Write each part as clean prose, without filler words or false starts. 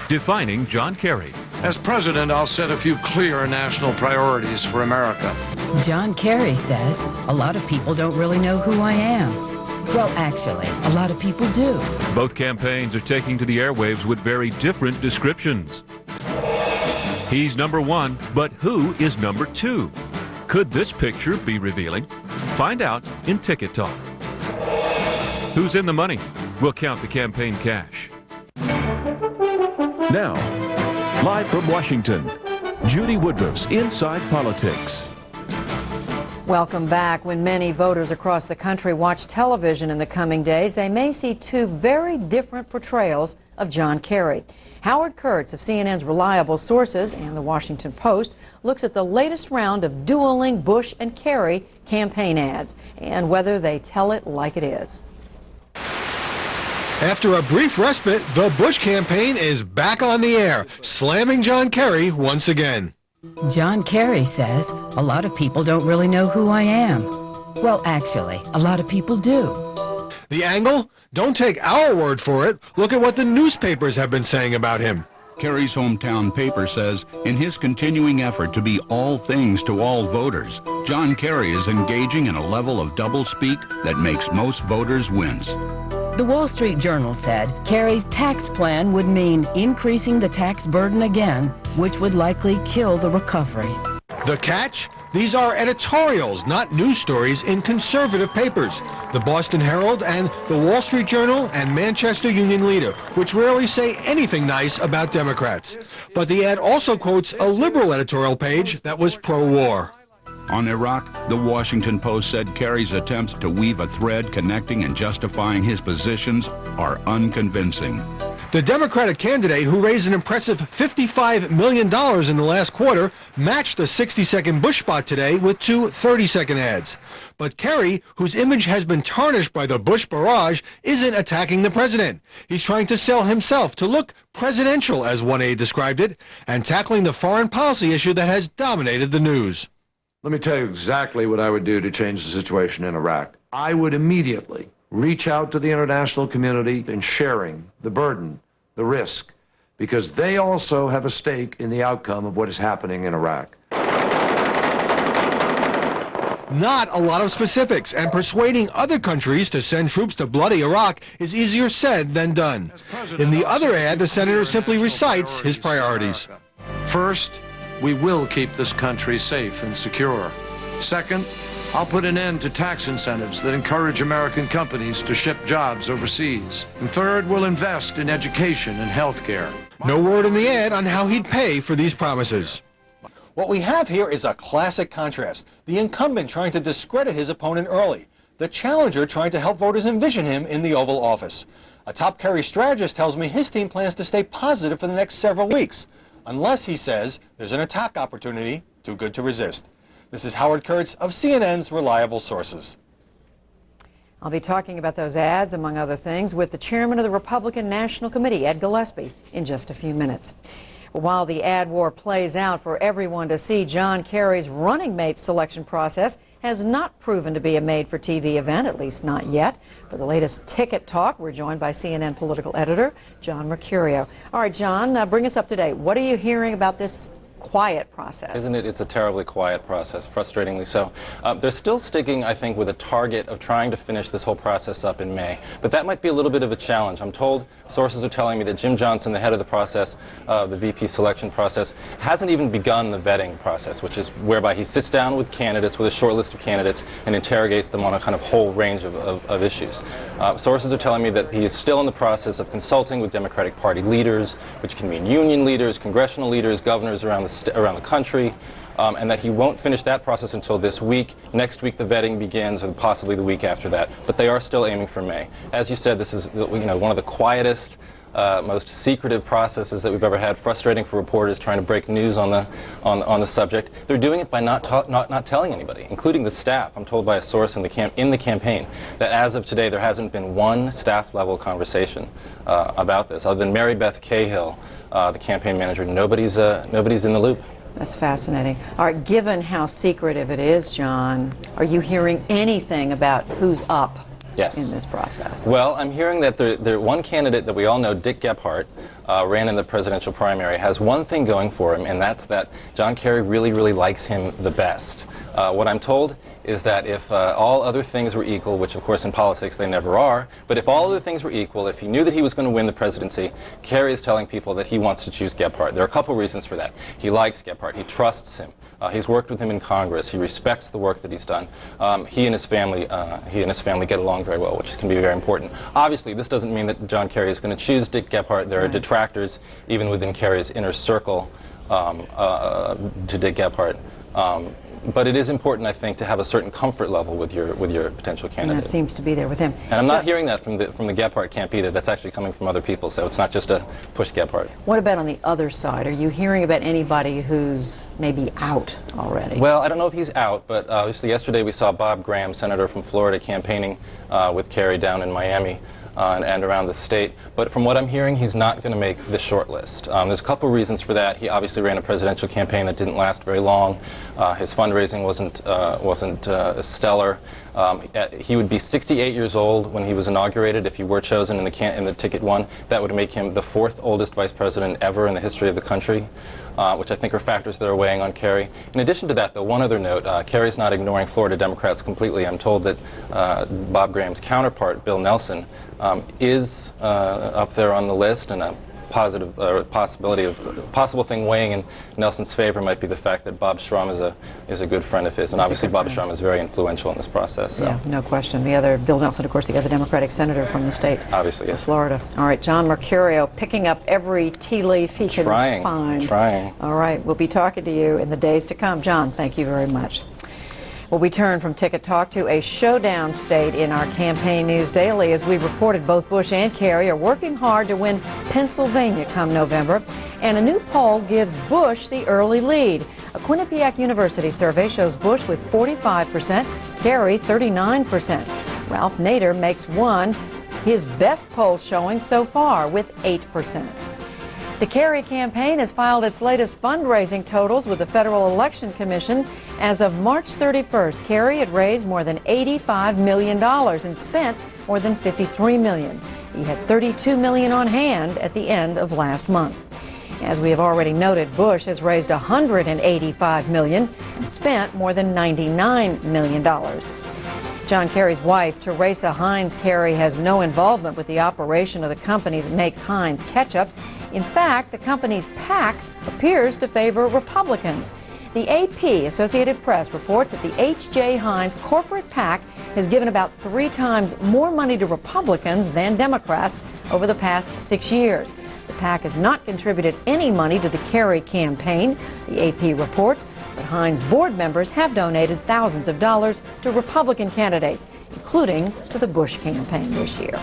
defining John Kerry. As president, I'll set a few clear national priorities for America. John Kerry says, a lot of people don't really know who I am. Well, actually, a lot of people do. Both campaigns are taking to the airwaves with very different descriptions. He's number one, but who is number two? Could this picture be revealing? Find out in Ticket Talk. Who's in the money? We'll count the campaign cash. Now, live from Washington, Judy Woodruff's Inside Politics. Welcome back. When many voters across the country watch television in the coming days, they may see two very different portrayals of John Kerry. Howard Kurtz of CNN's Reliable Sources and the Washington Post looks at the latest round of dueling Bush and Kerry campaign ads and whether they tell it like it is. After a brief respite, the Bush campaign is back on the air, slamming John Kerry once again. John Kerry says, a lot of people don't really know who I am. Well, actually, a lot of people do. The angle? Don't take our word for it. Look at what the newspapers have been saying about him. Kerry's hometown paper says, in his continuing effort to be all things to all voters, John Kerry is engaging in a level of doublespeak that makes most voters wince. The Wall Street Journal said Kerry's tax plan would mean increasing the tax burden again, which would likely kill the recovery. The catch? These are editorials, not news stories in conservative papers. The Boston Herald and the Wall Street Journal and Manchester Union Leader, which rarely say anything nice about Democrats. But the ad also quotes a liberal editorial page that was pro-war. On Iraq, the Washington Post said Kerry's attempts to weave a thread connecting and justifying his positions are unconvincing. The Democratic candidate, who raised an impressive $55 million in the last quarter, matched a 60-second Bush spot today with two 30-second ads. But Kerry, whose image has been tarnished by the Bush barrage, isn't attacking the president. He's trying to sell himself to look presidential, as one aide described it, and tackling the foreign policy issue that has dominated the news. Let me tell you exactly what I would do to change the situation in Iraq. I would immediately reach out to the international community in sharing the burden, the risk, because they also have a stake in the outcome of what is happening in Iraq. Not a lot of specifics, and persuading other countries to send troops to bloody Iraq is easier said than done. In the other ad, the senator simply recites his priorities. First, we will keep this country safe and secure. Second, I'll put an end to tax incentives that encourage American companies to ship jobs overseas. And third, we'll invest in education and health care. No word in the ad on how he'd pay for these promises. What we have here is a classic contrast. The incumbent trying to discredit his opponent early. The challenger trying to help voters envision him in the Oval Office. A top Kerry strategist tells me his team plans to stay positive for the next several weeks. Unless, he says, there's an attack opportunity too good to resist. This is Howard Kurtz of CNN's Reliable Sources. I'll be talking about those ads, among other things, with the chairman of the Republican National Committee, Ed Gillespie, in just a few minutes. While the ad war plays out for everyone to see, John Kerry's running mate selection process has not proven to be a made-for-TV event, at least not yet. For the latest Ticket Talk, we're joined by CNN political editor John Mercurio. All right, John, bring us up to date. What are you hearing about this quiet process? Isn't it? It's a terribly quiet process, frustratingly so. They're still sticking, I think, with a target of trying to finish this whole process up in May. But that might be a little bit of a challenge. I'm told, sources are telling me that Jim Johnson, the head of the process, the VP selection process, hasn't even begun the vetting process, which is whereby he sits down with candidates, with a short list of candidates, and interrogates them on a kind of whole range of issues. Sources are telling me that he is still in the process of consulting with Democratic Party leaders, which can mean union leaders, congressional leaders, governors around the country, and that he won't finish that process until this week. Next week the vetting begins, or possibly the week after that. But they are still aiming for May. As you said, this is one of the quietest, most secretive processes that we've ever had. Frustrating for reporters trying to break news on the subject. They're doing it by not telling anybody, including the staff. I'm told by a source in the campaign that as of today there hasn't been one staff-level conversation about this, other than Mary Beth Cahill, the campaign manager. Nobody's in the loop. That's fascinating. All right, given how secretive it is, John, are you hearing anything about who's up? Yes. in this process? Well, I'm hearing that the one candidate that we all know, Dick Gephardt, ran in the presidential primary, has one thing going for him, and that's that John Kerry really, really likes him the best. What I'm told is that if all other things were equal, which of course in politics they never are, but if all other things were equal, if he knew that he was going to win the presidency, Kerry is telling people that he wants to choose Gephardt. There are a couple reasons for that. He likes Gephardt. He trusts him. He's worked with him in Congress. He respects the work that he's done. He and his family get along very well, which can be very important. Obviously, this doesn't mean that John Kerry is going to choose Dick Gephardt. There are detractors, even within Kerry's inner circle, to Dick Gephardt. But it is important, I think, to have a certain comfort level with your potential candidate. And that seems to be there with him. And I'm not hearing that from the Gephardt camp either. That's actually coming from other people, so it's not just a push Gephardt. What about on the other side? Are you hearing about anybody who's maybe out already? Well, I don't know if he's out, but obviously yesterday we saw Bob Graham, senator from Florida, campaigning with Kerry down in Miami. And around the state. But from what I'm hearing, he's not going to make the short list. There's a couple reasons for that. He obviously ran a presidential campaign that didn't last very long. His fundraising wasn't stellar. He would be 68 years old when he was inaugurated if he were chosen in the ticket won. That would make him the 4th oldest vice president ever in the history of the country, which I think are factors that are weighing on Kerry. In addition to that, though, one other note, Kerry's not ignoring Florida Democrats completely. I'm told that Bob Graham's counterpart, Bill Nelson, is up there on the list, and a possible thing weighing in Nelson's favor might be the fact that Bob Schramm is a good friend of his, and obviously Bob Schramm is very influential in this process. So. Yeah, no question. The other, Bill Nelson, of course, the other Democratic senator from the state. Obviously, yes. Florida. All right, John Mercurio picking up every tea leaf he can find. Trying. All right, we'll be talking to you in the days to come. John, thank you very much. Well, we turn from Ticket Talk to a showdown state in our campaign news daily. As we've reported, both Bush and Kerry are working hard to win Pennsylvania come November. And a new poll gives Bush the early lead. A Quinnipiac University survey shows Bush with 45%, Kerry 39%. Ralph Nader makes his best poll showing so far with 8%. The Kerry campaign has filed its latest fundraising totals with the Federal Election Commission. As of March 31st, Kerry had raised more than $85 million and spent more than $53 million. He had $32 million on hand at the end of last month. As we have already noted, Bush has raised $185 million and spent more than $99 million. John Kerry's wife, Teresa Heinz Kerry, has no involvement with the operation of the company that makes Heinz ketchup. In fact, the company's PAC appears to favor Republicans. The AP, Associated Press, reports that the H.J. Heinz corporate PAC has given about 3 times more money to Republicans than Democrats over the past 6 years. The PAC has not contributed any money to the Kerry campaign, the AP reports, but Heinz board members have donated thousands of dollars to Republican candidates, including to the Bush campaign this year.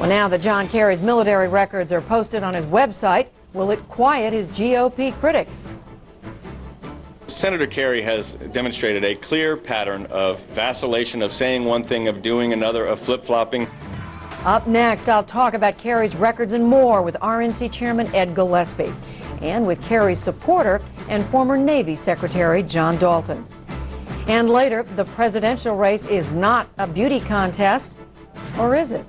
Well, now that John Kerry's military records are posted on his website, will it quiet his GOP critics? Senator Kerry has demonstrated a clear pattern of vacillation, of saying one thing, of doing another, of flip-flopping. Up next, I'll talk about Kerry's records and more with RNC Chairman Ed Gillespie, and with Kerry's supporter and former Navy Secretary John Dalton. And later, the presidential race is not a beauty contest, or is it?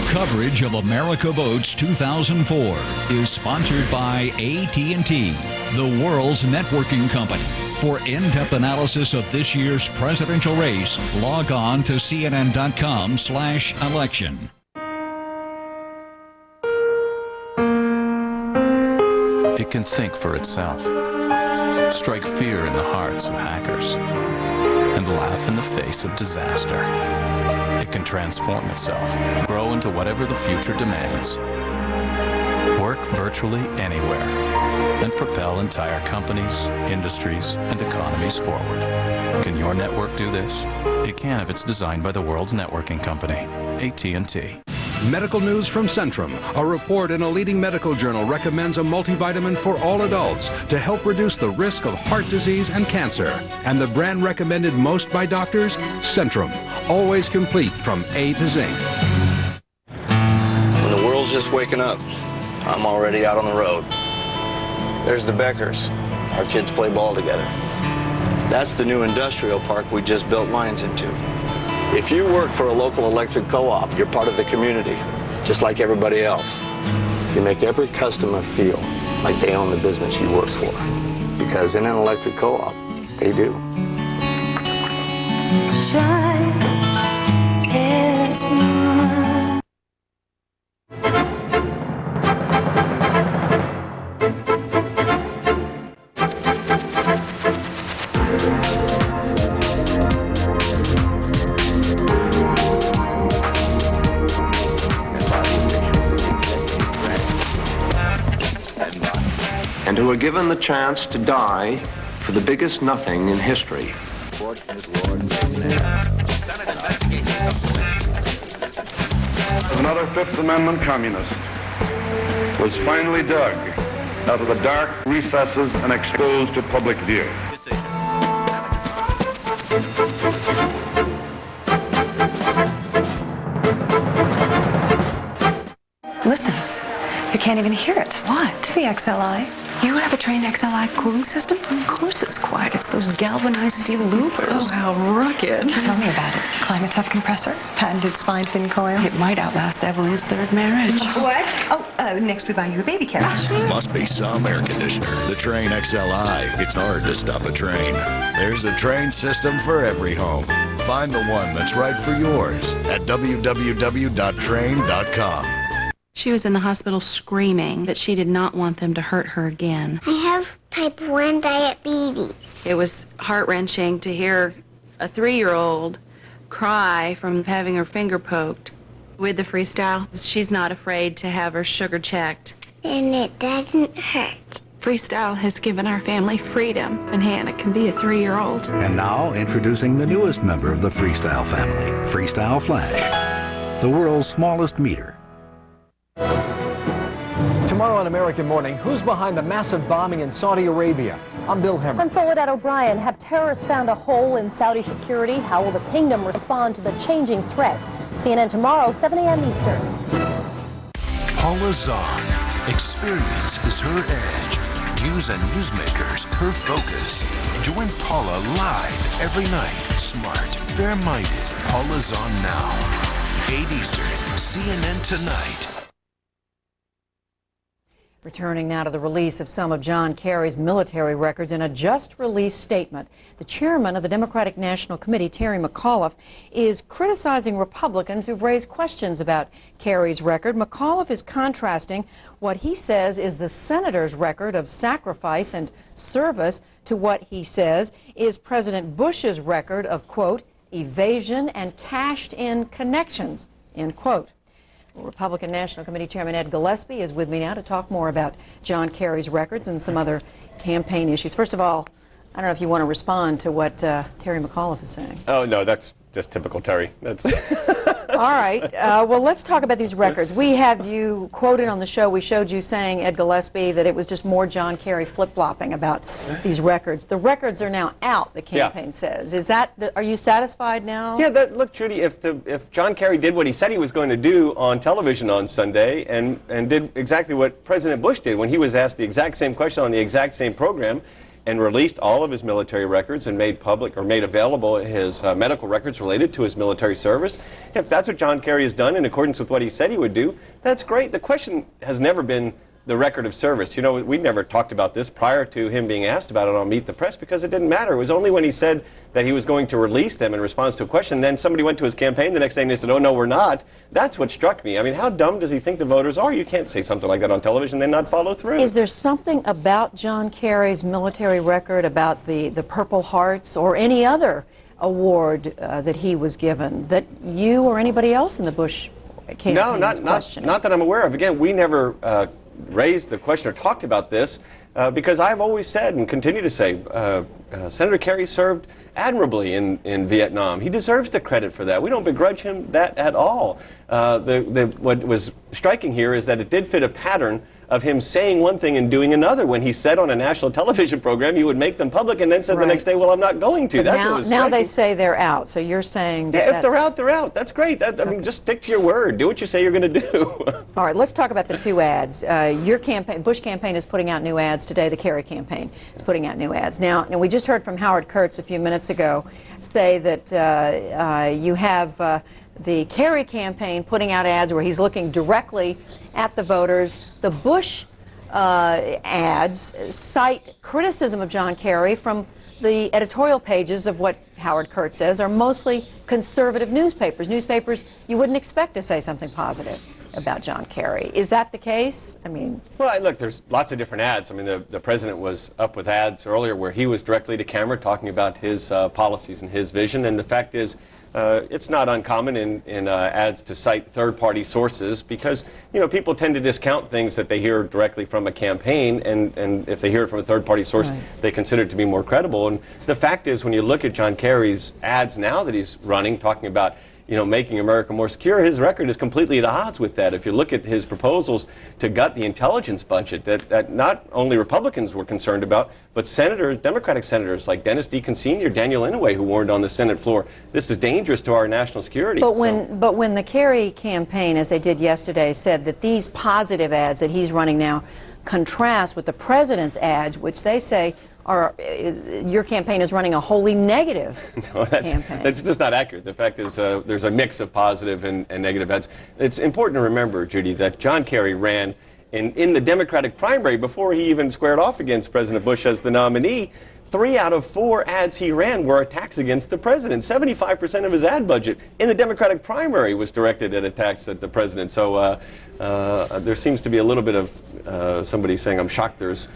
Coverage of America Votes 2004 is sponsored by AT&T, the world's networking company. For in-depth analysis of this year's presidential race, log on to cnn.com/election. It can think for itself, strike fear in the hearts of hackers, and laugh in the face of disaster. It can transform itself, grow into whatever the future demands, work virtually anywhere, and propel entire companies, industries, and economies forward. Can your network do this? It can if it's designed by the world's networking company, AT&T. Medical news from Centrum. A report in a leading medical journal recommends a multivitamin for all adults to help reduce the risk of heart disease and cancer. And the brand recommended most by doctors? Centrum. Always complete from A to Z. When the world's just waking up, I'm already out on the road. There's the Beckers. Our kids play ball together. That's the new industrial park we just built lines into. If you work for a local electric co-op, you're part of the community, just like everybody else. You make every customer feel like they own the business you work for. Because in an electric co-op, they do. Shine as one. And who are given the chance to die for the biggest nothing in history. Another Fifth Amendment communist was finally dug out of the dark recesses and exposed to public view. Listen, you can't even hear it. What? The XLI. You have a Train XLI cooling system? Of course it's quiet. It's those galvanized steel louvers. Oh, how rugged. Tell me about it. Climate tough compressor, patented spine fin coil. It might outlast Evelyn's third marriage. What? Oh, next we buy you a baby carriage. Must be some air conditioner. The Train XLI. It's hard to stop a train. There's a Train system for every home. Find the one that's right for yours at www.train.com. She was in the hospital screaming that she did not want them to hurt her again. I have type 1 diabetes. It was heart-wrenching to hear a 3-year-old cry from having her finger poked. With the Freestyle, she's not afraid to have her sugar checked. And it doesn't hurt. Freestyle has given our family freedom, and Hannah can be a 3-year-old. And now, introducing the newest member of the Freestyle family, Freestyle Flash, the world's smallest meter. Tomorrow on American Morning, who's behind the massive bombing in Saudi Arabia? I'm Bill Hemmer. I'm Soledad O'Brien. Have terrorists found a hole in Saudi security? How will the kingdom respond to the changing threat? CNN tomorrow, 7 a.m. Eastern. Paula Zahn. Experience is her edge. News and newsmakers, her focus. Join Paula live every night. Smart, fair-minded. Paula Zahn now. 8 Eastern. CNN Tonight. Returning now to the release of some of John Kerry's military records in a just-released statement, the chairman of the Democratic National Committee, Terry McAuliffe, is criticizing Republicans who've raised questions about Kerry's record. McAuliffe is contrasting what he says is the senator's record of sacrifice and service to what he says is President Bush's record of, quote, evasion and cashed-in connections, end quote. Republican National Committee Chairman Ed Gillespie is with me now to talk more about John Kerry's records and some other campaign issues. First of all, I don't know if you want to respond to what Terry McAuliffe is saying. Oh, no, that's just typical Terry. That's all right. Well, let's talk about these records. We have you quoted on the show. We showed you saying, Ed Gillespie, that it was just more John Kerry flip-flopping about these records. The records are now out, the campaign says. Is that, are you satisfied now? Yeah, look, Judy, if John Kerry did what he said he was going to do on television on Sunday and did exactly what President Bush did when he was asked the exact same question on the exact same program, and released all of his military records and made public or made available his medical records related to his military service. If that's what John Kerry has done in accordance with what he said he would do, that's great. The question has never been the record of service. You know, we never talked about this prior to him being asked about it on Meet the Press because it didn't matter. It was only when he said that he was going to release them in response to a question, then somebody went to his campaign the next day and they said, oh, no, we're not. That's what struck me. I mean, how dumb does he think the voters are? You can't say something like that on television and then not follow through. Is there something about John Kerry's military record, about the Purple Hearts or any other award that he was given that you or anybody else in the Bush campaign No, not that I'm aware of. Again, we never raised the question or talked about this. because I've always said and continue to say Senator Kerry served admirably in Vietnam. He deserves the credit for that. We don't begrudge him that at all. What was striking here is that it did fit a pattern of him saying one thing and doing another. When he said on a national television program he would make them public, and then said the next day, well, I'm not going to. But That's what was now striking. they say they're out. So you're saying that if they're out, they're out. That's great. I mean, just stick to your word. Do what you say you're going to do. All right, let's talk about the two ads. Your campaign, Bush campaign, is putting out new ads today. The Kerry campaign is putting out new ads. Now, we just heard from Howard Kurtz a few minutes ago say that you have the Kerry campaign putting out ads where he's looking directly at the voters. The Bush ads cite criticism of John Kerry from the editorial pages of what Howard Kurtz says are mostly conservative newspapers you wouldn't expect to say something positive about John Kerry. Is that the case? I mean, well, look, there's lots of different ads. I mean, the president was up with ads earlier where he was directly to camera talking about his policies and his vision. And the fact is, it's not uncommon in ads to cite third-party sources because, people tend to discount things that they hear directly from a campaign, and if they hear it from a third-party source, they consider it to be more credible. And the fact is, when you look at John Kerry's ads now that he's running, talking about making America more secure, his record is completely at odds with that. If you look at his proposals to gut the intelligence budget that not only Republicans were concerned about, but Democratic senators like Dennis Deacon Sr., Daniel Inouye, who warned on the Senate floor, this is dangerous to our national security. But when the Kerry campaign, as they did yesterday, said that these positive ads that he's running now contrast with the president's ads, which they say your campaign is running a wholly negative campaign. That's just not accurate. The fact is there's a mix of positive and negative ads. It's important to remember, Judy, that John Kerry ran in the Democratic primary before he even squared off against President Bush as the nominee. 3 out of 4 ads he ran were attacks against the president. 75% of his ad budget in the Democratic primary was directed at attacks at the president. So there seems to be a little bit of somebody saying, I'm shocked there's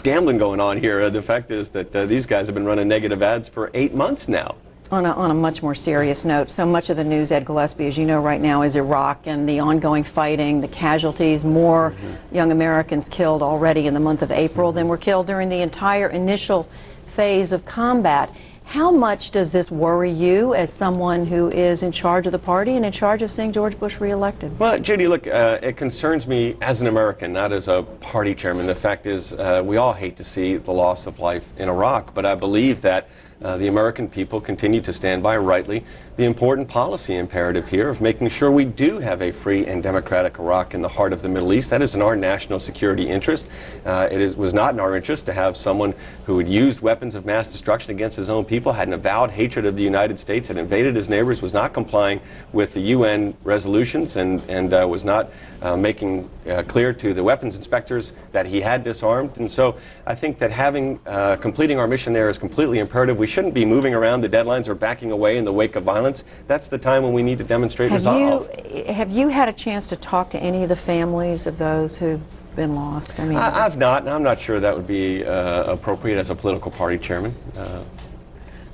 gambling going on here. The fact is that these guys have been running negative ads for 8 months now. On a much more serious note, so much of the news, Ed Gillespie, as you know right now, is Iraq and the ongoing fighting, the casualties, more young Americans killed already in the month of April than were killed during the entire initial phase of combat. How much does this worry you as someone who is in charge of the party and in charge of seeing George Bush reelected? Well, Judy, look, it concerns me as an American, not as a party chairman. The fact is, we all hate to see the loss of life in Iraq, but I believe that the American people continue to stand by, rightly, the important policy imperative here of making sure we do have a free and democratic Iraq in the heart of the Middle East. That is in our national security interest. Was not in our interest to have someone who had used weapons of mass destruction against his own people, had an avowed hatred of the United States, had invaded his neighbors, was not complying with the UN resolutions, and was not making clear to the weapons inspectors that he had disarmed. And so I think that completing our mission there is completely imperative. We shouldn't be moving around the deadlines or backing away in the wake of violence. That's the time when we need to demonstrate resolve. Have you had a chance to talk to any of the families of those who've been lost? I mean, I've not, and I'm not sure that would be appropriate as a political party chairman.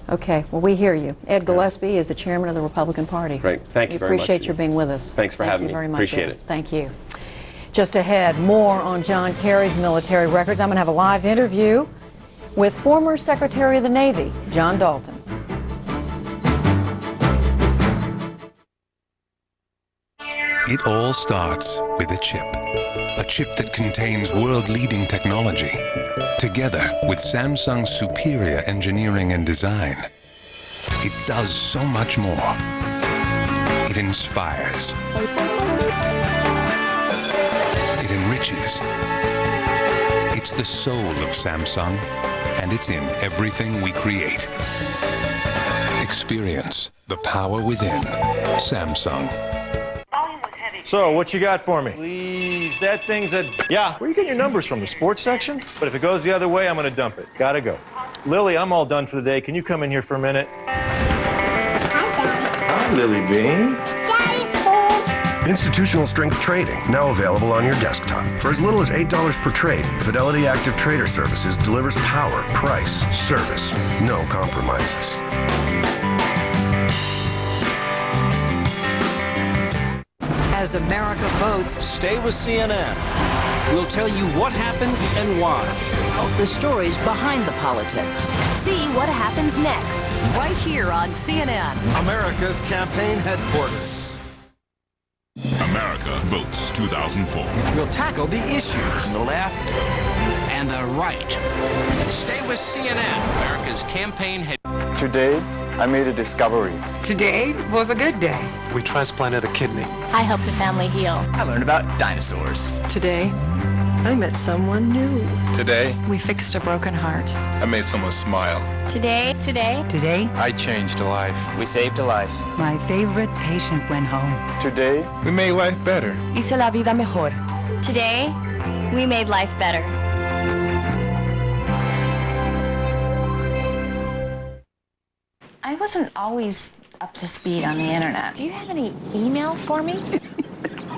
Okay, well, we hear you. Ed Gillespie is the chairman of the Republican Party. Great, thank you very much. We appreciate your being with us. Thanks for having me. Thank you very much. Appreciate it. Thank you. Just ahead, more on John Kerry's military records. I'm going to have a live interview with former Secretary of the Navy, John Dalton. It all starts with a chip that contains world-leading technology. Together with Samsung's superior engineering and design, it does so much more. It inspires. It enriches. It's the soul of Samsung, and it's in everything we create. Experience the power within. Samsung. So, what you got for me? Please, that thing's yeah. Where are you getting your numbers from, the sports section? But if it goes the other way, I'm gonna dump it. Gotta go. Lily, I'm all done for the day. Can you come in here for a minute? Hi, Lily Bean. Daddy's home. Institutional strength trading, now available on your desktop. For as little as $8 per trade, Fidelity Active Trader Services delivers power, price, service, no compromises. As America votes, Stay with CNN. We'll tell you what happened and why. The stories behind the politics. See what happens next, right here on CNN. America's campaign headquarters. America Votes 2004. We'll tackle the issues, the left and the right. Stay with CNN, America's campaign headquarters. Today, I made a discovery. Today was a good day. We transplanted a kidney. I helped a family heal. I learned about dinosaurs. Today, I met someone new. Today, We fixed a broken heart. I made someone smile. Today, Today, I changed a life. We saved a life. my favorite patient went home. Today, We made life better. Hice la vida mejor. today, we made life better. I wasn't always up to speed on the internet. Do you have any email for me?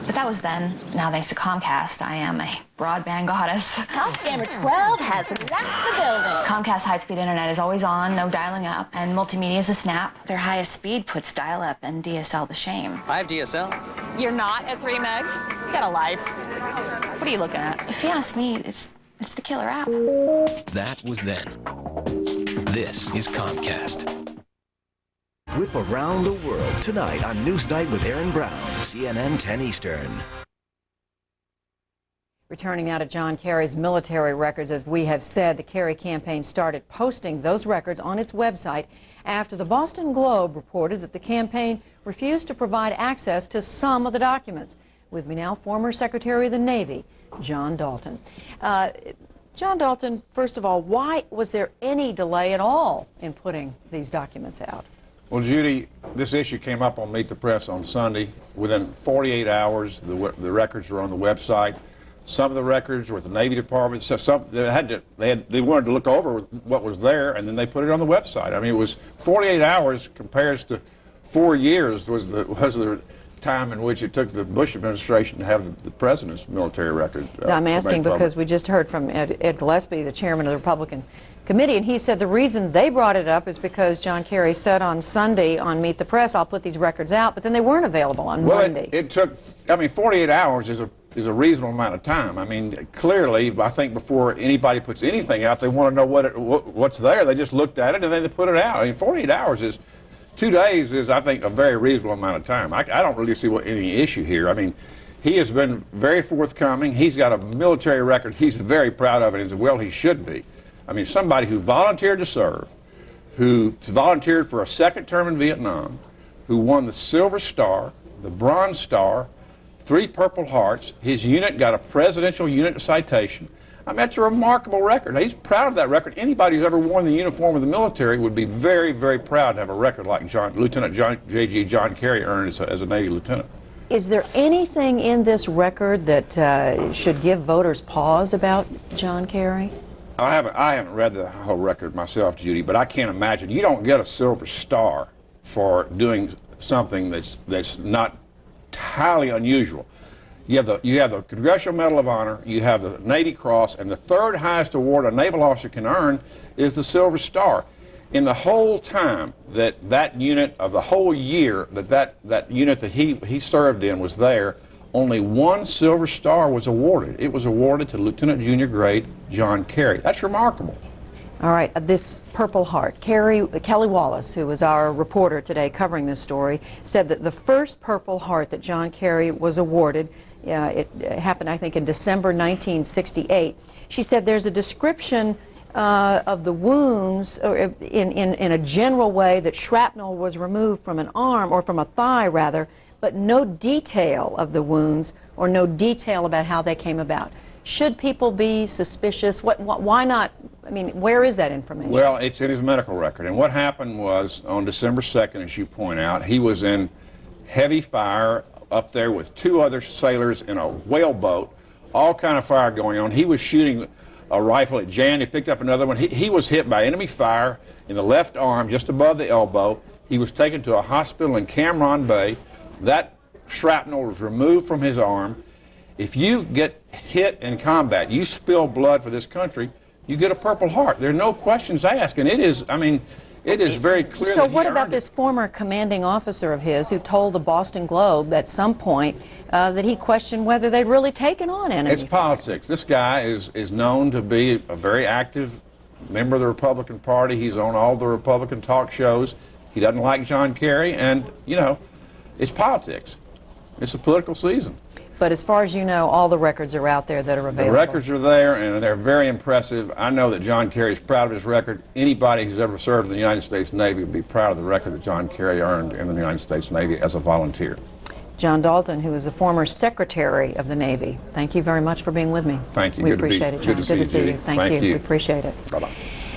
But that was then. Now, thanks to Comcast, I am a broadband goddess. Comp Gamer 12 has left the building. Comcast high-speed internet is always on, no dialing up, and multimedia is a snap. Their highest speed puts dial-up and DSL to shame. I have DSL. You're not at 3 megs? You got a life. What are you looking at? If you ask me, it's the killer app. That was then. This is Comcast. Whip around the world tonight on Newsnight with Aaron Brown, CNN 10 Eastern. Returning now to John Kerry's military records, as we have said, the Kerry campaign started posting those records on its website after the Boston Globe reported that the campaign refused to provide access to some of the documents. With me now, former Secretary of the Navy, John Dalton. John Dalton, first of all, why was there any delay at all in putting these documents out? Well, Judy, this issue came up on Meet the Press on Sunday. Within 48 hours, the records were on the website. Some of the records were with the Navy Department. So some they wanted to look over what was there, and then they put it on the website. I mean, it was 48 hours compares to 4 years was the time in which it took the Bush administration to have the president's military record. I'm asking because we just heard from Ed Gillespie, the chairman of the Republican committee, and he said the reason they brought it up is because John Kerry said on Sunday on Meet the Press, I'll put these records out, but then they weren't available on Monday. It took, 48 hours is a reasonable amount of time. I mean, clearly, I think before anybody puts anything out, they want to know what's there. They just looked at it and then they put it out. I mean, 48 hours is, 2 days is, I think, a very reasonable amount of time. I don't really see any issue here. I mean, he has been very forthcoming. He's got a military record he's very proud of, and as well he should be. I mean, somebody who volunteered to serve, who volunteered for a second term in Vietnam, who won the Silver Star, the Bronze Star, 3 Purple Hearts. His unit got a Presidential Unit Citation. I mean, that's a remarkable record. Now, he's proud of that record. Anybody who's ever worn the uniform of the military would be very, very proud to have a record like Lieutenant J.G. John Kerry earned as a Navy lieutenant. Is there anything in this record that should give voters pause about John Kerry? I haven't read the whole record myself, Judy, but I can't imagine. You don't get a Silver Star for doing something that's not highly unusual. You have the Congressional Medal of Honor, you have the Navy Cross, and the third highest award a naval officer can earn is the Silver Star. In the whole time that unit of the whole year that unit that he served in was there, only 1 Silver Star was awarded. It was awarded to Lieutenant Junior Grade John Kerry. That's remarkable. All right, this Purple Heart. Kelly Wallace, who was our reporter today covering this story, said that the first Purple Heart that John Kerry was awarded, it happened, I think, in December 1968. She said there's a description of the wounds in a general way that shrapnel was removed from an arm, or from a thigh, rather, but no detail of the wounds or no detail about how they came about. Should people be suspicious? Why not? I mean, where is that information? Well, it's in his medical record. And what happened was on December 2nd, as you point out, he was in heavy fire up there with 2 other sailors in a whaleboat, all kind of fire going on. He was shooting a rifle at Jan. He picked up another one. He was hit by enemy fire in the left arm, just above the elbow. He was taken to a hospital in Cameron Bay. That shrapnel was removed from his arm. If you get hit in combat, you spill blood for this country, you get a Purple Heart. There are no questions asked. And it is, I mean, It is very clear. So that he what about earned this former commanding officer of his who told the Boston Globe at some point that he questioned whether they'd really taken on enemy? It's politics. This guy is known to be a very active member of the Republican Party. He's on all the Republican talk shows. He doesn't like John Kerry, and, you know, it's politics. It's a political season. But as far as you know, all the records are out there that are available. The records are there, and they're very impressive. I know that John Kerry is proud of his record. Anybody who's ever served in the United States Navy would be proud of the record that John Kerry earned in the United States Navy as a volunteer. John Dalton, who is a former Secretary of the Navy. Thank you very much for being with me. Thank you. We Good appreciate it, John. Good to see you. Thank you. We appreciate it. Bye-bye.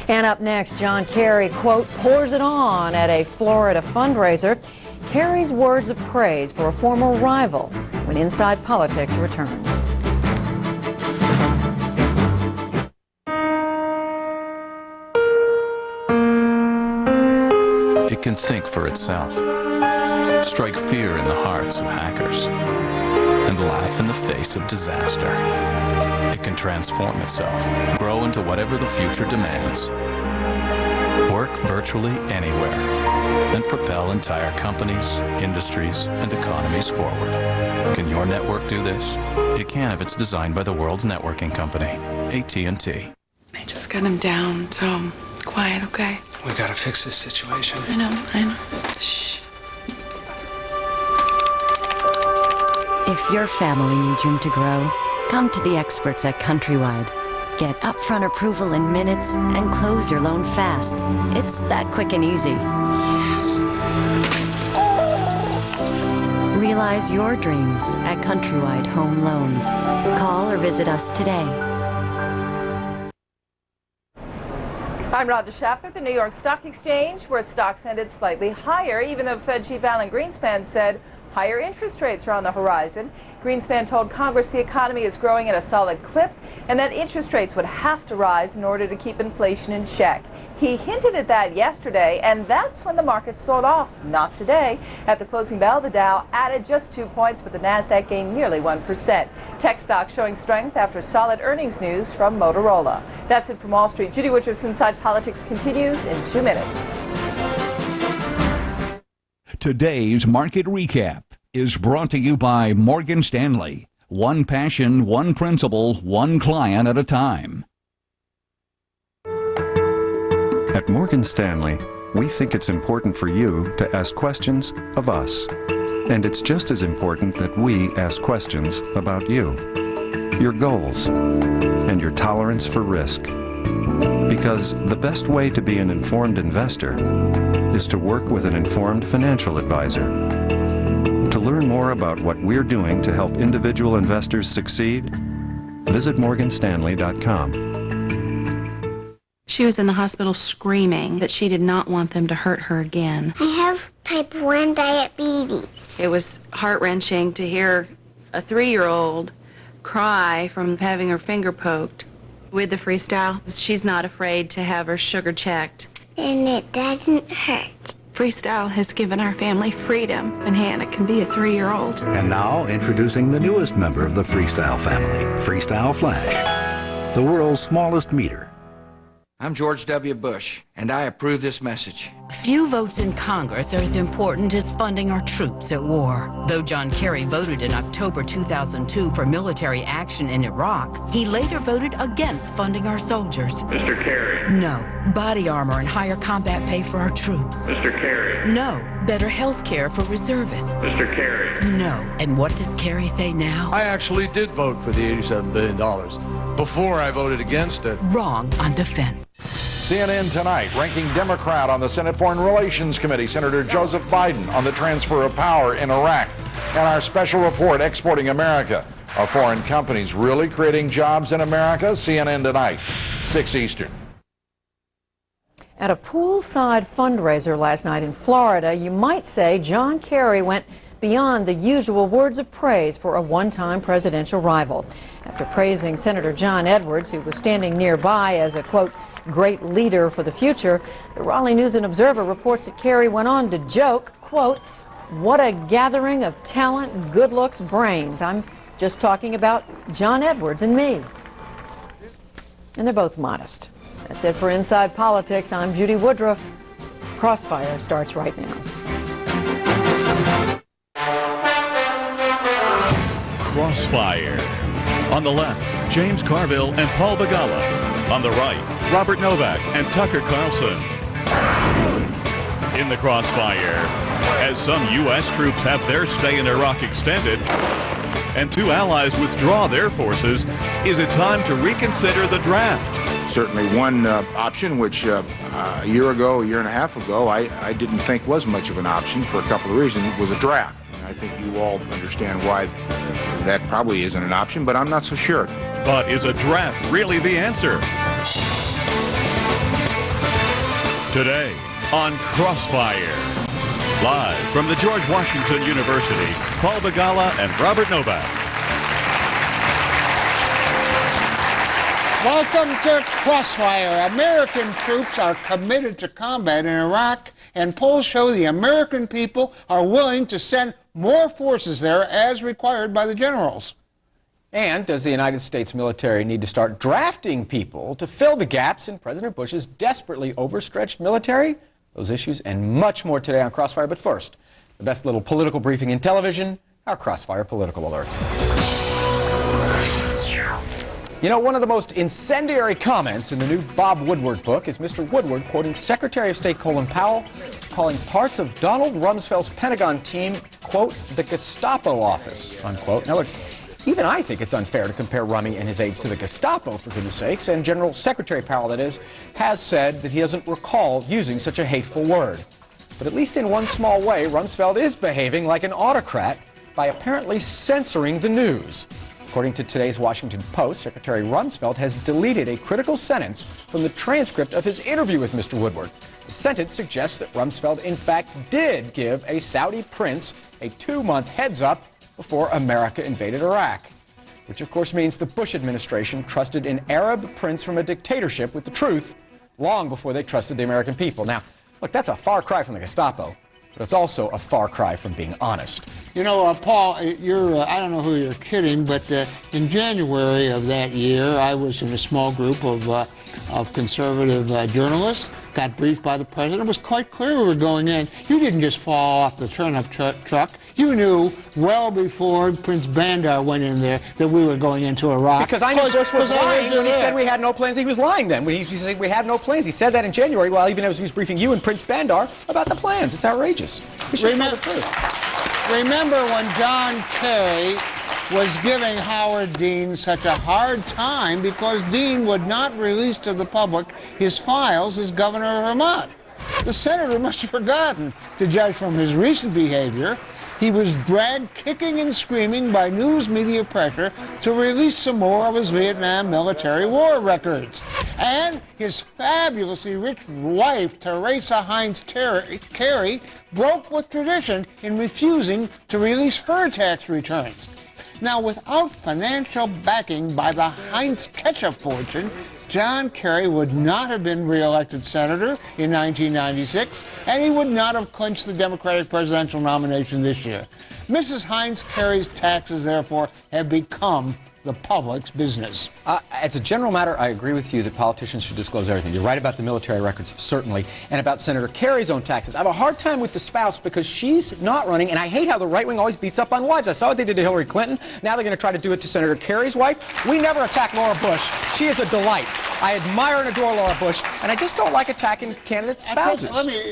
And up next, John Kerry, quote, pours it on at a Florida fundraiser. Kerry's words of praise for a former rival when Inside Politics returns. It can think for itself, strike fear in the hearts of hackers, and laugh in the face of disaster. It can transform itself, grow into whatever the future demands, work virtually anywhere, and propel entire companies, industries, and economies forward. Can your network do this? It can if it's designed by the world's networking company, AT&T. I just got him down, so quiet, okay? We gotta fix this situation. I know. Shh. If your family needs room to grow, come to the experts at Countrywide. Get upfront approval in minutes and close your loan fast. It's that quick and easy. Realize your dreams at Countrywide Home Loans. Call or visit us today. I'm Rhonda Schaff at the New York Stock Exchange, where stocks ended slightly higher, even though Fed Chief Alan Greenspan said higher interest rates are on the horizon. Greenspan told Congress the economy is growing at a solid clip and that interest rates would have to rise in order to keep inflation in check. He hinted at that yesterday, and that's when the market sold off. Not today. At the closing bell, the Dow added just 2 points, but the Nasdaq gained nearly 1%. Tech stocks showing strength after solid earnings news from Motorola. That's it from Wall Street. Judy Woodruff's Inside Politics continues in 2 minutes. Today's market recap is brought to you by Morgan Stanley. One passion, one principle, one client at a time. At Morgan Stanley, we think it's important for you to ask questions of us. And it's just as important that we ask questions about you, your goals, and your tolerance for risk. Because the best way to be an informed investor is to work with an informed financial advisor. To learn more about what we're doing to help individual investors succeed, visit morganstanley.com. She was in the hospital screaming that she did not want them to hurt her again. I have type 1 diabetes. It was heart-wrenching to hear a 3-year-old cry from having her finger poked. With the Freestyle, she's not afraid to have her sugar checked. And it doesn't hurt. Freestyle has given our family freedom, and Hannah can be a 3-year-old. And now, introducing the newest member of the Freestyle family, Freestyle Flash, the world's smallest meter. I'm George W. Bush, and I approve this message. Few votes in Congress are as important as funding our troops at war. Though John Kerry voted in October 2002 for military action in Iraq, he later voted against funding our soldiers. Mr. Kerry. No. Body armor and higher combat pay for our troops. Mr. Kerry. No. Better health care for reservists. Mr. Kerry. No. And what does Kerry say now? I actually did vote for the $87 billion before I voted against it. Wrong on defense. CNN Tonight, ranking Democrat on the Senate Foreign Relations Committee, Senator Joseph Biden on the transfer of power in Iraq. And our special report, Exporting America. Are foreign companies really creating jobs in America? CNN Tonight, 6 Eastern. At a poolside fundraiser last night in Florida, you might say John Kerry went beyond the usual words of praise for a one-time presidential rival. After praising Senator John Edwards, who was standing nearby as a, quote, great leader for the future, the Raleigh News and Observer reports that Kerry went on to joke, quote, what a gathering of talent, good looks, brains. I'm just talking about John Edwards and me. And they're both modest. That's it for Inside Politics. I'm Judy Woodruff. Crossfire starts right now. Crossfire. On the left, James Carville and Paul Begala. On the right, Robert Novak and Tucker Carlson. In the crossfire, as some U.S. troops have their stay in Iraq extended and two allies withdraw their forces, is it time to reconsider the draft? Certainly one option, which a year and a half ago, I didn't think was much of an option for a couple of reasons, was a draft. And I think you all understand why that probably isn't an option, but I'm not so sure. But is a draft really the answer? Today on Crossfire, live from the George Washington University, Paul Begala and Robert Novak. Welcome to Crossfire. American troops are committed to combat in Iraq, and polls show the American people are willing to send more forces there as required by the generals. And does the United States military need to start drafting people to fill the gaps in President Bush's desperately overstretched military? Those issues and much more today on Crossfire. But first, the best little political briefing in television, our Crossfire Political Alert. You know, one of the most incendiary comments in the new Bob Woodward book is Mr. Woodward quoting Secretary of State Colin Powell, calling parts of Donald Rumsfeld's Pentagon team, quote, the Gestapo office, unquote. Now, look, even I think it's unfair to compare Rummy and his aides to the Gestapo, for goodness sakes, and General Secretary Powell, that is, has said that he doesn't recall using such a hateful word. But at least in one small way, Rumsfeld is behaving like an autocrat by apparently censoring the news. According to today's Washington Post, Secretary Rumsfeld has deleted a critical sentence from the transcript of his interview with Mr. Woodward. The sentence suggests that Rumsfeld, in fact, did give a Saudi prince a 2-month heads-up before America invaded Iraq, which of course means the Bush administration trusted an Arab prince from a dictatorship with the truth long before they trusted the American people. Now, look, that's a far cry from the Gestapo, but it's also a far cry from being honest. You know, Paul, I don't know who you're kidding, but in January of that year, I was in a small group of conservative journalists, got briefed by the president. It was quite clear we were going in. You didn't just fall off the turnip truck. You knew well before Prince Bandar went in there that we were going into Iraq. Because I knew Bush was lying when he said we had no plans. He was lying then. When he said we had no plans. He said that in January, while even as he was briefing you and Prince Bandar about the plans. It's outrageous. We should tell the truth. Remember when John Kerry was giving Howard Dean such a hard time because Dean would not release to the public his files as governor of Vermont? The senator must have forgotten, to judge from his recent behavior. He was dragged kicking and screaming by news media pressure to release some more of his Vietnam military war records. And his fabulously rich wife, Teresa Heinz Kerry, broke with tradition in refusing to release her tax returns. Now, without financial backing by the Heinz ketchup fortune, John Kerry would not have been reelected senator in 1996, and he would not have clinched the Democratic presidential nomination this year. Mrs. Heinz Kerry's taxes, therefore, have become the public's business. As a general matter, I agree with you that politicians should disclose everything. You're right about the military records, certainly, and about Senator Kerry's own taxes. I have a hard time with the spouse because she's not running, and I hate how the right wing always beats up on wives. I saw what they did to Hillary Clinton. Now they're going to try to do it to Senator Kerry's wife. We never attack Laura Bush. She is a delight. I admire and adore Laura Bush, and I just don't like attacking candidates' spouses.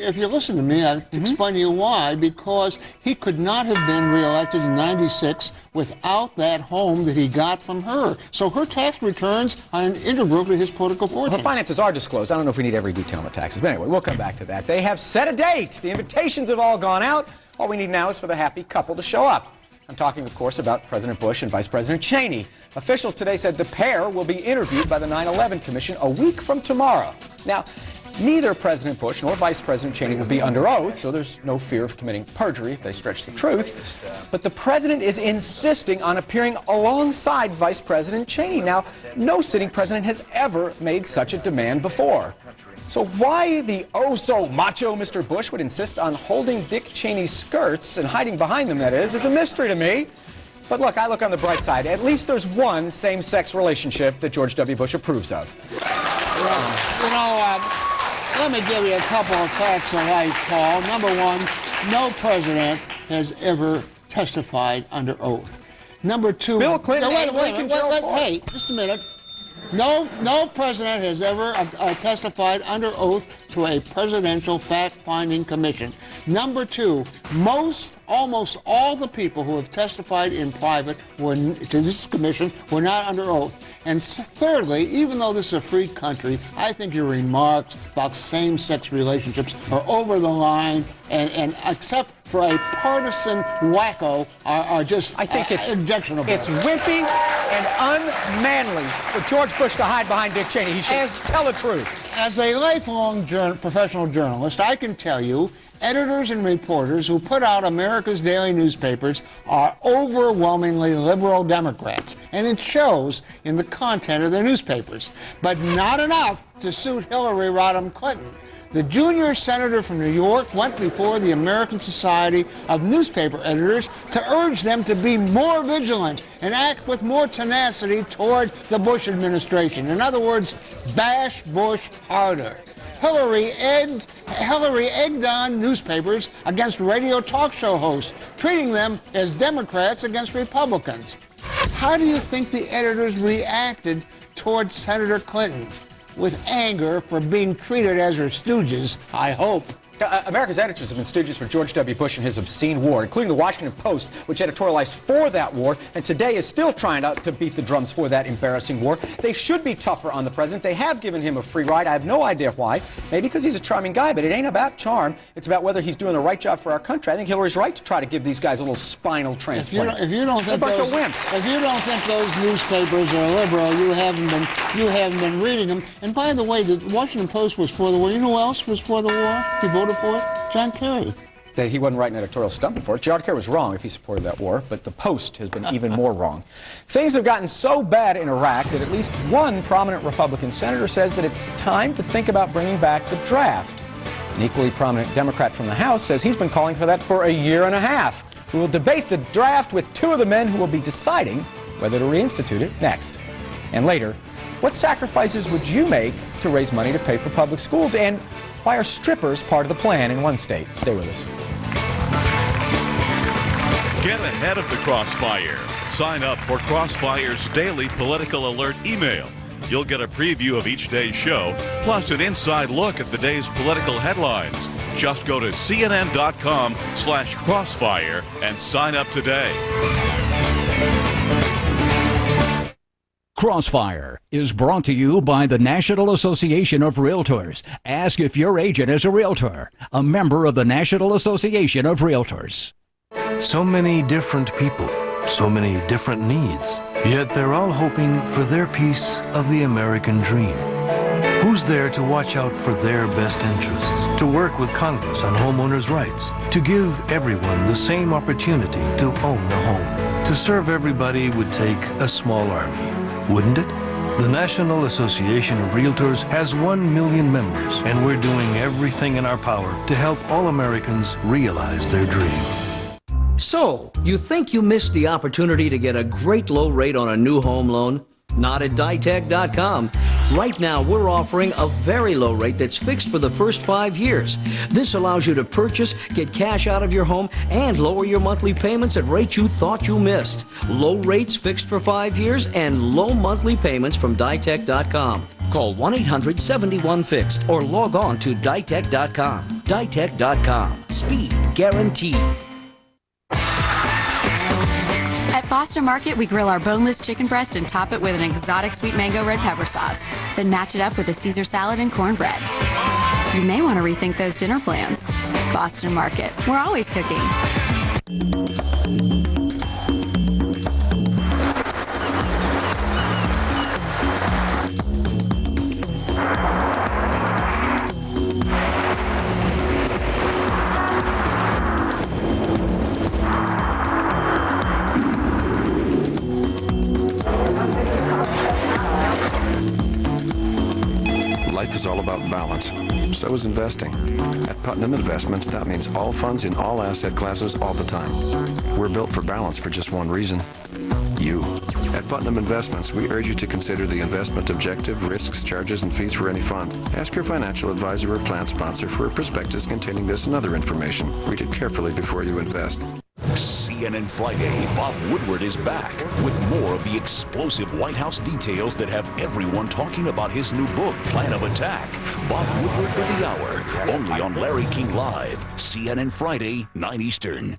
If you listen to me, I'll explain to you why. Because he could not have been reelected in '96 without that home that he got from her. So her tax returns are an integral to his political fortune. Her finances are disclosed. I don't know if we need every detail on the taxes. But anyway, we'll come back to that. They have set a date. The invitations have all gone out. All we need now is for the happy couple to show up. I'm talking, of course, about President Bush and Vice President Cheney. Officials today said the pair will be interviewed by the 9/11 Commission a week from tomorrow. Now, neither President Bush nor Vice President Cheney will be under oath, so there's no fear of committing perjury if they stretch the truth. But the president is insisting on appearing alongside Vice President Cheney. Now, no sitting president has ever made such a demand before. So why the oh-so-macho Mr. Bush would insist on holding Dick Cheney's skirts and hiding behind them, that is a mystery to me. But look, I look on the bright side. At least there's one same-sex relationship that George W. Bush approves of. let me give you a couple of facts of life, Paul. Number one, no president has ever testified under oath. Number two, Bill Clinton, hey, just a minute. No president has ever testified under oath to a presidential fact-finding commission. Number two, almost all the people who have testified in private to this commission were not under oath. And thirdly, even though this is a free country, I think your remarks about same-sex relationships are over the line, and except for a partisan wacko, are just objectionable. It's wimpy and unmanly for George Bush to hide behind Dick Cheney. He should tell the truth. As a lifelong professional journalist, I can tell you, editors and reporters who put out America's daily newspapers are overwhelmingly liberal Democrats, and it shows in the content of their newspapers, but not enough to suit Hillary Rodham Clinton. The junior senator from New York went before the American Society of Newspaper Editors to urge them to be more vigilant and act with more tenacity toward the Bush administration. In other words, bash Bush harder. Hillary egged on newspapers against radio talk show hosts, treating them as Democrats against Republicans. How do you think the editors reacted toward Senator Clinton? With anger for being treated as her stooges, I hope. America's editors have been stooges for George W. Bush and his obscene war, including the Washington Post, which editorialized for that war, and today is still trying to beat the drums for that embarrassing war. They should be tougher on the president. They have given him a free ride. I have no idea why. Maybe because he's a charming guy, but it ain't about charm. It's about whether he's doing the right job for our country. I think Hillary's right to try to give these guys a little spinal transplant. If you don't think a bunch of wimps. If you don't think those newspapers are liberal, you haven't been reading them. And by the way, the Washington Post was for the war. You know who else was for the war? He voted for it? John Kerry. That he wasn't writing editorial stumping for it. John Kerry was wrong if he supported that war, but the Post has been even more wrong. Things have gotten so bad in Iraq that at least one prominent Republican senator says that it's time to think about bringing back the draft. An equally prominent Democrat from the House says he's been calling for that for a year and a half. We will debate the draft with two of the men who will be deciding whether to reinstitute it next. And later, what sacrifices would you make to raise money to pay for public schools? And why are strippers part of the plan in one state? Stay with us. Get ahead of the Crossfire. Sign up for Crossfire's daily political alert email. You'll get a preview of each day's show, plus an inside look at the day's political headlines. Just go to cnn.com/crossfire and sign up today. Crossfire is brought to you by the National Association of Realtors. Ask if your agent is a realtor, a member of the National Association of Realtors. So many different people, so many different needs, yet they're all hoping for their piece of the American dream. Who's there to watch out for their best interests, to work with Congress on homeowners' rights, to give everyone the same opportunity to own a home? To serve everybody would take a small army, wouldn't it? The National Association of Realtors has 1 million members, and we're doing everything in our power to help all Americans realize their dream. So, you think you missed the opportunity to get a great low rate on a new home loan? Not at ditech.com. Right now, we're offering a very low rate that's fixed for the first 5 years. This allows you to purchase, get cash out of your home, and lower your monthly payments at rates you thought you missed. Low rates fixed for 5 years and low monthly payments from ditech.com. Call 1-800-71-FIXED or log on to ditech.com. Ditech.com. Speed guaranteed. At Boston Market, we grill our boneless chicken breast and top it with an exotic sweet mango red pepper sauce. Then match it up with a Caesar salad and cornbread. You may want to rethink those dinner plans. Boston Market, we're always cooking. Life is all about balance. So is investing. At Putnam Investments, that means all funds in all asset classes all the time. We're built for balance for just one reason: you. At Putnam Investments, we urge you to consider the investment objective, risks, charges, and fees for any fund. Ask your financial advisor or plan sponsor for a prospectus containing this and other information. Read it carefully before you invest. CNN Friday, Bob Woodward is back with more of the explosive White House details that have everyone talking about his new book, Plan of Attack. Bob Woodward for the hour, only on Larry King Live, CNN Friday, 9 Eastern.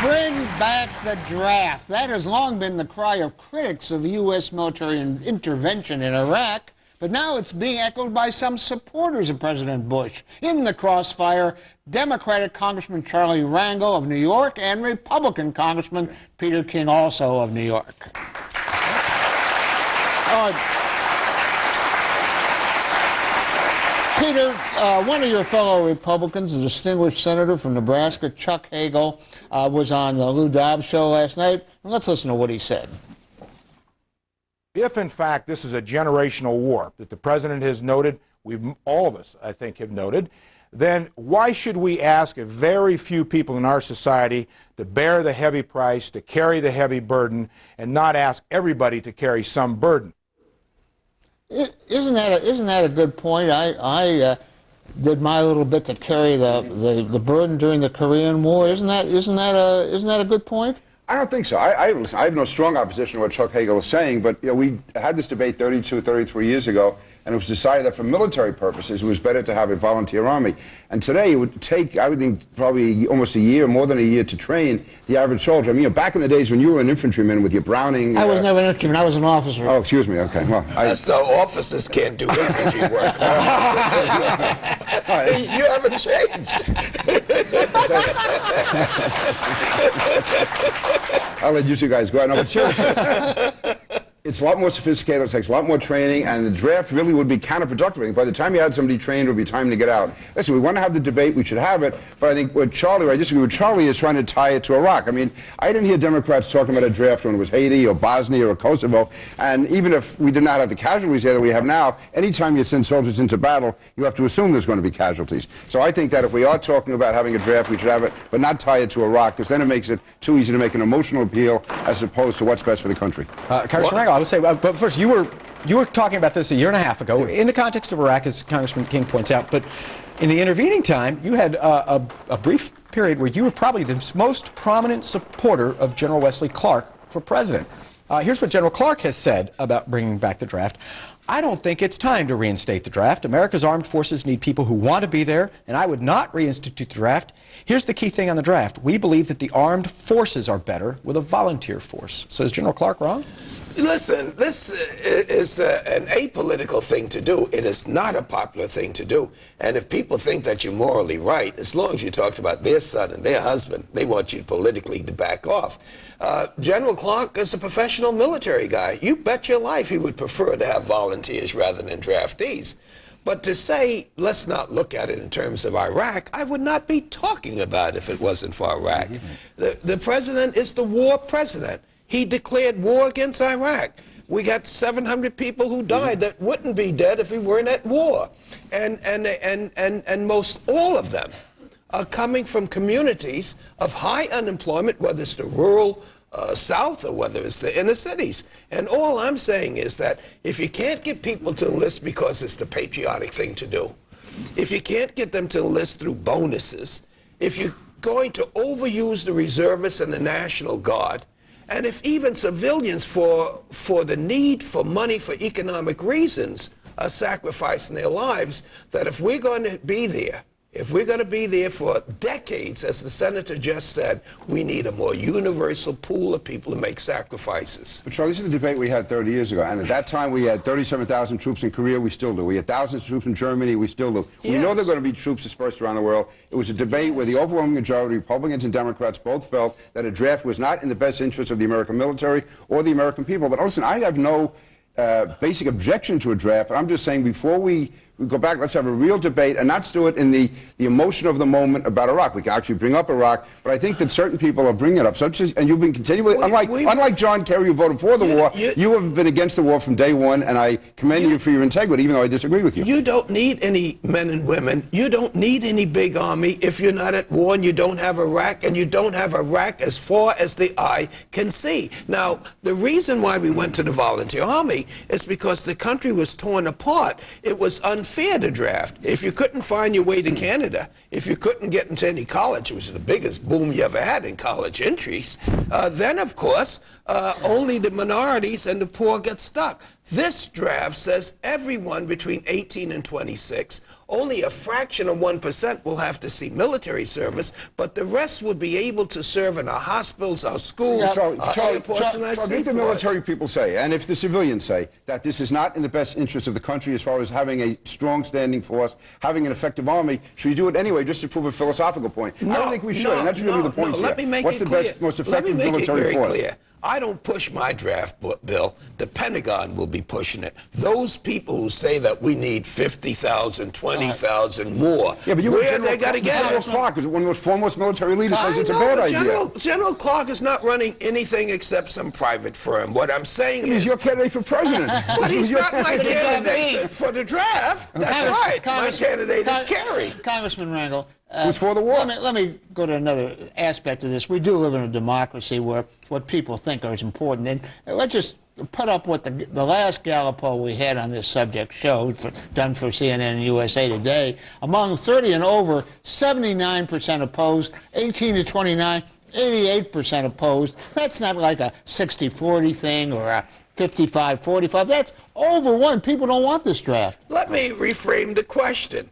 Bring back the draft. That has long been the cry of critics of U.S. military intervention in Iraq, but now it's being echoed by some supporters of President Bush. In the crossfire, Democratic Congressman Charlie Rangel of New York and Republican Congressman Peter King, also of New York. Peter, one of your fellow Republicans, a distinguished senator from Nebraska, Chuck Hagel, was on the Lou Dobbs show last night. Let's listen to what he said. If, in fact, this is a generational war that the president has noted, all of us, I think, have noted, then why should we ask a very few people in our society to bear the heavy price, to carry the heavy burden, and not ask everybody to carry some burden? Isn't that a good point? I did my little bit to carry the burden during the Korean War. Isn't that a good point? I don't think so. I have no strong opposition to what Chuck Hagel was saying, but we had this debate 32, 33 years ago, and it was decided that for military purposes, it was better to have a volunteer army. And today, it would take, I would think, probably almost a year, more than a year, to train the average soldier. I mean, back in the days when you were an infantryman with your Browning... I was never an infantryman. I was an officer. Oh, excuse me. Okay. Well, That's the officers can't do infantry work. You haven't changed. I'll let you two guys go. No, but seriously, it's a lot more sophisticated, it takes a lot more training, and the draft really would be counterproductive. By the time you had somebody trained, it would be time to get out. Listen, we want to have the debate, we should have it, but I think what Charlie, I disagree with Charlie, is trying to tie it to Iraq. I mean, I didn't hear Democrats talking about a draft when it was Haiti or Bosnia or Kosovo, and even if we did not have the casualties there that we have now, anytime you send soldiers into battle, you have to assume there's going to be casualties. So I think that if we are talking about having a draft, we should have it, but not tie it to Iraq, because then it makes it too easy to make an emotional appeal as opposed to what's best for the country. Congressman Rangel, I would say, but first, you were talking about this a year and a half ago in the context of Iraq, as Congressman King points out. But in the intervening time, you had a brief period where you were probably the most prominent supporter of General Wesley Clark for president. Here's what General Clark has said about bringing back the draft. I don't think it's time to reinstate the draft. America's armed forces need people who want to be there, and I would not reinstitute the draft. Here's the key thing on the draft. We believe that the armed forces are better with a volunteer force. So is General Clark wrong? Listen, this is an apolitical thing to do. It is not a popular thing to do. And if people think that you're morally right, as long as you talked about their son and their husband, they want you politically to back off. General Clark is a professional military guy. You bet your life he would prefer to have volunteers rather than draftees. But to say, let's not look at it in terms of Iraq, I would not be talking about it if it wasn't for Iraq. The president is the war president. He declared war against Iraq. We got 700 people who died that wouldn't be dead if we weren't at war. And most all of them are coming from communities of high unemployment, whether it's the rural South or whether it's the inner cities. And all I'm saying is that if you can't get people to enlist because it's the patriotic thing to do, if you can't get them to enlist through bonuses, if you're going to overuse the reservists and the National Guard, and if even civilians for the need for money for economic reasons are sacrificing their lives, that if we're going to be there, if we're going to be there for decades, as the senator just said, we need a more universal pool of people to make sacrifices. But Charlie, this is the debate we had 30 years ago, and at that time we had 37,000 troops in Korea, we still do. We had thousands of troops in Germany, we still do. We know there are going to be troops dispersed around the world. It was a debate where the overwhelming majority, Republicans and Democrats, both felt that a draft was not in the best interest of the American military or the American people. But listen, I have no basic objection to a draft, but I'm just saying before we we go back, let's have a real debate, and not do it in the emotion of the moment about Iraq. We can actually bring up Iraq, but I think that certain people are bringing it up. And you've been continually, unlike John Kerry, who voted for the war, you have been against the war from day one, and I commend you for your integrity, even though I disagree with you. You don't need any men and women. You don't need any big army if you're not at war and you don't have Iraq, and you don't have Iraq as far as the eye can see. Now, the reason why we went to the volunteer army is because the country was torn apart. It was unfair to draft. If you couldn't find your way to Canada, if you couldn't get into any college, which was the biggest boom you ever had in college entries, then, of course, only the minorities and the poor get stuck. This draft says everyone between 18 and 26, only a fraction of 1% will have to see military service, but the rest will be able to serve in our hospitals, our schools, our airports, and our seaports. If the military people say, and if the civilians say, that this is not in the best interest of the country as far as having a strong standing force, having an effective army, should you do it anyway just to prove a philosophical point? I don't think we should, and that's really the point here. Let me make What's it the clear. best, most effective military force? Clear. I don't push my draft bill. The Pentagon will be pushing it. Those people who say that we need 50,000, 20,000 more, yeah, but where they got to get General it? Clark is one of the foremost military leaders says it's a bad idea. General Clark is not running anything except some private firm. What I'm saying is... He's your candidate for president. But he's not my candidate for the draft. That's right. My candidate is Kerry. Congressman Rangel, who's for the war. Let me go to another aspect of this. We do live in a democracy where what people think is important. And let's just put up what the last Gallup poll we had on this subject showed, done for CNN and USA Today. Among 30 and over, 79% opposed, 18 to 29, 88% opposed. That's not like a 60-40 thing or a 55-45. That's over one. People don't want this draft. Let me reframe the question.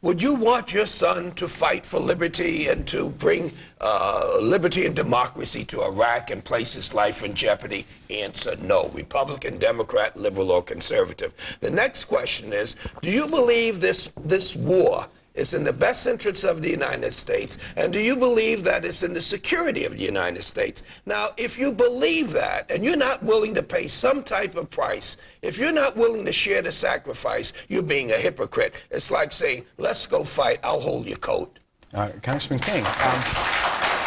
Would you want your son to fight for liberty and to bring liberty and democracy to Iraq and place his life in jeopardy? Answer, no. Republican, Democrat, liberal, or conservative. The next question is, do you believe this war is in the best interests of the United States, and do you believe that it's in the security of the United States? Now, if you believe that, and you're not willing to pay some type of price, if you're not willing to share the sacrifice, you're being a hypocrite. It's like saying, let's go fight, I'll hold your coat. Congressman King,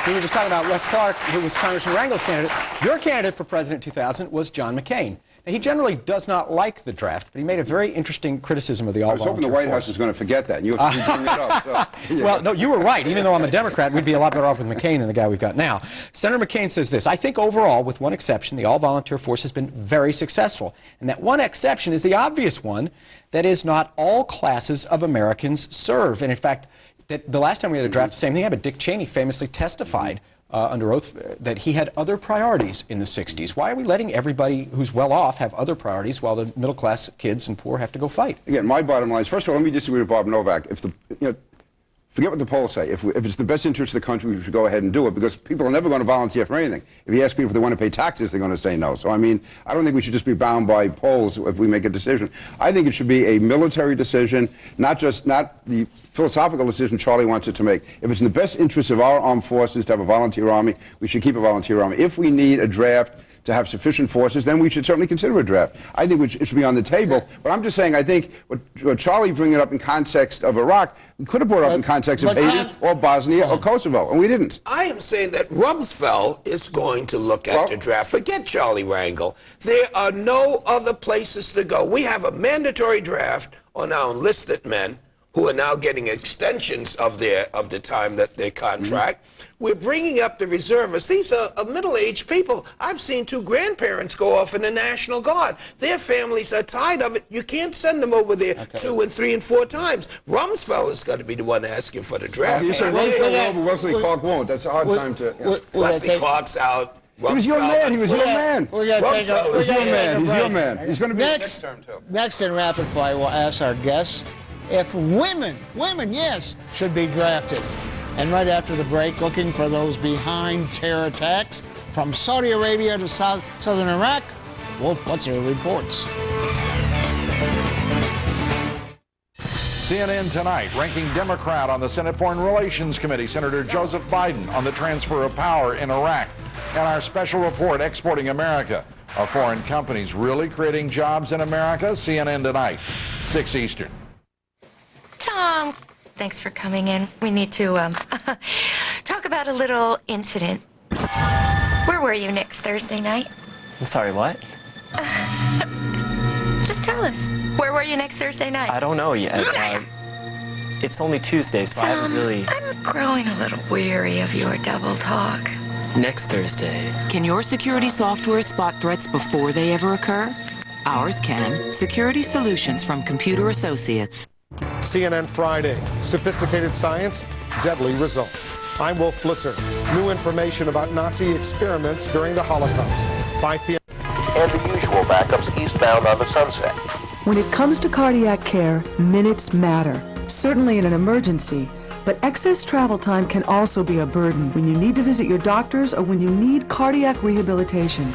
we were just talking about Les Clark, who was Congressman Rangel's candidate. Your candidate for President 2000 was John McCain. Now, he generally does not like the draft, but he made a very interesting criticism of the all-volunteer force. I was hoping the White House was going to forget that, and you have to bring it up. So, yeah. Well, no, you were right. Even though I'm a Democrat, we'd be a lot better off with McCain than the guy we've got now. Senator McCain says this: I think overall, with one exception, the all-volunteer force has been very successful. And that one exception is the obvious one, that is not all classes of Americans serve. And in fact, the last time we had a draft, the same thing happened. Dick Cheney famously testified under oath that he had other priorities in the 60s. Why are we letting everybody who's well off have other priorities while the middle class kids and poor have to go fight? Again, my bottom line is, first of all, let me disagree with Bob Novak. Forget what the polls say. If it's the best interest of the country, we should go ahead and do it, because people are never going to volunteer for anything. If you ask people if they want to pay taxes, they're going to say no. So, I mean, I don't think we should just be bound by polls if we make a decision. I think it should be a military decision, not the philosophical decision Charlie wants it to make. If it's in the best interest of our armed forces to have a volunteer army, we should keep a volunteer army. If we need a draft to have sufficient forces, then we should certainly consider a draft. I think it should be on the table. But I'm just saying, I think what Charlie bringing it up in context of Iraq, we could have brought it up in context of Haiti or Bosnia or Kosovo, and we didn't. I am saying that Rumsfeld is going to look at the draft. Forget Charlie Rangel. There are no other places to go. We have a mandatory draft on our enlisted men who are now getting extensions of the time that they contract. We're bringing up the reservists. These are middle-aged people. I've seen 2 grandparents go off in the National Guard. Their families are tired of it. You can't send them over there 2 and 3 and 4 times. Rumsfeld is going to be the one asking for the draft. You said Rumsfeld will, but Wesley Clark won't. That's a hard time to... Wesley Clark's out. He was your man. He was your man. He's your man. He's going to be next term, too. Next in Rapid Fire, we'll ask our guests if women, yes, should be drafted. And right after the break, looking for those behind terror attacks from Saudi Arabia to southern Iraq, Wolf Blitzer reports. CNN Tonight, ranking Democrat on the Senate Foreign Relations Committee, Senator Joseph Biden, on the transfer of power in Iraq. And our special report, Exporting America. Are foreign companies really creating jobs in America? CNN Tonight, 6 Eastern. Thanks for coming in. We need to talk about a little incident. Where were you next Thursday night? I'm sorry, what? Just tell us. Where were you next Thursday night? I don't know yet. It's only Tuesday, so I haven't really... I'm growing a little weary of your double talk. Next Thursday. Can your security software spot threats before they ever occur? Ours can. Security Solutions from Computer Associates. CNN Friday. Sophisticated science, deadly results. I'm Wolf Blitzer. New information about Nazi experiments during the Holocaust. 5 p.m. And the usual backups eastbound on the Sunset. When it comes to cardiac care, minutes matter. Certainly in an emergency. But excess travel time can also be a burden when you need to visit your doctors or when you need cardiac rehabilitation,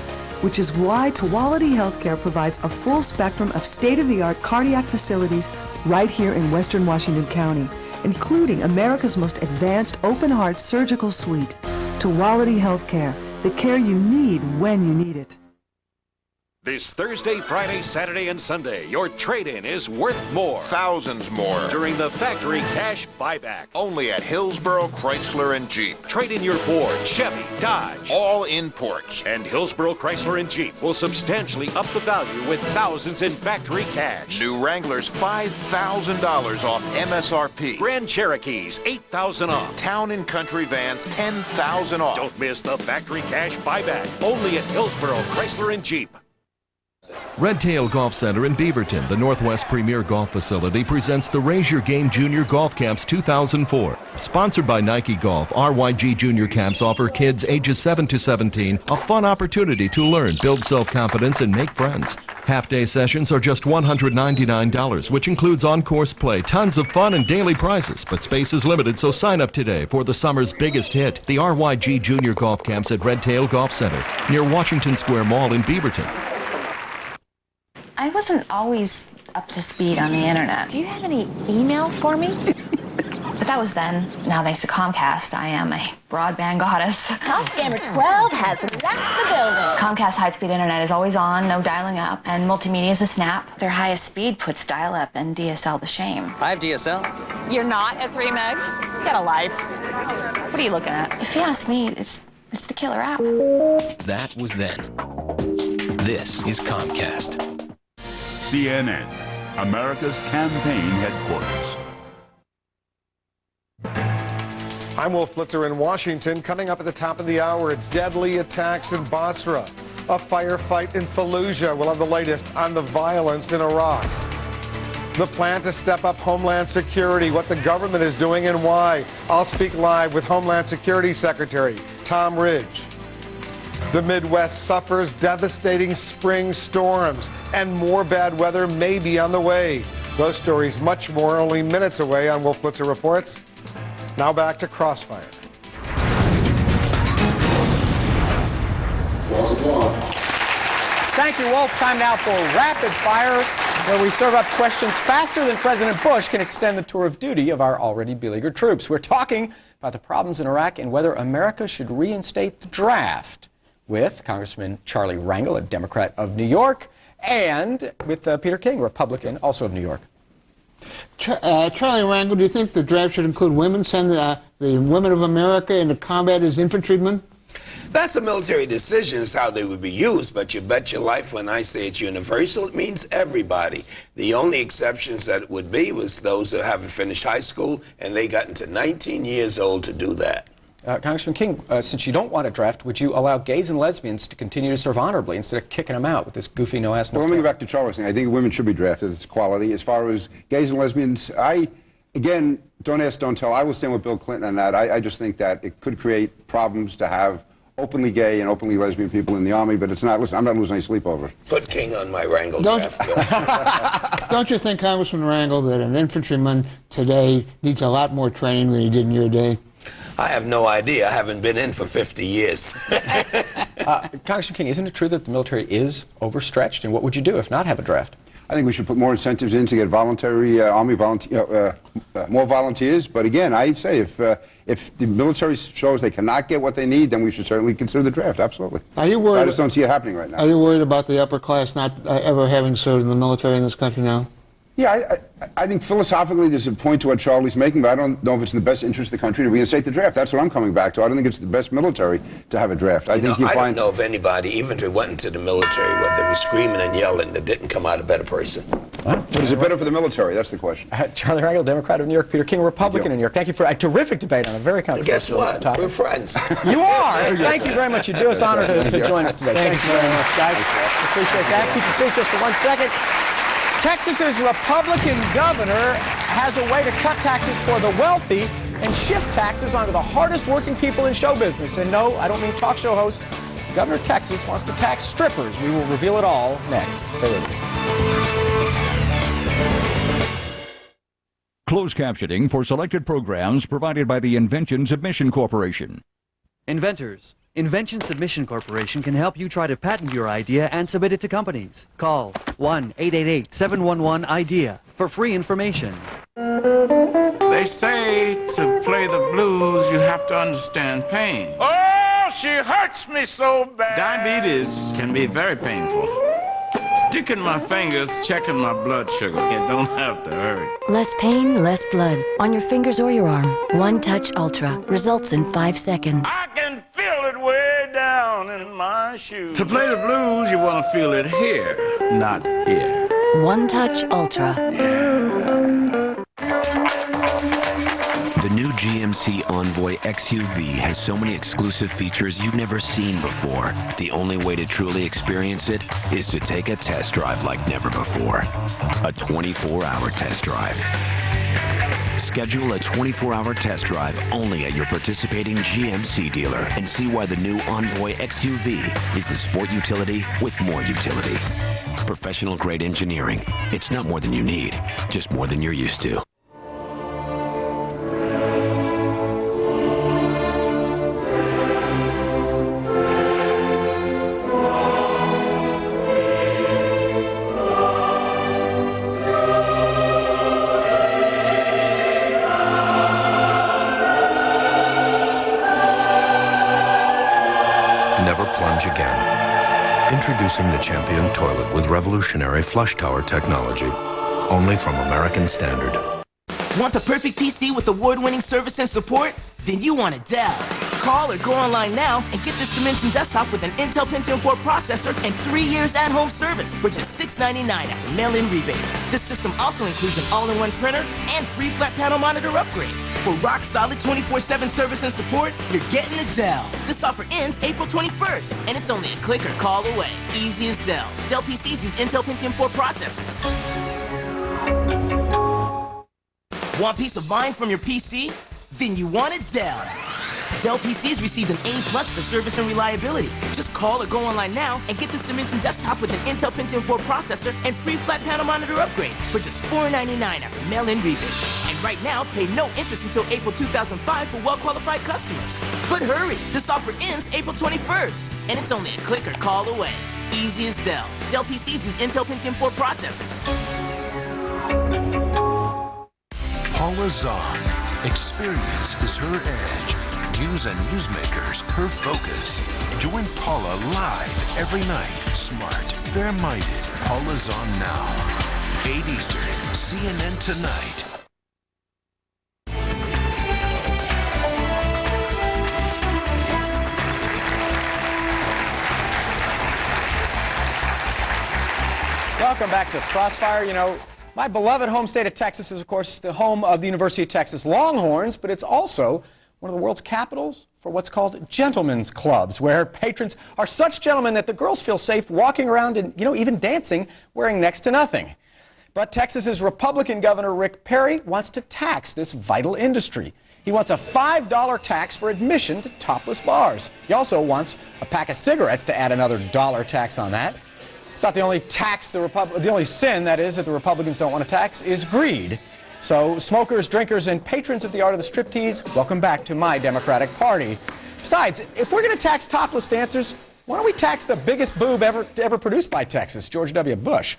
which is why Tuality Healthcare provides a full spectrum of state-of-the-art cardiac facilities right here in Western Washington County, including America's most advanced open-heart surgical suite. Tuality Healthcare, the care you need when you need it. This Thursday, Friday, Saturday, and Sunday, your trade-in is worth more. Thousands more. During the Factory Cash Buyback. Only at Hillsborough, Chrysler, and Jeep. Trade in your Ford, Chevy, Dodge. All imports. And Hillsborough, Chrysler, and Jeep will substantially up the value with thousands in factory cash. New Wranglers, $5,000 off MSRP. Grand Cherokees, $8,000 off. Town and Country Vans, $10,000 off. Don't miss the Factory Cash Buyback. Only at Hillsborough, Chrysler, and Jeep. Red Tail Golf Center in Beaverton, the Northwest Premier Golf Facility, presents the Raise Your Game Junior Golf Camps 2004. Sponsored by Nike Golf, RYG Junior Camps offer kids ages 7 to 17 a fun opportunity to learn, build self-confidence, and make friends. Half-day sessions are just $199, which includes on-course play, tons of fun, and daily prizes. But space is limited, so sign up today for the summer's biggest hit, the RYG Junior Golf Camps at Red Tail Golf Center, near Washington Square Mall in Beaverton. I wasn't always up to speed on the internet. Do you have any email for me? But that was then. Now, thanks to Comcast, I am a broadband goddess. Top Gamer 12 has left the building. Comcast high-speed internet is always on, no dialing up, and multimedia is a snap. Their highest speed puts dial-up and DSL to shame. I have DSL. You're not at 3 megs? Get a life. What are you looking at? If you ask me, it's the killer app. That was then. This is Comcast. CNN, America's campaign headquarters. I'm Wolf Blitzer in Washington. Coming up at the top of the hour, deadly attacks in Basra, a firefight in Fallujah. We'll have the latest on the violence in Iraq. The plan to step up Homeland Security, what the government is doing and why. I'll speak live with Homeland Security Secretary Tom Ridge. The Midwest suffers devastating spring storms, and more bad weather may be on the way. Those stories, much more, only minutes away on Wolf Blitzer Reports. Now back to Crossfire. Thank you, Wolf. Time now for Rapid Fire, where we serve up questions faster than President Bush can extend the tour of duty of our already beleaguered troops. We're talking about the problems in Iraq and whether America should reinstate the draft, with Congressman Charlie Rangel, a Democrat of New York, and with Peter King, Republican, also of New York. Charlie Rangel, do you think the draft should include women, send the women of America into combat as infantrymen? That's a military decision, is how they would be used, but you bet your life when I say it's universal, it means everybody. The only exceptions that it would be was those who haven't finished high school, and they got into 19 years old to do that. Congressman King, since you don't want a draft, would you allow gays and lesbians to continue to serve honorably instead of kicking them out with this goofy no-ass, no-tell? Well, let me go back to Charlie's thing. I think women should be drafted. It's equality. As far as gays and lesbians, again, don't ask, don't tell. I will stand with Bill Clinton on that. I just think that it could create problems to have openly gay and openly lesbian people in the Army, but it's not. Listen, I'm not losing any sleep over it. Put King on my Rangel draft. Don't you think, Congressman Rangel, that an infantryman today needs a lot more training than he did in your day? I have no idea. I haven't been in for 50 years. Congressman King, isn't it true that the military is overstretched? And what would you do if not have a draft? I think we should put more incentives in to get voluntary Army more volunteers. But again, I'd say if the military shows they cannot get what they need, then we should certainly consider the draft. Absolutely. Are you worried? I just don't see it happening right now. Are you worried about the upper class not ever having served in the military in this country now? Yeah, I think philosophically there's a point to what Charlie's making, but I don't know if it's in the best interest of the country to reinstate the draft. That's what I'm coming back to. I don't think it's the best military to have a draft. I don't know of anybody, even if it went into the military, where they were screaming and yelling, that didn't come out a better person. But is it better for the military? That's the question. Charlie Rangel, Democrat of New York. Peter King, Republican of New York. Thank you for a terrific debate on a very controversial topic. Guess what? We're friends. You are. And thank you very much. You do us honor to join us today. Thank you very much, guys. Appreciate that. Keep your seats just for 1 second. Texas's Republican governor has a way to cut taxes for the wealthy and shift taxes onto the hardest working people in show business. And no, I don't mean talk show hosts. Governor of Texas wants to tax strippers. We will reveal it all next. Stay with us. Closed captioning for selected programs provided by the Invention Submission Corporation. Inventors. Invention Submission Corporation can help you try to patent your idea and submit it to companies. Call 1-888-711-IDEA for free information. They say to play the blues, you have to understand pain. Oh, she hurts me so bad. Diabetes can be very painful. Sticking my fingers, checking my blood sugar. It don't have to hurt. Less pain, less blood. On your fingers or your arm. One Touch Ultra. Results in 5 seconds. I can feel it way down in my shoes. To play the blues, you want to feel it here, not here. One Touch Ultra. The new GMC Envoy XUV has so many exclusive features you've never seen before. The only way to truly experience it is to take a test drive like never before. A 24-hour test drive. Schedule a 24-hour test drive only at your participating GMC dealer and see why the new Envoy XUV is the sport utility with more utility. Professional-grade engineering. It's not more than you need, just more than you're used to. Never plunge again. Introducing the Champion Toilet with revolutionary flush tower technology. Only from American Standard. Want the perfect PC with award-winning service and support? Then you want a Dell. Call or go online now and get this Dimension desktop with an Intel Pentium 4 processor and 3 years at-home service for just $699 after mail-in rebate. This system also includes an all-in-one printer and free flat panel monitor upgrade. For rock-solid 24/7 service and support, you're getting a Dell. This offer ends April 21st, and it's only a click or call away. Easy as Dell. Dell PCs use Intel Pentium 4 processors. Want peace of mind from your PC? Then you want a Dell. Dell PCs received an A+ for service and reliability. Just call or go online now and get this Dimension desktop with an Intel Pentium 4 processor and free flat panel monitor upgrade for just $499 after mail-in rebate. And right now, pay no interest until April 2005 for well-qualified customers. But hurry, this offer ends April 21st, and it's only a click or call away. Easy as Dell. Dell PCs use Intel Pentium 4 processors. Paula Zahn. Experience is her edge. News and newsmakers, her focus. Join Paula live every night. Smart, fair-minded. Paula Zahn now. 8 Eastern. CNN Tonight. Welcome back to Crossfire. You know, my beloved home state of Texas is, of course, the home of the University of Texas Longhorns, but it's also one of the world's capitals for what's called gentlemen's clubs, where patrons are such gentlemen that the girls feel safe walking around and, even dancing, wearing next to nothing. But Texas's Republican Governor Rick Perry wants to tax this vital industry. He wants a $5 tax for admission to topless bars. He also wants a pack of cigarettes to add another $1 tax on that. Thought the only sin, that is, that the Republicans don't want to tax is greed. So smokers, drinkers, and patrons of the art of the striptease, welcome back to my Democratic Party. Besides, if we're going to tax topless dancers, why don't we tax the biggest boob ever produced by Texas, George W. Bush?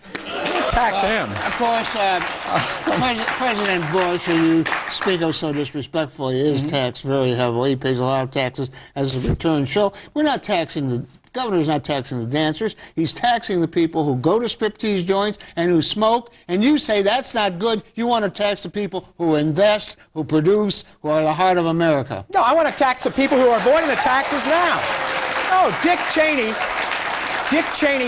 Tax him. Of course, President Bush, who you speak of so disrespectfully, is taxed very heavily. He pays a lot of taxes as a return show. We're not taxing the Governor's not taxing the dancers. He's taxing the people who go to striptease joints and who smoke. And you say that's not good. You want to tax the people who invest, who produce, who are the heart of America. No, I want to tax the people who are avoiding the taxes now. Oh, Dick Cheney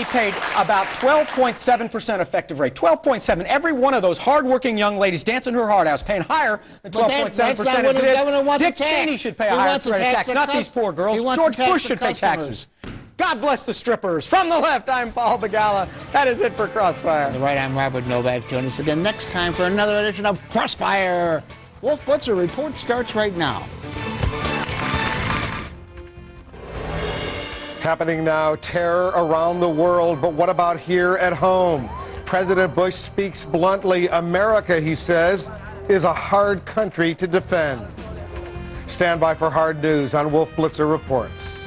paid about 12.7% effective rate. 12.7. Every one of those hardworking young ladies dancing her heart out is paying higher than 12.7% as it is. Dick Cheney should pay a higher rate of tax, not these poor girls. George Bush should pay taxes. God bless the strippers. From the left, I'm Paul Begala. That is it for Crossfire. On the right, I'm Robert Novak. Join us again next time for another edition of Crossfire. Wolf Blitzer report starts right now. Happening now, terror around the world, but what about here at home? President Bush speaks bluntly. America, he says, is a hard country to defend. Stand by for hard news on Wolf Blitzer Reports.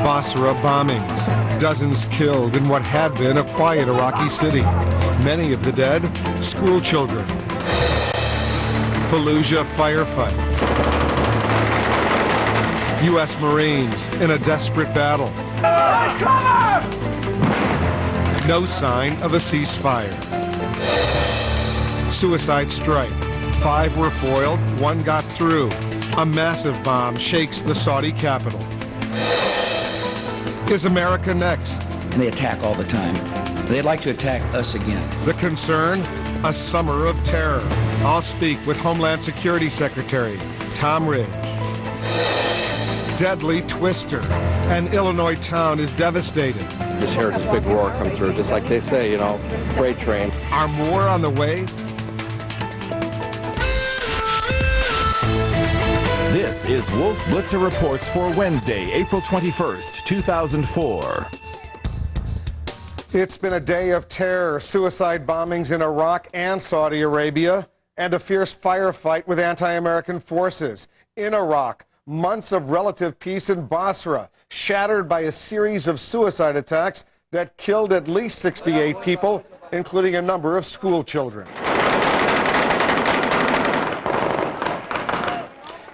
Basra bombings. Dozens killed in what had been a quiet Iraqi city. Many of the dead, school children. Fallujah firefight. U.S. Marines in a desperate battle. No sign of a ceasefire. Suicide strike. 5 were foiled, 1 got through. A massive bomb shakes the Saudi capital. Is America next? And they attack all the time. They'd like to attack us again. The concern? A summer of terror. I'll speak with Homeland Security Secretary Tom Ridge. Deadly twister. An Illinois town is devastated. Just heard this big roar come through, just like they say, you know, freight train. Are more on the way? This is Wolf Blitzer Reports for Wednesday, April 21st, 2004. It's been a day of terror, suicide bombings in Iraq and Saudi Arabia, and a fierce firefight with anti-American forces. In Iraq, months of relative peace in Basra, shattered by a series of suicide attacks that killed at least 68 people, including a number of school children.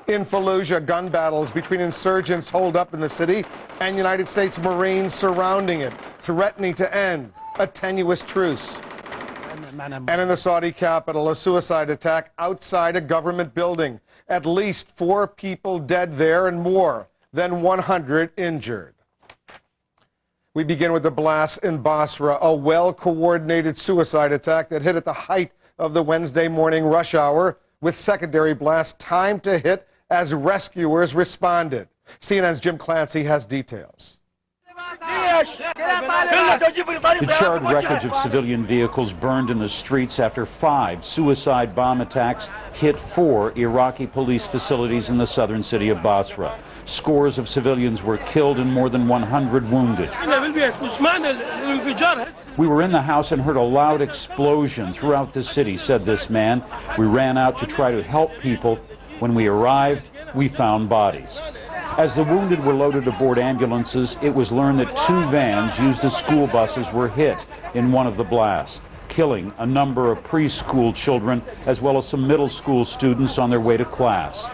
In Fallujah, gun battles between insurgents hold up in the city and United States Marines surrounding it, threatening to end a tenuous truce. And in the Saudi capital, a suicide attack outside a government building. At least 4 people dead there and more than 100 injured. We begin with the blast in Basra, a well-coordinated suicide attack that hit at the height of the Wednesday morning rush hour, with secondary blasts timed to hit as rescuers responded. CNN's Jim Clancy has details. The charred wreckage of civilian vehicles burned in the streets after 5 suicide bomb attacks hit 4 Iraqi police facilities in the southern city of Basra. Scores of civilians were killed and more than 100 wounded. We were in the house and heard a loud explosion throughout the city, said this man. We ran out to try to help people. When we arrived, we found bodies. As the wounded were loaded aboard ambulances, it was learned that 2 vans used as school buses were hit in one of the blasts, killing a number of preschool children as well as some middle school students on their way to class.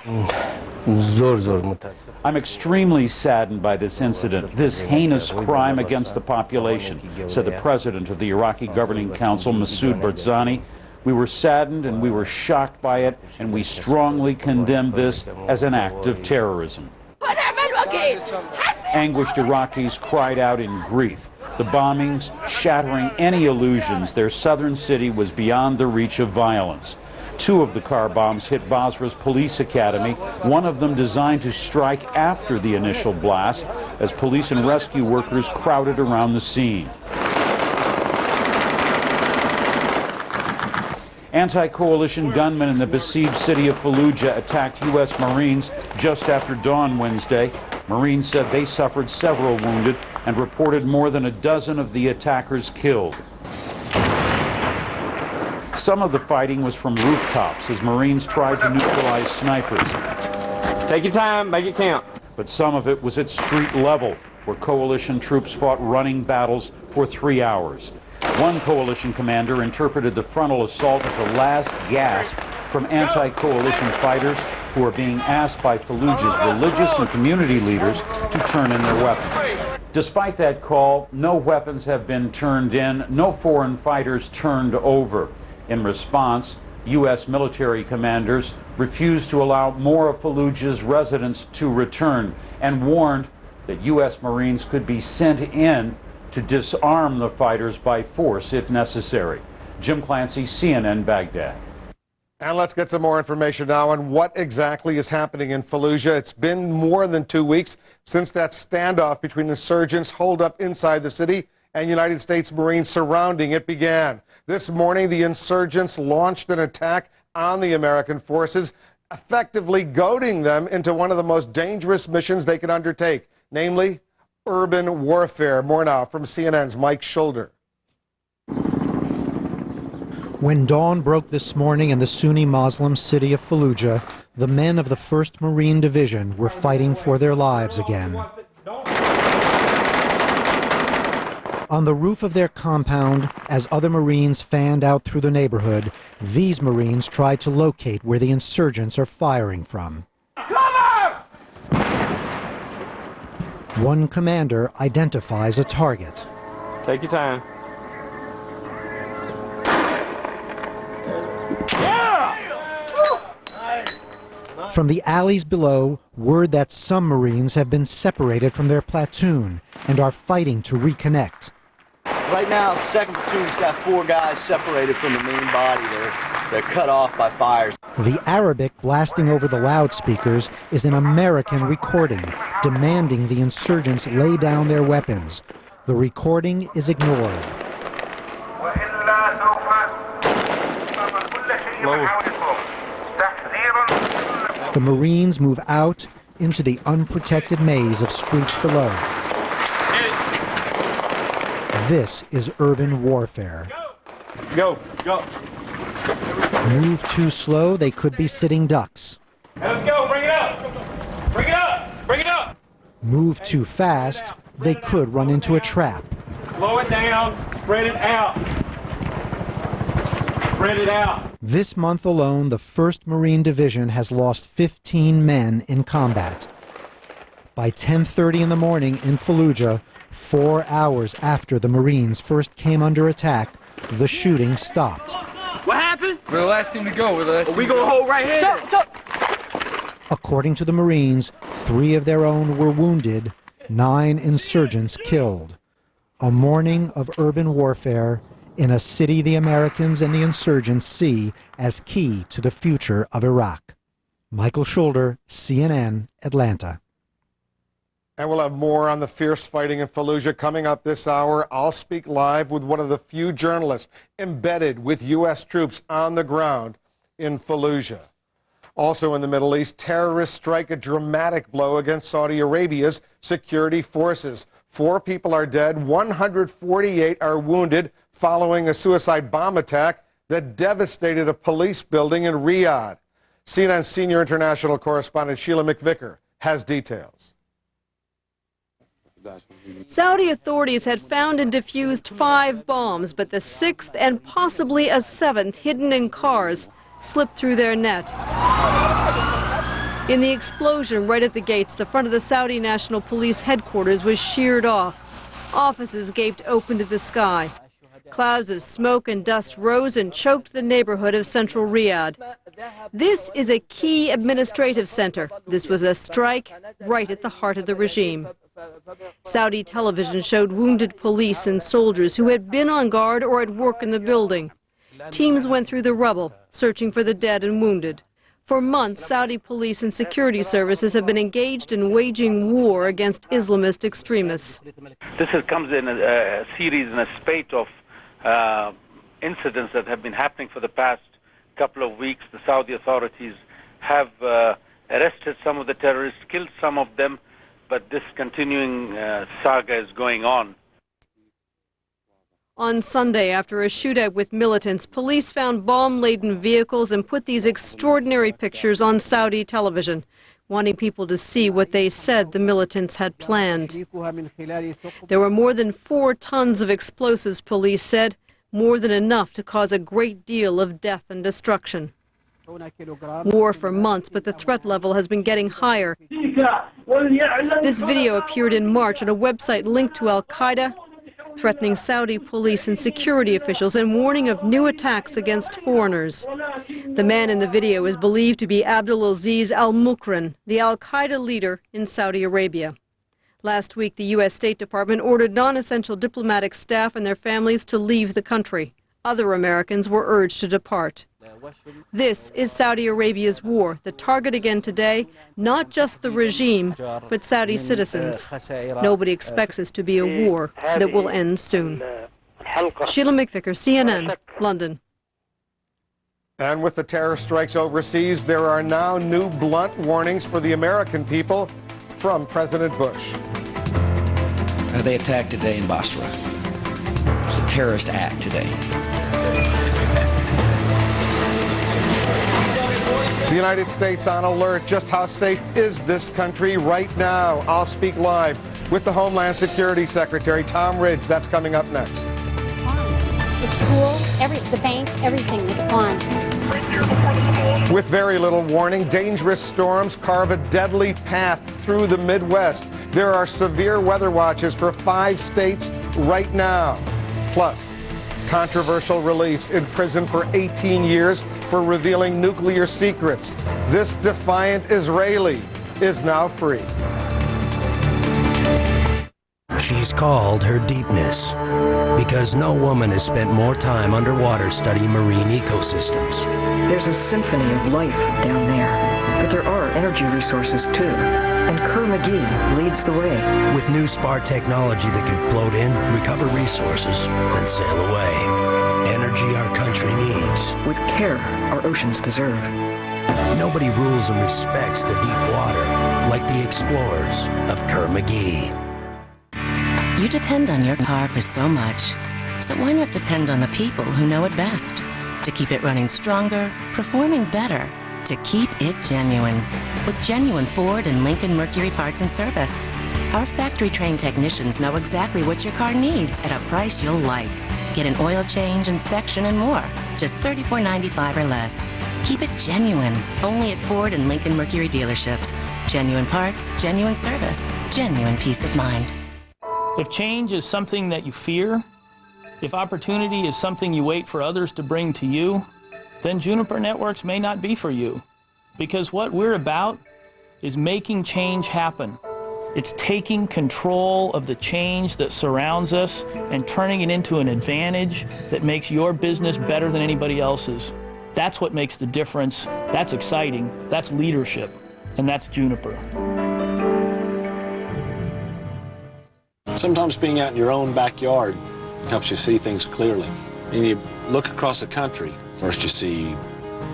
I'm extremely saddened by this incident, this heinous crime against the population, said the president of the Iraqi Governing Council, Masoud Barzani. We were saddened and we were shocked by it, and we strongly condemn this as an act of terrorism. Anguished Iraqis cried out in grief. The bombings shattering any illusions their southern city was beyond the reach of violence. 2 of the car bombs hit Basra's police academy, one of them designed to strike after the initial blast, as police and rescue workers crowded around the scene. Anti-coalition gunmen in the besieged city of Fallujah attacked U.S. Marines just after dawn Wednesday. Marines said they suffered several wounded and reported more than a dozen of the attackers killed. Some of the fighting was from rooftops as Marines tried to neutralize snipers. Take your time, make it count. But some of it was at street level, where coalition troops fought running battles for 3 hours. One coalition commander interpreted the frontal assault as a last gasp from anti-coalition fighters who are being asked by Fallujah's religious and community leaders to turn in their weapons. Despite that call, no weapons have been turned in, no foreign fighters turned over. In response, U.S. military commanders refused to allow more of Fallujah's residents to return and warned that U.S. Marines could be sent in to disarm the fighters by force if necessary. Jim Clancy, CNN, Baghdad. And let's get some more information now on what exactly is happening in Fallujah. It's been more than 2 weeks since that standoff between insurgents holed up inside the city and United States Marines surrounding it began. This morning, the insurgents launched an attack on the American forces, effectively goading them into one of the most dangerous missions they can undertake, namely urban warfare. More now from CNN's Mike Schulder. When dawn broke this morning in the Sunni Muslim city of Fallujah, the men of the 1st Marine Division were fighting for their lives again. On the roof of their compound, as other Marines fanned out through the neighborhood, these Marines tried to locate where the insurgents are firing from. Cover! One commander identifies a target. Take your time. From the alleys below, word that some Marines have been separated from their platoon and are fighting to reconnect. Right now, 2nd Platoon's got 4 guys separated from the main body. They're cut off by fires. The Arabic blasting over the loudspeakers is an American recording demanding the insurgents lay down their weapons. The recording is ignored. The Marines move out into the unprotected maze of streets below. This is urban warfare. Go, go. Move too slow, they could be sitting ducks. Let's go, bring it up. Bring it up, bring it up. Move too fast, they could run into a trap. Slow it down, spread it out. Spread it out. This month alone, the 1st Marine Division has lost 15 men in combat. By 10:30 in the morning in Fallujah, 4 hours after the Marines first came under attack, the shooting stopped. What happened? We're the last team to go. We gonna hold right here. According to the Marines, 3 of their own were wounded, 9 insurgents killed. A morning of urban warfare in a city the Americans and the insurgents see as key to the future of Iraq. Michael Schulder, CNN, Atlanta. And we'll have more on the fierce fighting in Fallujah coming up this hour. I'll speak live with one of the few journalists embedded with U.S. troops on the ground in Fallujah. Also in the Middle East, terrorists strike a dramatic blow against Saudi Arabia's security forces. 4 people are dead, 148 are wounded following a suicide bomb attack that devastated a police building in Riyadh. CNN senior international correspondent Sheila McVicker has details. Saudi authorities had found and defused 5 bombs, but the 6th and possibly a 7th hidden in cars slipped through their net. In the explosion right at the gates, the front of the Saudi National Police headquarters was sheared off. Offices gaped open to the sky. Clouds of smoke and dust rose and choked the neighborhood of central Riyadh. This is a key administrative center. This was a strike right at the heart of the regime. Saudi television showed wounded police and soldiers who had been on guard or at work in the building. Teams went through the rubble, searching for the dead and wounded. For months, Saudi police and security services have been engaged in waging war against Islamist extremists. This comes in a series and a spate of incidents that have been happening for the past couple of weeks. The Saudi authorities have arrested some of the terrorists, killed some of them, but this continuing saga is going on. On Sunday, after a shootout with militants, police found bomb-laden vehicles and put these extraordinary pictures on Saudi television, wanting people to see what they said the militants had planned. There were more than 4 tons of explosives, police said, more than enough to cause a great deal of death and destruction. War for months, but the threat level has been getting higher. This video appeared in March on a website linked to al-Qaeda, threatening Saudi police and security officials and warning of new attacks against foreigners. The man in the video is believed to be Abdulaziz al-Mukran, the al-Qaeda leader in Saudi Arabia. Last week, the U.S. State Department ordered non-essential diplomatic staff and their families to leave the country. Other Americans were urged to depart. This is Saudi Arabia's war, the target again today, not just the regime, but Saudi citizens. Nobody expects this to be a war that will end soon. Sheila McVicker, CNN, London. And with the terror strikes overseas, there are now new blunt warnings for the American people from President Bush. They attacked today in Basra. It's a terrorist act today. The United States on alert. Just how safe is this country right now? I'll speak live with the Homeland Security Secretary, Tom Ridge. That's coming up next. The school, the bank, everything is on. With very little warning, dangerous storms carve a deadly path through the Midwest. There are severe weather watches for 5 states right now. Plus, controversial release in prison for 18 years for revealing nuclear secrets. This defiant Israeli is now free. She's called her deepness because no woman has spent more time underwater studying marine ecosystems. There's a symphony of life down there, but there are energy resources too, and Kerr-McGee leads the way. With new smart technology that can float in, recover resources, then sail away. Energy our country needs. With care our oceans deserve. Nobody rules and respects the deep water like the explorers of Kerr-McGee. You depend on your car for so much, so why not depend on the people who know it best? To keep it running stronger, performing better, to keep it genuine. With genuine Ford and Lincoln Mercury parts and service. Our factory-trained technicians know exactly what your car needs at a price you'll like. Get an oil change, inspection, and more. Just $34.95 or less. Keep it genuine. Only at Ford and Lincoln Mercury dealerships. Genuine parts, genuine service, genuine peace of mind. If change is something that you fear, if opportunity is something you wait for others to bring to you, then Juniper Networks may not be for you. Because what we're about is making change happen. It's taking control of the change that surrounds us and turning it into an advantage that makes your business better than anybody else's. That's what makes the difference. That's exciting. That's leadership. And that's Juniper. Sometimes being out in your own backyard helps you see things clearly. And you look across the country. First you see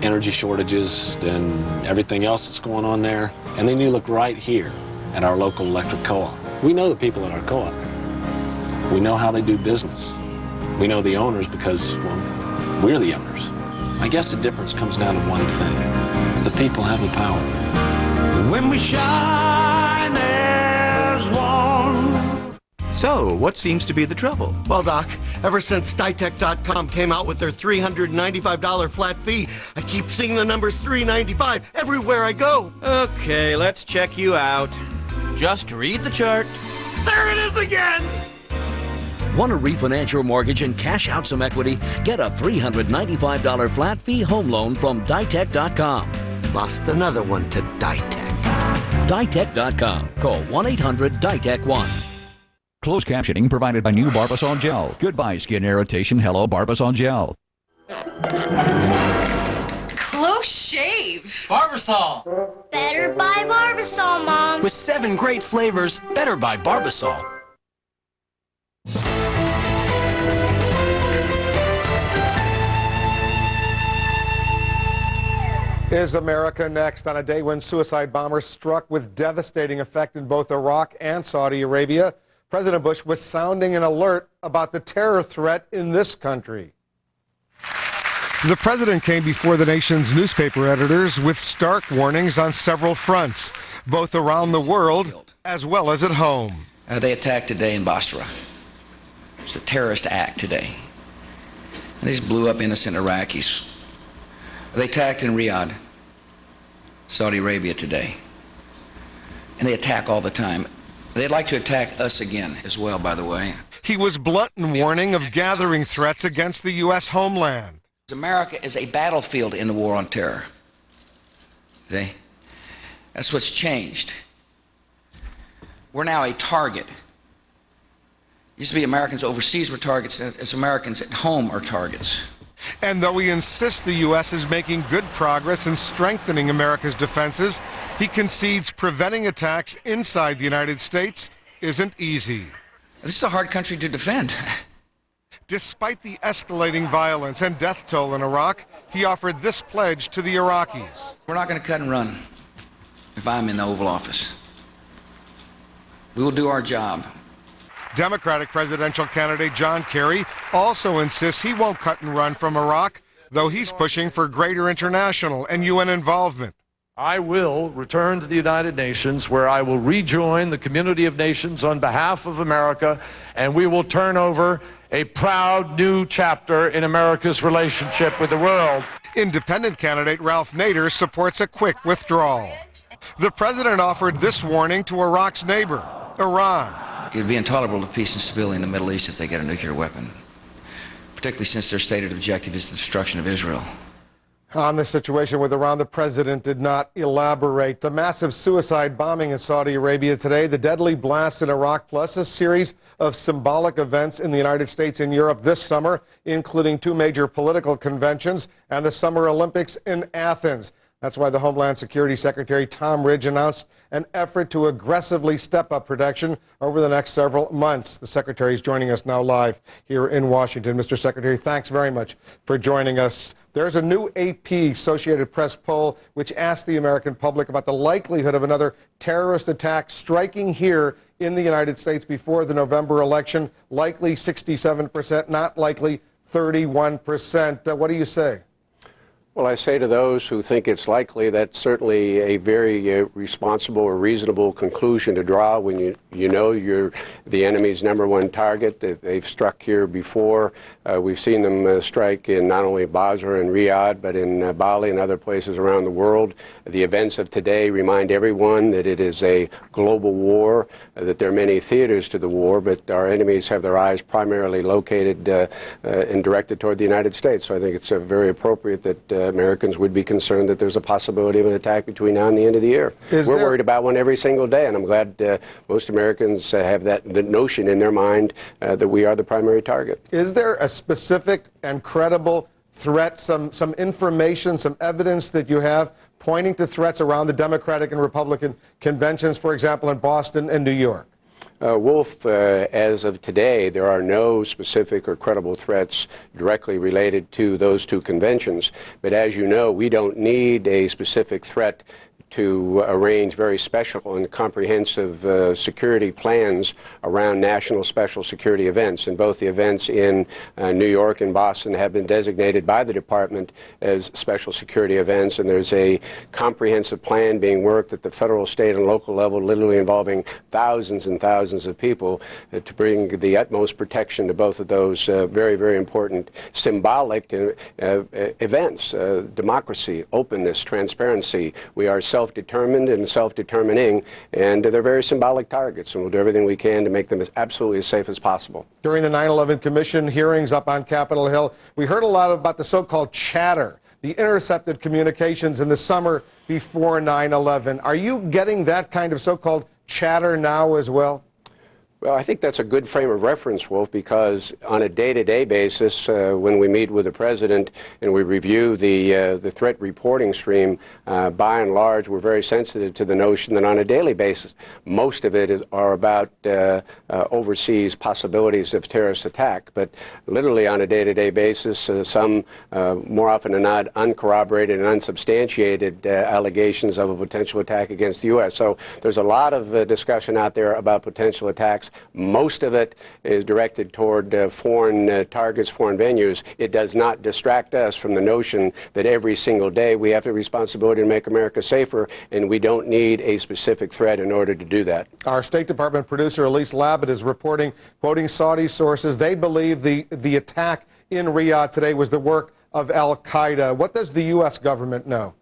energy shortages, then everything else that's going on there. And then you look right here at our local electric co-op. We know the people at our co-op. We know how they do business. We know the owners because, well, we're the owners. I guess the difference comes down to one thing. The people have the power. When we shine as one. So, what seems to be the trouble? Well, Doc, ever since Ditech.com came out with their $395 flat fee, I keep seeing the numbers $395 everywhere I go. Okay, let's check you out. Just read the chart. There it is again! Want to refinance your mortgage and cash out some equity? Get a $395 flat fee home loan from Ditech.com. Lost another one to Ditech. Ditech.com. Call 1-800-DITECH-1. Closed captioning provided by New Barbasol Gel. Goodbye, skin irritation. Hello, Barbasol Gel. Close shave. Barbasol. Better buy Barbasol, Mom. With 7 great flavors, better buy Barbasol. Is America next on a day when suicide bombers struck with devastating effect in both Iraq and Saudi Arabia? President Bush was sounding an alert about the terror threat in this country. The president came before the nation's newspaper editors with stark warnings on several fronts, both around the world as well as at home. They attacked today in Basra. It's a terrorist act today. They just blew up innocent Iraqis. They attacked in Riyadh, Saudi Arabia today. And they attack all the time. They'd like to attack us again as well, by the way. He was blunt in warning of gathering threats against the U.S. homeland. America is a battlefield in the war on terror. See? That's what's changed. We're now a target. Used to be Americans overseas were targets, as Americans at home are targets. And though he insists the U.S. is making good progress in strengthening America's defenses, he concedes preventing attacks inside the United States isn't easy. This is a hard country to defend. Despite the escalating violence and death toll in Iraq, he offered this pledge to the Iraqis. We're not going to cut and run if I'm in the Oval Office. We will do our job. Democratic presidential candidate John Kerry also insists he won't cut and run from Iraq, though he's pushing for greater international and UN involvement. I will return to the United Nations, where I will rejoin the community of nations on behalf of America, and we will turn over a proud new chapter in America's relationship with the world. Independent candidate Ralph Nader supports a quick withdrawal. The president offered this warning to Iraq's neighbor, Iran. It would be intolerable to peace and stability in the Middle East if they get a nuclear weapon, particularly since their stated objective is the destruction of Israel. On the situation with Iran, the president did not elaborate. The massive suicide bombing in Saudi Arabia today, the deadly blast in Iraq, plus a series of symbolic events in the United States and Europe this summer, including 2 major political conventions and the Summer Olympics in Athens. That's why the Homeland Security Secretary Tom Ridge announced an effort to aggressively step up protection over the next several months. The Secretary is joining us now live here in Washington. Mr. Secretary, thanks very much for joining us. There's a new AP Associated Press poll which asked the American public about the likelihood of another terrorist attack striking here in the United States before the November election. Likely 67%, not likely 31%. What do you say? Well, I say to those who think it's likely, that's certainly a very responsible or reasonable conclusion to draw when you know you're the enemy's #1 target. They've struck here before. We've seen them strike in not only Basra and Riyadh, but in Bali and other places around the world. The events of today remind everyone that it is a global war, that there are many theaters to the war, but our enemies have their eyes primarily located and directed toward the United States. So I think it's very appropriate that Americans would be concerned that there's a possibility of an attack between now and the end of the year. We're worried about one every single day, and I'm glad most Americans have the notion in their mind that we are the primary target. Is there a specific and credible threat, some information, some evidence that you have pointing to threats around the Democratic and Republican conventions, for example, in Boston and New York? Wolf, as of today, there are no specific or credible threats directly related to those 2 conventions. But as you know, we don't need a specific threat to arrange very special and comprehensive security plans around national special security events. And both the events in New York and Boston have been designated by the department as special security events, and there's a comprehensive plan being worked at the federal, state, and local level, literally involving thousands and thousands of people to bring the utmost protection to both of those very, very important symbolic events. Democracy, openness, transparency. We are self-determined and self-determining, and they're very symbolic targets, and we'll do everything we can to make them as absolutely as safe as possible. During the 9/11 Commission hearings up on Capitol Hill, we heard a lot about the so-called chatter, the intercepted communications in the summer before 9/11. Are you getting that kind of so-called chatter now as well? Well, I think that's a good frame of reference, Wolf, because on a day-to-day basis, when we meet with the president and we review the threat reporting stream, by and large, we're very sensitive to the notion that on a daily basis, most of it are about overseas possibilities of terrorist attack. But literally on a day-to-day basis, some more often than not uncorroborated and unsubstantiated allegations of a potential attack against the U.S. So there's a lot of discussion out there about potential attacks. Most of it is directed toward foreign targets, foreign venues. It does not distract us from the notion that every single day we have the responsibility to make America safer, and we don't need a specific threat in order to do that. Our State Department producer, Elise Labott, is reporting, quoting Saudi sources, they believe the attack in Riyadh today was the work of al-Qaeda. What does the U.S. government know?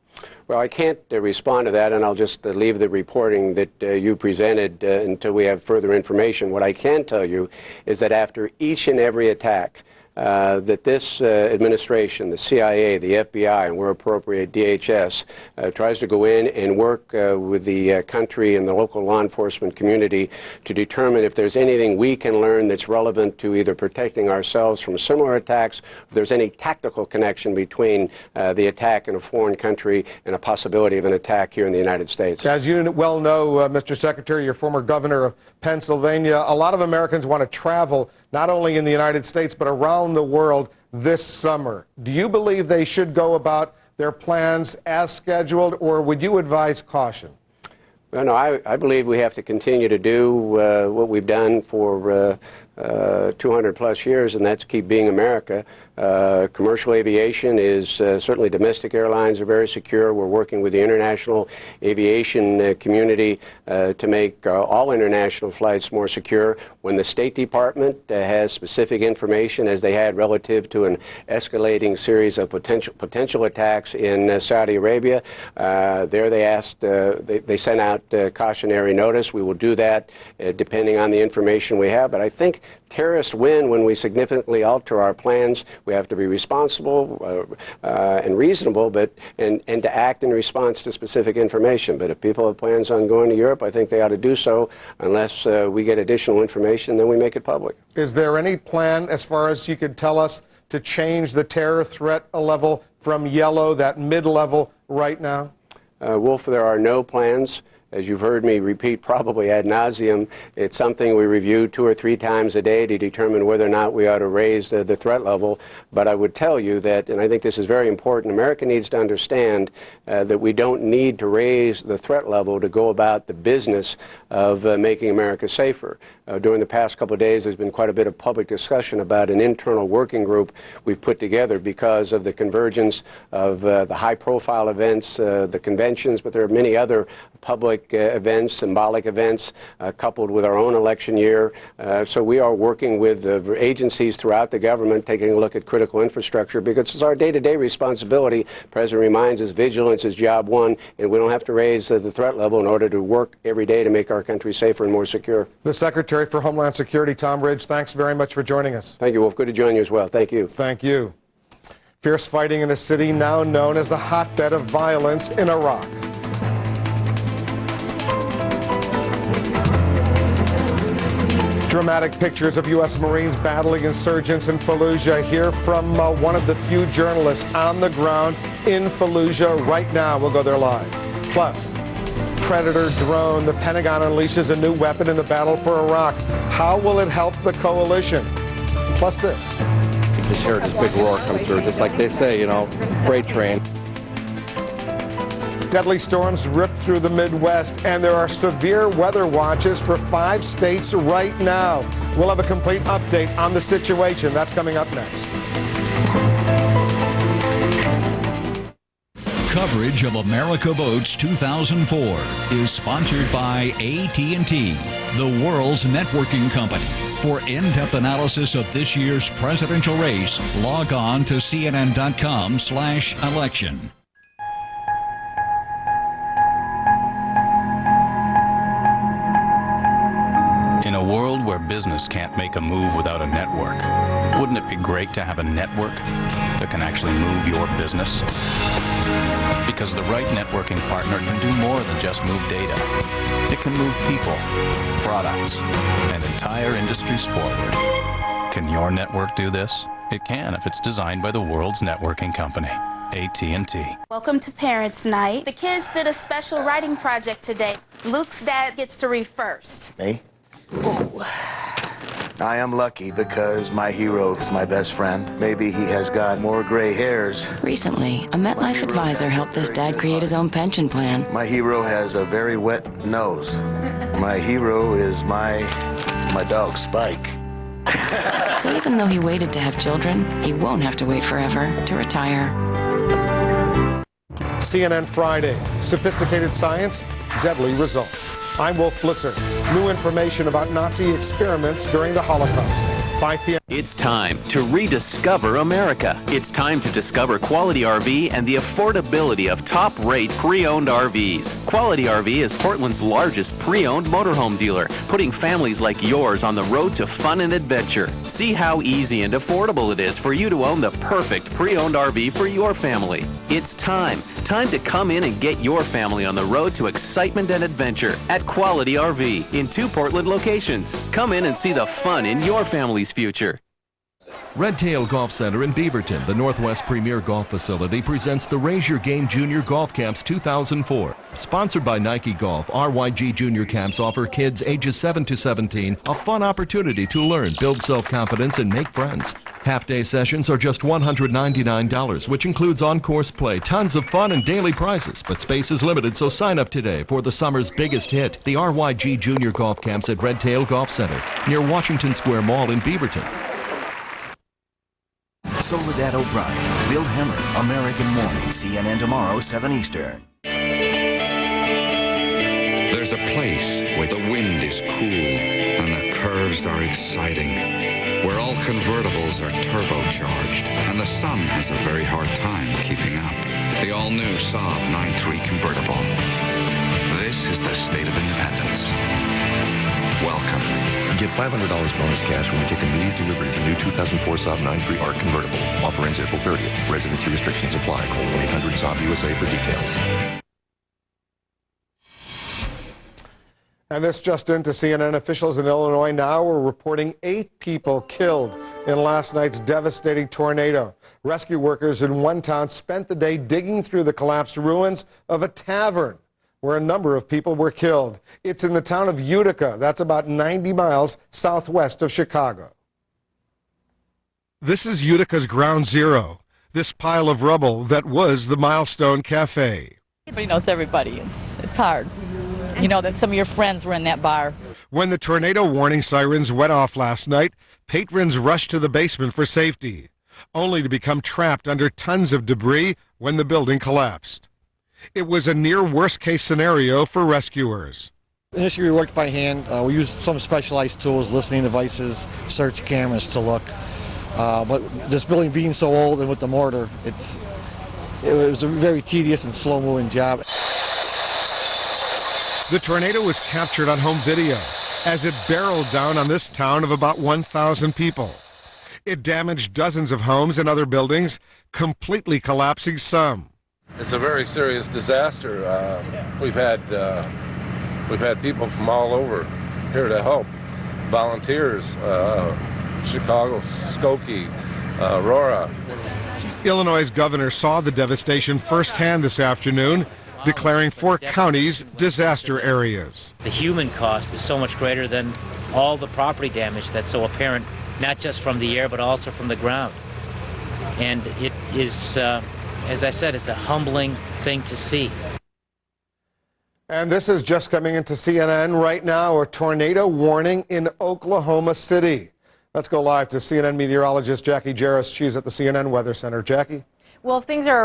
Well, I can't respond to that, and I'll just leave the reporting that you presented until we have further information. What I can tell you is that after each and every attack, that this administration, the CIA, the FBI, and where appropriate, DHS, tries to go in and work with the country and the local law enforcement community to determine if there's anything we can learn that's relevant to either protecting ourselves from similar attacks, if there's any tactical connection between the attack in a foreign country and a possibility of an attack here in the United States. As you well know, Mr. Secretary, you're former governor of Pennsylvania. A lot of Americans want to travel not only in the United States but around the world this summer. Do you believe they should go about their plans as scheduled, or would you advise caution? Well, no, I believe we have to continue to do what we've done for 200 plus years, and that's keep being America. Commercial aviation is certainly domestic airlines are very secure. We're working with the international aviation community to make all international flights more secure. When the State Department has specific information, as they had relative to an escalating series of potential attacks in Saudi Arabia, there they asked, they sent out cautionary notice. We will do that depending on the information we have. But I think terrorists win when we significantly alter our plans. We have to be responsible and reasonable, and to act in response to specific information. But if people have plans on going to Europe, I think they ought to do so unless we get additional information, then we make it public. Is there any plan, as far as you could tell us, to change the terror threat level from yellow, that mid-level, right now? Wolf, there are no plans. As you've heard me repeat probably ad nauseum, it's something we review 2 or 3 times a day to determine whether or not we ought to raise the threat level. But I would tell you that, and I think this is very important, America needs to understand that we don't need to raise the threat level to go about the business of making America safer. During the past couple of days, there's been quite a bit of public discussion about an internal working group we've put together because of the convergence of the high-profile events, the conventions, but there are many other public events, symbolic events, coupled with our own election year. So we are working with agencies throughout the government, taking a look at critical infrastructure, because it's our day-to-day responsibility. The President reminds us vigilance is job one, and we don't have to raise the threat level in order to work every day to make our country safer and more secure. The Secretary for Homeland Security, Tom Ridge, thanks very much for joining us. Thank you, Wolf. Good to join you as well. Thank you. Thank you. Fierce fighting in a city now known as the hotbed of violence in Iraq. Dramatic pictures of U.S. Marines battling insurgents in Fallujah. Here from one of the few journalists on the ground in Fallujah right now. We'll go there live. Plus, Predator drone. The Pentagon unleashes a new weapon in the battle for Iraq. How will it help the coalition? Plus this. You just heard this big roar come through, just like they say, you know, freight train. Deadly storms rip through the Midwest, and there are severe weather watches for 5 states right now. We'll have a complete update on the situation. That's coming up next. Coverage of America Votes 2004 is sponsored by AT&T, the world's networking company. For in-depth analysis of this year's presidential race, log on to cnn.com/election. In a world where business can't make a move without a network, wouldn't it be great to have a network that can actually move your business? Because the right networking partner can do more than just move data. It can move people, products, and entire industries forward. Can your network do this? It can if it's designed by the world's networking company, AT&T. Welcome to Parents' Night. The kids did a special writing project today. Luke's dad gets to read first. Me? Ooh. I am lucky because my hero is my best friend. Maybe he has got more gray hairs. Recently, a MetLife advisor helped this dad create his own pension plan. My hero has a very wet nose. My hero is my dog, Spike. So even though he waited to have children, he won't have to wait forever to retire. CNN Friday. Sophisticated science, deadly results. I'm Wolf Blitzer. New information about Nazi experiments during the Holocaust. 5 p.m. It's time to rediscover America. It's time to discover Quality RV and the affordability of top-rate pre-owned RVs. Quality RV is Portland's largest pre-owned motorhome dealer, putting families like yours on the road to fun and adventure. See how easy and affordable it is for you to own the perfect pre-owned RV for your family. It's time to come in and get your family on the road to excitement and adventure at Quality RV in 2 Portland locations. Come in and see the fun in your family's future. Redtail Golf Center in Beaverton, the Northwest Premier Golf Facility, presents the Raise Your Game Junior Golf Camps 2004. Sponsored by Nike Golf, RYG Junior Camps offer kids ages 7 to 17 a fun opportunity to learn, build self-confidence, and make friends. Half-day sessions are just $199, which includes on-course play, tons of fun, and daily prizes. But space is limited, so sign up today for the summer's biggest hit, the RYG Junior Golf Camps at Redtail Golf Center, near Washington Square Mall in Beaverton. Soledad O'Brien, Bill Hemmer, American Morning, CNN tomorrow, 7 Eastern. There's a place where the wind is cool and the curves are exciting, where all convertibles are turbocharged and the sun has a very hard time keeping up. The all-new Saab 9.3 convertible. This is the state of independence. Welcome. Get $500 bonus cash when you take immediate delivery of the new 2004 Saab 9.3 ARC convertible. Offer ends April 30th. Residency restrictions apply. Call 1-800-SAAB-USA for details. And this just into CNN. Officials in Illinois now are reporting 8 people killed in last night's devastating tornado. Rescue workers in one town spent the day digging through the collapsed ruins of a tavern where a number of people were killed. It's in the town of Utica. That's about 90 miles southwest of Chicago. This is Utica's ground zero, this pile of rubble that was the Milestone Cafe. Everybody knows everybody. It's hard. You know that some of your friends were in that bar. When the tornado warning sirens went off last night, patrons rushed to the basement for safety, only to become trapped under tons of debris when the building collapsed. It was a near worst-case scenario for rescuers. Initially, we worked by hand. We used some specialized tools, listening devices, search cameras to look. But this building being so old and with the mortar, it was a very tedious and slow-moving job. The tornado was captured on home video as it barreled down on this town of about 1,000 people. It damaged dozens of homes and other buildings, completely collapsing some. It's a very serious disaster. We've had people from all over here to help. Volunteers, Chicago, Skokie, Aurora. Illinois' governor saw the devastation firsthand this afternoon, declaring 4 counties disaster areas. The human cost is so much greater than all the property damage that's so apparent, not just from the air, but also from the ground. And it is, as I said, it's a humbling thing to see. And this is just coming into CNN right now, a tornado warning in Oklahoma City. Let's go live to CNN meteorologist Jackie Jarris. She's at the CNN Weather Center. Jackie? Well, things are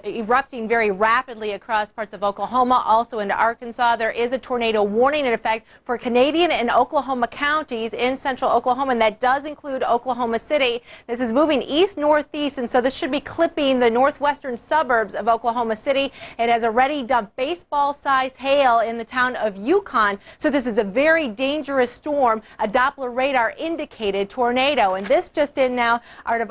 erupting very rapidly across parts of Oklahoma, also into Arkansas. There is a tornado warning in effect for Canadian and Oklahoma counties in central Oklahoma, and that does include Oklahoma City. This is moving east-northeast, and so this should be clipping the northwestern suburbs of Oklahoma City. It has already dumped baseball-sized hail in the town of Yukon, so this is a very dangerous storm, a Doppler radar indicated tornado. And this just in now out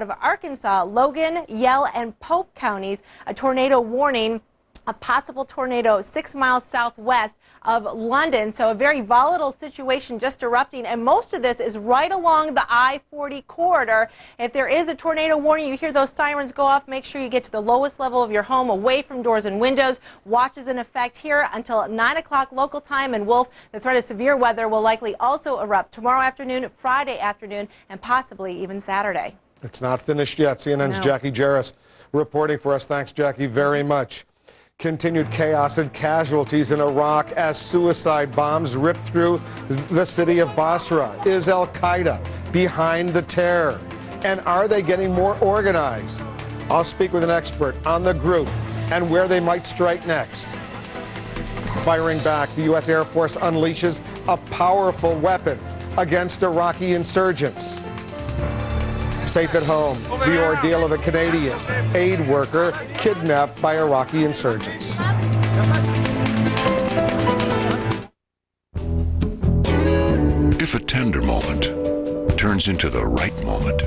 of Arkansas, Logan, Yell, and Pope counties, a tornado warning, a possible tornado 6 miles southwest of London. So a very volatile situation just erupting, and most of this is right along the I-40 corridor. If there is a tornado warning, you hear those sirens go off, make sure you get to the lowest level of your home, away from doors and windows. Watch is in effect here until 9 o'clock local time, and Wolf, the threat of severe weather will likely also erupt tomorrow afternoon, Friday afternoon, and possibly even Saturday. It's not finished yet. CNN's Jackie Jarris reporting for us. Thanks, Jackie, very much. Continued chaos and casualties in Iraq as suicide bombs rip through the city of Basra. Is Al-Qaeda behind the terror? And are they getting more organized? I'll speak with an expert on the group and where they might strike next. Firing back, the U.S. Air Force unleashes a powerful weapon against Iraqi insurgents. Safe at home, the ordeal of a Canadian aid worker kidnapped by Iraqi insurgents. If a tender moment turns into the right moment,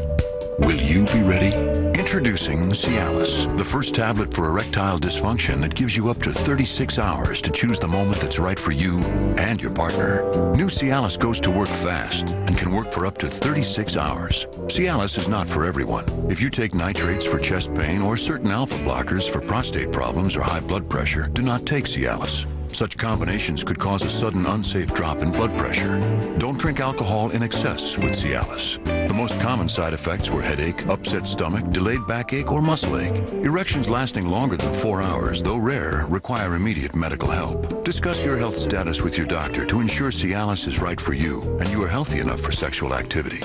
will you be ready? Introducing Cialis, the first tablet for erectile dysfunction that gives you up to 36 hours to choose the moment that's right for you and your partner. New Cialis goes to work fast and can work for up to 36 hours. Cialis is not for everyone. If you take nitrates for chest pain or certain alpha blockers for prostate problems or high blood pressure, do not take Cialis. Such combinations could cause a sudden unsafe drop in blood pressure. Don't drink alcohol in excess with Cialis. The most common side effects were headache, upset stomach, delayed backache, or muscle ache. Erections lasting longer than 4 hours, though rare, require immediate medical help. Discuss your health status with your doctor to ensure Cialis is right for you and you are healthy enough for sexual activity.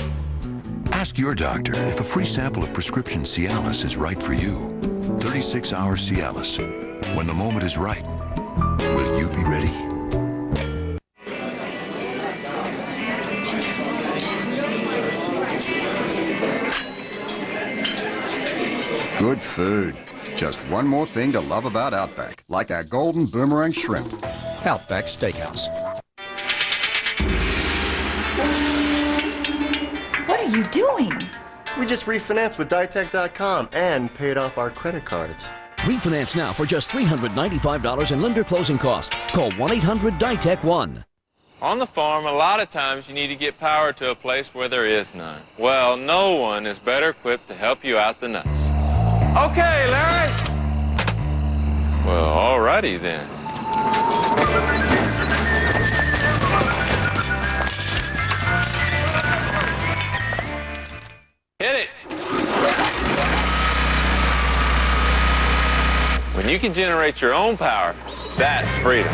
Ask your doctor if a free sample of prescription Cialis is right for you. 36-hour Cialis. When the moment is right, will you be ready? Good food. Just one more thing to love about Outback, like our golden boomerang shrimp. Outback Steakhouse. What are you doing? We just refinanced with Ditech.com and paid off our credit cards. Refinance now for just $395 in lender closing costs. Call 1-800-DITEC-1. On the farm, a lot of times you need to get power to a place where there is none. Well, no one is better equipped to help you out than us. Okay, Larry. Well, alrighty then. Hit it. When you can generate your own power, that's freedom.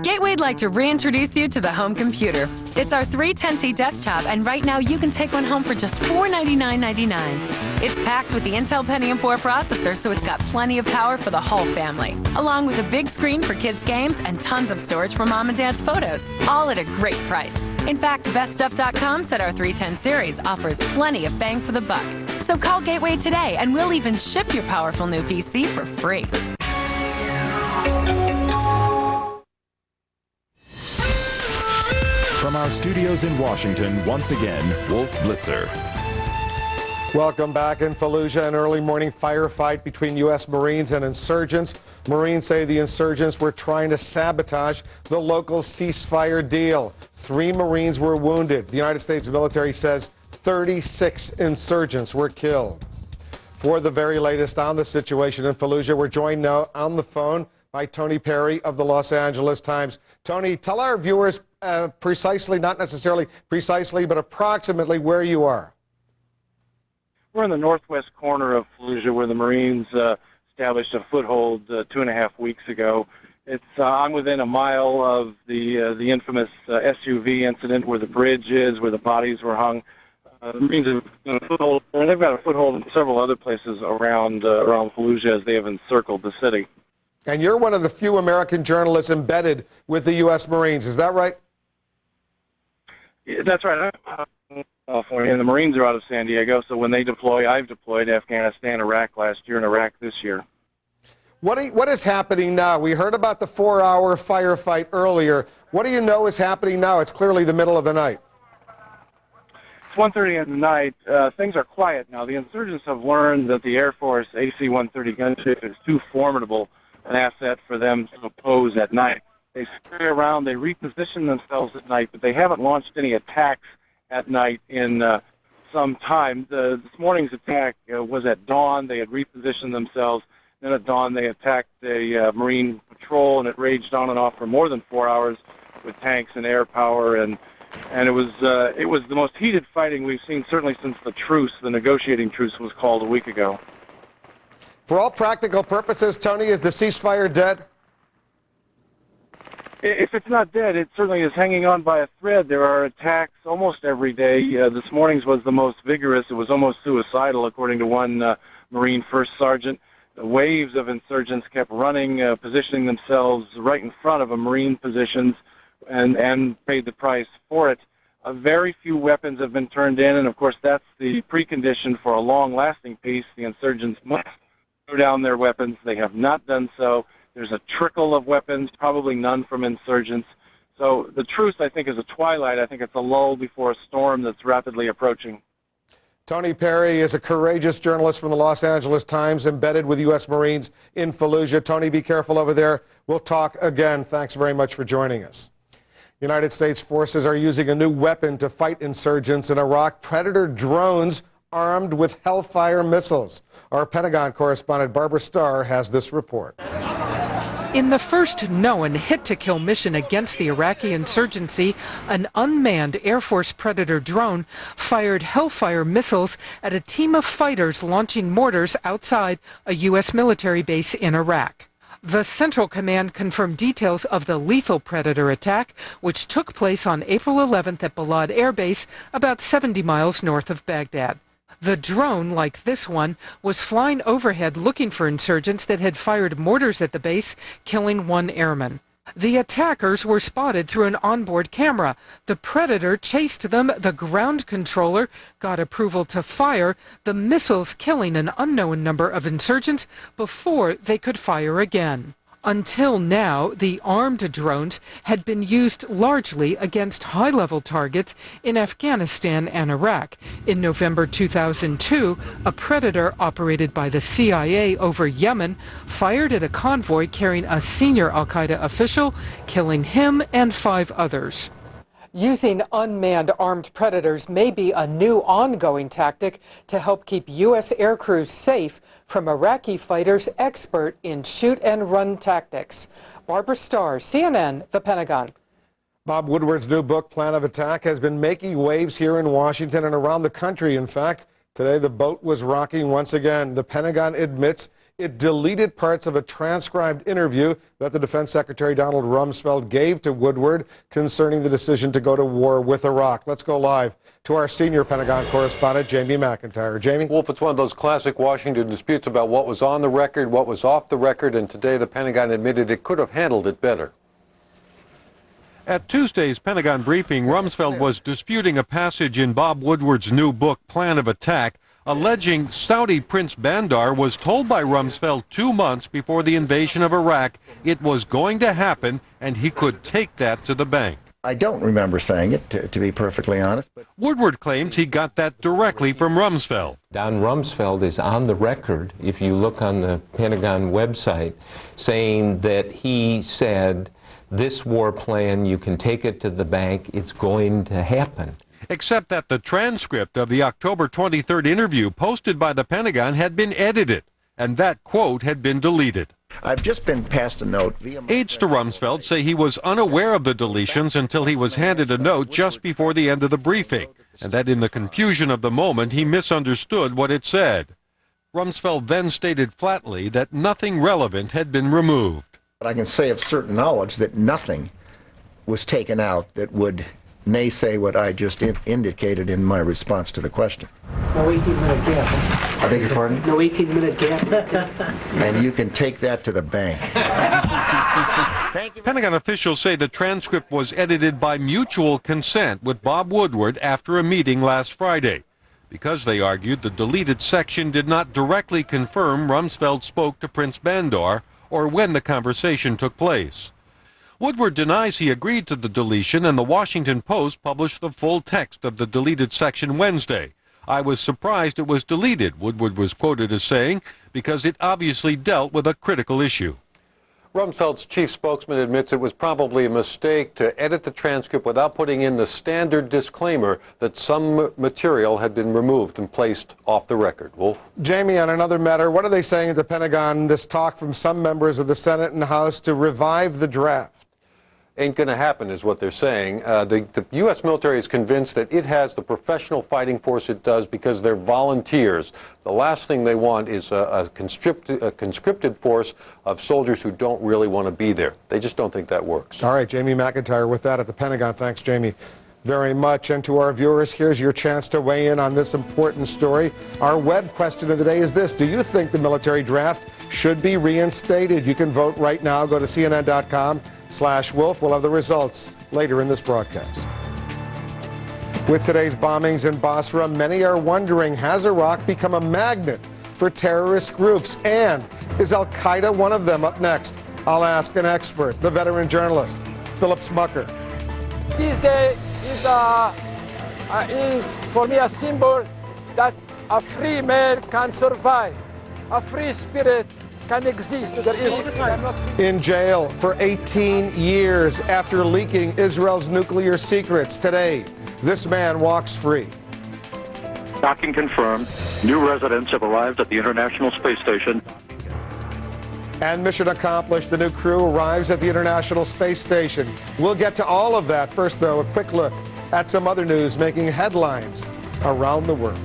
Gateway'd like to reintroduce you to the home computer. It's our 310T desktop, and right now you can take one home for just $499.99. It's packed with the Intel Pentium 4 processor, so it's got plenty of power for the whole family, along with a big screen for kids' games and tons of storage for mom and dad's photos, all at a great price. In fact, BestStuff.com said our 310 series offers plenty of bang for the buck. So call Gateway today, and we'll even ship your powerful new PC for free. From our studios in Washington, once again, Wolf Blitzer. Welcome back. In Fallujah, an early morning firefight between U.S. Marines and insurgents. Marines say the insurgents were trying to sabotage the local ceasefire deal. 3 Marines were wounded. The United States military says 36 insurgents were killed. For the very latest on the situation in Fallujah, we're joined now on the phone by Tony Perry of the Los Angeles Times. Tony, tell our viewers precisely, not necessarily precisely, but approximately where you are. We're in the northwest corner of Fallujah, where the Marines established a foothold 2.5 weeks ago. I'm within a mile of the infamous SUV incident, where the bridge is, where the bodies were hung. The Marines have got a foothold, and they've got a foothold in several other places around Fallujah as they have encircled the city. And you're one of the few American journalists embedded with the U.S. Marines, is that right? Yeah, that's right. I'm in California, and the Marines are out of San Diego, so when they deploy, I've deployed to Afghanistan, Iraq last year, and Iraq this year. What is happening now? We heard about the 4-hour firefight earlier. What do you know is happening now? It's clearly the middle of the night. It's 1:30 at night. Things are quiet now. The insurgents have learned that the Air Force AC-130 gunship is too formidable an asset for them to oppose at night. They scurry around, they reposition themselves at night, but they haven't launched any attacks at night in some time. This morning's attack was at dawn. They had repositioned themselves. Then at dawn, they attacked a Marine patrol, and it raged on and off for more than 4 hours with tanks and air power, and it was the most heated fighting we've seen, certainly since the negotiating truce was called a week ago. For all practical purposes, Tony, is the ceasefire dead? If it's not dead, it certainly is hanging on by a thread. There are attacks almost every day. This morning's was the most vigorous. It was almost suicidal, according to one Marine first sergeant. The waves of insurgents kept running, positioning themselves right in front of Marine positions, and paid the price for it. Very few weapons have been turned in, and of course that's the precondition for a long-lasting peace. The insurgents must throw down their weapons. They have not done so. There's a trickle of weapons, probably none from insurgents. So the truce, I think, is a twilight. I think it's a lull before a storm that's rapidly approaching. Tony Perry is a courageous journalist from the Los Angeles Times, embedded with U.S. Marines in Fallujah. Tony, be careful over there. We'll talk again. Thanks very much for joining us. United States forces are using a new weapon to fight insurgents in Iraq, Predator drones armed with Hellfire missiles. Our Pentagon correspondent Barbara Starr has this report. In the first known hit-to-kill mission against the Iraqi insurgency, an unmanned Air Force Predator drone fired Hellfire missiles at a team of fighters launching mortars outside a U.S. military base in Iraq. The Central Command confirmed details of the lethal Predator attack, which took place on April 11th at Balad Air Base, about 70 miles north of Baghdad. The drone, like this one, was flying overhead looking for insurgents that had fired mortars at the base, killing one airman. The attackers were spotted through an onboard camera. The Predator chased them. The ground controller got approval to fire, the missiles killing an unknown number of insurgents before they could fire again. Until now, the armed drones had been used largely against high-level targets in Afghanistan and Iraq. In November 2002, a Predator operated by the CIA over Yemen fired at a convoy carrying a senior al-Qaeda official, killing him and 5 others. Using unmanned armed Predators may be a new ongoing tactic to help keep U.S. air crews safe from Iraqi fighters expert in shoot-and-run tactics. Barbara Starr, CNN, The Pentagon. Bob Woodward's new book, Plan of Attack, has been making waves here in Washington and around the country. In fact, today the boat was rocking once again. The Pentagon admits it deleted parts of a transcribed interview that the Defense Secretary Donald Rumsfeld gave to Woodward concerning the decision to go to war with Iraq. Let's go live to our senior Pentagon correspondent, Jamie McIntyre. Jamie? Wolf, it's one of those classic Washington disputes about what was on the record, what was off the record, and today the Pentagon admitted it could have handled it better. At Tuesday's Pentagon briefing, Rumsfeld was disputing a passage in Bob Woodward's new book, Plan of Attack, alleging Saudi Prince Bandar was told by Rumsfeld 2 months before the invasion of Iraq it was going to happen and he could take that to the bank. I don't remember saying it, to be perfectly honest. Woodward claims he got that directly from Rumsfeld. Don Rumsfeld is on the record, if you look on the Pentagon website, saying that he said, this war plan, you can take it to the bank, it's going to happen. Except that the transcript of the October 23rd interview posted by the Pentagon had been edited, and that quote had been deleted. I've just been passed a note. Aides to Rumsfeld say he was unaware of the deletions until he was handed a note just before the end of the briefing, and that in the confusion of the moment he misunderstood what it said. Rumsfeld then stated flatly that nothing relevant had been removed. But I can say of certain knowledge that nothing was taken out that would naysay what I just indicated in my response to the question. No 18-minute gap. I beg your pardon? No 18-minute gap. And you can take that to the bank. Pentagon officials say the transcript was edited by mutual consent with Bob Woodward after a meeting last Friday, because they argued the deleted section did not directly confirm Rumsfeld spoke to Prince Bandar or when the conversation took place. Woodward denies he agreed to the deletion, and the Washington Post published the full text of the deleted section Wednesday. I was surprised it was deleted, Woodward was quoted as saying, because it obviously dealt with a critical issue. Rumsfeld's chief spokesman admits it was probably a mistake to edit the transcript without putting in the standard disclaimer that some material had been removed and placed off the record. Wolf? Jamie, on another matter, what are they saying at the Pentagon, this talk from some members of the Senate and House to revive the draft? Ain't going to happen is what they're saying. The U.S. military is convinced that it has the professional fighting force it does because they're volunteers. The last thing they want is a conscripted force of soldiers who don't really want to be there. They just don't think that works. All right, Jamie McIntyre with that at the Pentagon. Thanks, Jamie, very much. And to our viewers, here's your chance to weigh in on this important story. Our web question of the day is this: do you think the military draft should be reinstated? You can vote right now. Go to CNN.com/. Wolf. We'll have the results later in this broadcast. With today's bombings in Basra, many are wondering, has Iraq become a magnet for terrorist groups? And is Al-Qaeda one of them? Up next, I'll ask an expert, the veteran journalist, Philip Smucker. This day is for me a symbol that a free man can survive, a free spirit can exist. In jail for 18 years after leaking Israel's nuclear secrets. Today, this man walks free. Docking confirmed. New residents have arrived at the International Space Station. And mission accomplished. The new crew arrives at the International Space Station. We'll get to all of that. First, though, a quick look at some other news making headlines around the world.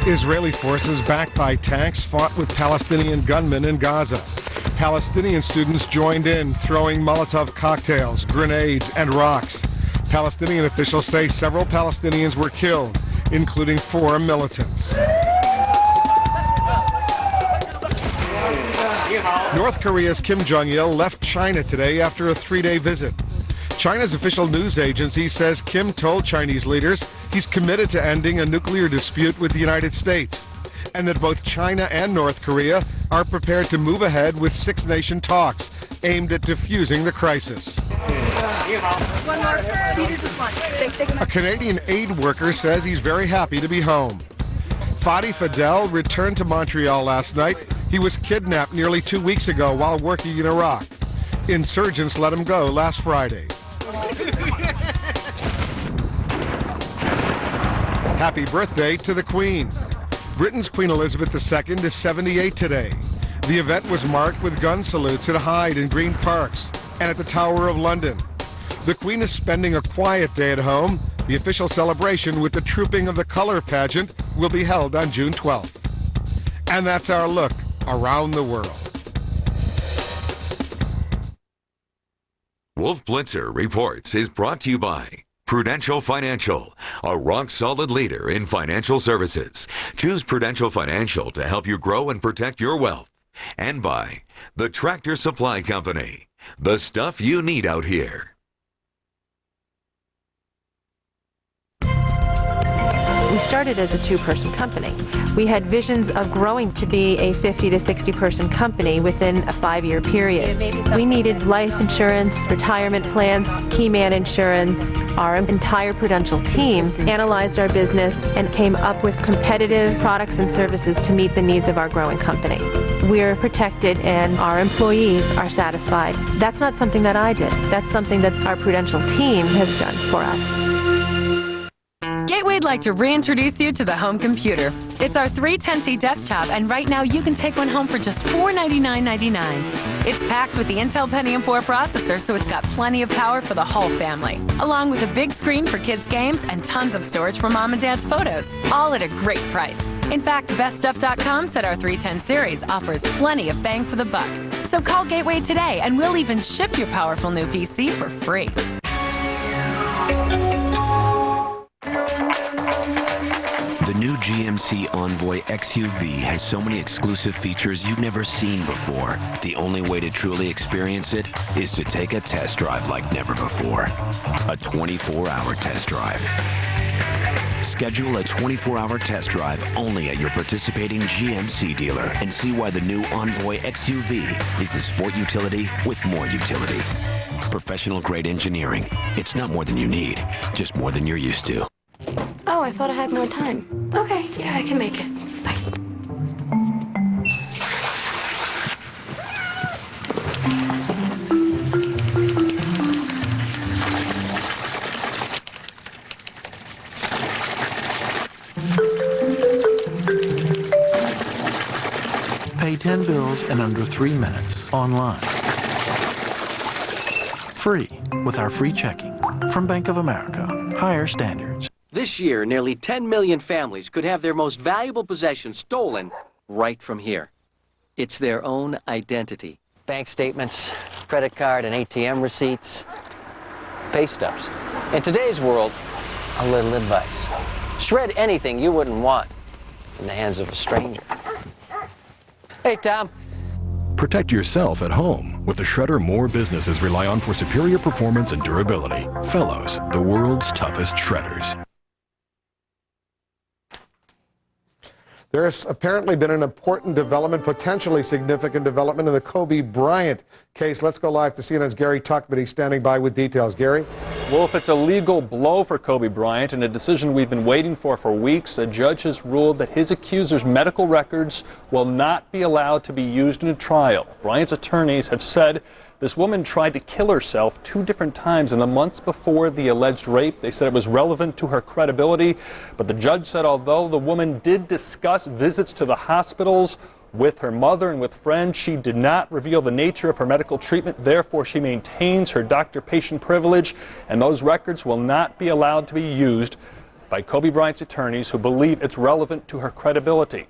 Israeli forces backed by tanks fought with Palestinian gunmen in Gaza. Palestinian students joined in, throwing Molotov cocktails, grenades, and rocks. Palestinian officials say several Palestinians were killed, including 4 militants. North Korea's Kim Jong-il left China today after a 3-day visit. China's official news agency says Kim told Chinese leaders he's committed to ending a nuclear dispute with the United States, and that both China and North Korea are prepared to move ahead with 6-nation talks aimed at diffusing the crisis. A Canadian aid worker says he's very happy to be home. Fadi Fadel returned to Montreal last night. He was kidnapped nearly 2 weeks ago while working in Iraq. Insurgents let him go last Friday. Happy birthday to the Queen. Britain's Queen Elizabeth II is 78 today. The event was marked with gun salutes at Hyde and Green Parks and at the Tower of London. The Queen is spending a quiet day at home. The official celebration with the Trooping of the Colour pageant will be held on June 12th. And that's our look around the world. Wolf Blitzer Reports is brought to you by Prudential Financial, a rock-solid leader in financial services. Choose Prudential Financial to help you grow and protect your wealth. And by the Tractor Supply Company, the stuff you need out here. We started as a 2-person company. We had visions of growing to be a 50 to 60-person company within a 5-year period. We needed life insurance, retirement plans, key man insurance. Our entire Prudential team analyzed our business and came up with competitive products and services to meet the needs of our growing company. We're protected and our employees are satisfied. That's not something that I did. That's something that our Prudential team has done for us. Gateway'd like to reintroduce you to the home computer. It's our 310T desktop, and right now you can take one home for just $499.99. It's packed with the Intel Pentium 4 processor, so it's got plenty of power for the whole family, along with a big screen for kids' games and tons of storage for mom and dad's photos, all at a great price. In fact, BestStuff.com said our 310 series offers plenty of bang for the buck. So call Gateway today, and we'll even ship your powerful new PC for free. The new GMC Envoy XUV has so many exclusive features you've never seen before. The only way to truly experience it is to take a test drive like never before. A 24-hour test drive. Schedule a 24-hour test drive only at your participating GMC dealer and see why the new Envoy XUV is the sport utility with more utility. Professional-grade engineering. It's not more than you need, just more than you're used to. Oh, I thought I had more time. Okay, yeah, I can make it. Bye. Pay 10 bills in under 3 minutes online. Free with our free checking from Bank of America. Higher standards. This year, nearly 10 million families could have their most valuable possession stolen right from here. It's their own identity. Bank statements, credit card and ATM receipts, pay stubs. In today's world, a little advice. Shred anything you wouldn't want in the hands of a stranger. Hey, Tom. Protect yourself at home with the shredder more businesses rely on for superior performance and durability. Fellows, the world's toughest shredders. There's apparently been an important development, potentially significant development in the Kobe Bryant case. Let's go live to CNN's Gary Tuckman. He's standing by with details. Gary? Wolf, it's a legal blow for Kobe Bryant and a decision we've been waiting for weeks. A judge has ruled that his accuser's medical records will not be allowed to be used in a trial. Bryant's attorneys have said this woman tried to kill herself 2 different times in the months before the alleged rape. They said it was relevant to her credibility, but the judge said although the woman did discuss visits to the hospitals with her mother and with friends, she did not reveal the nature of her medical treatment. Therefore, she maintains her doctor-patient privilege, and those records will not be allowed to be used by Kobe Bryant's attorneys who believe it's relevant to her credibility.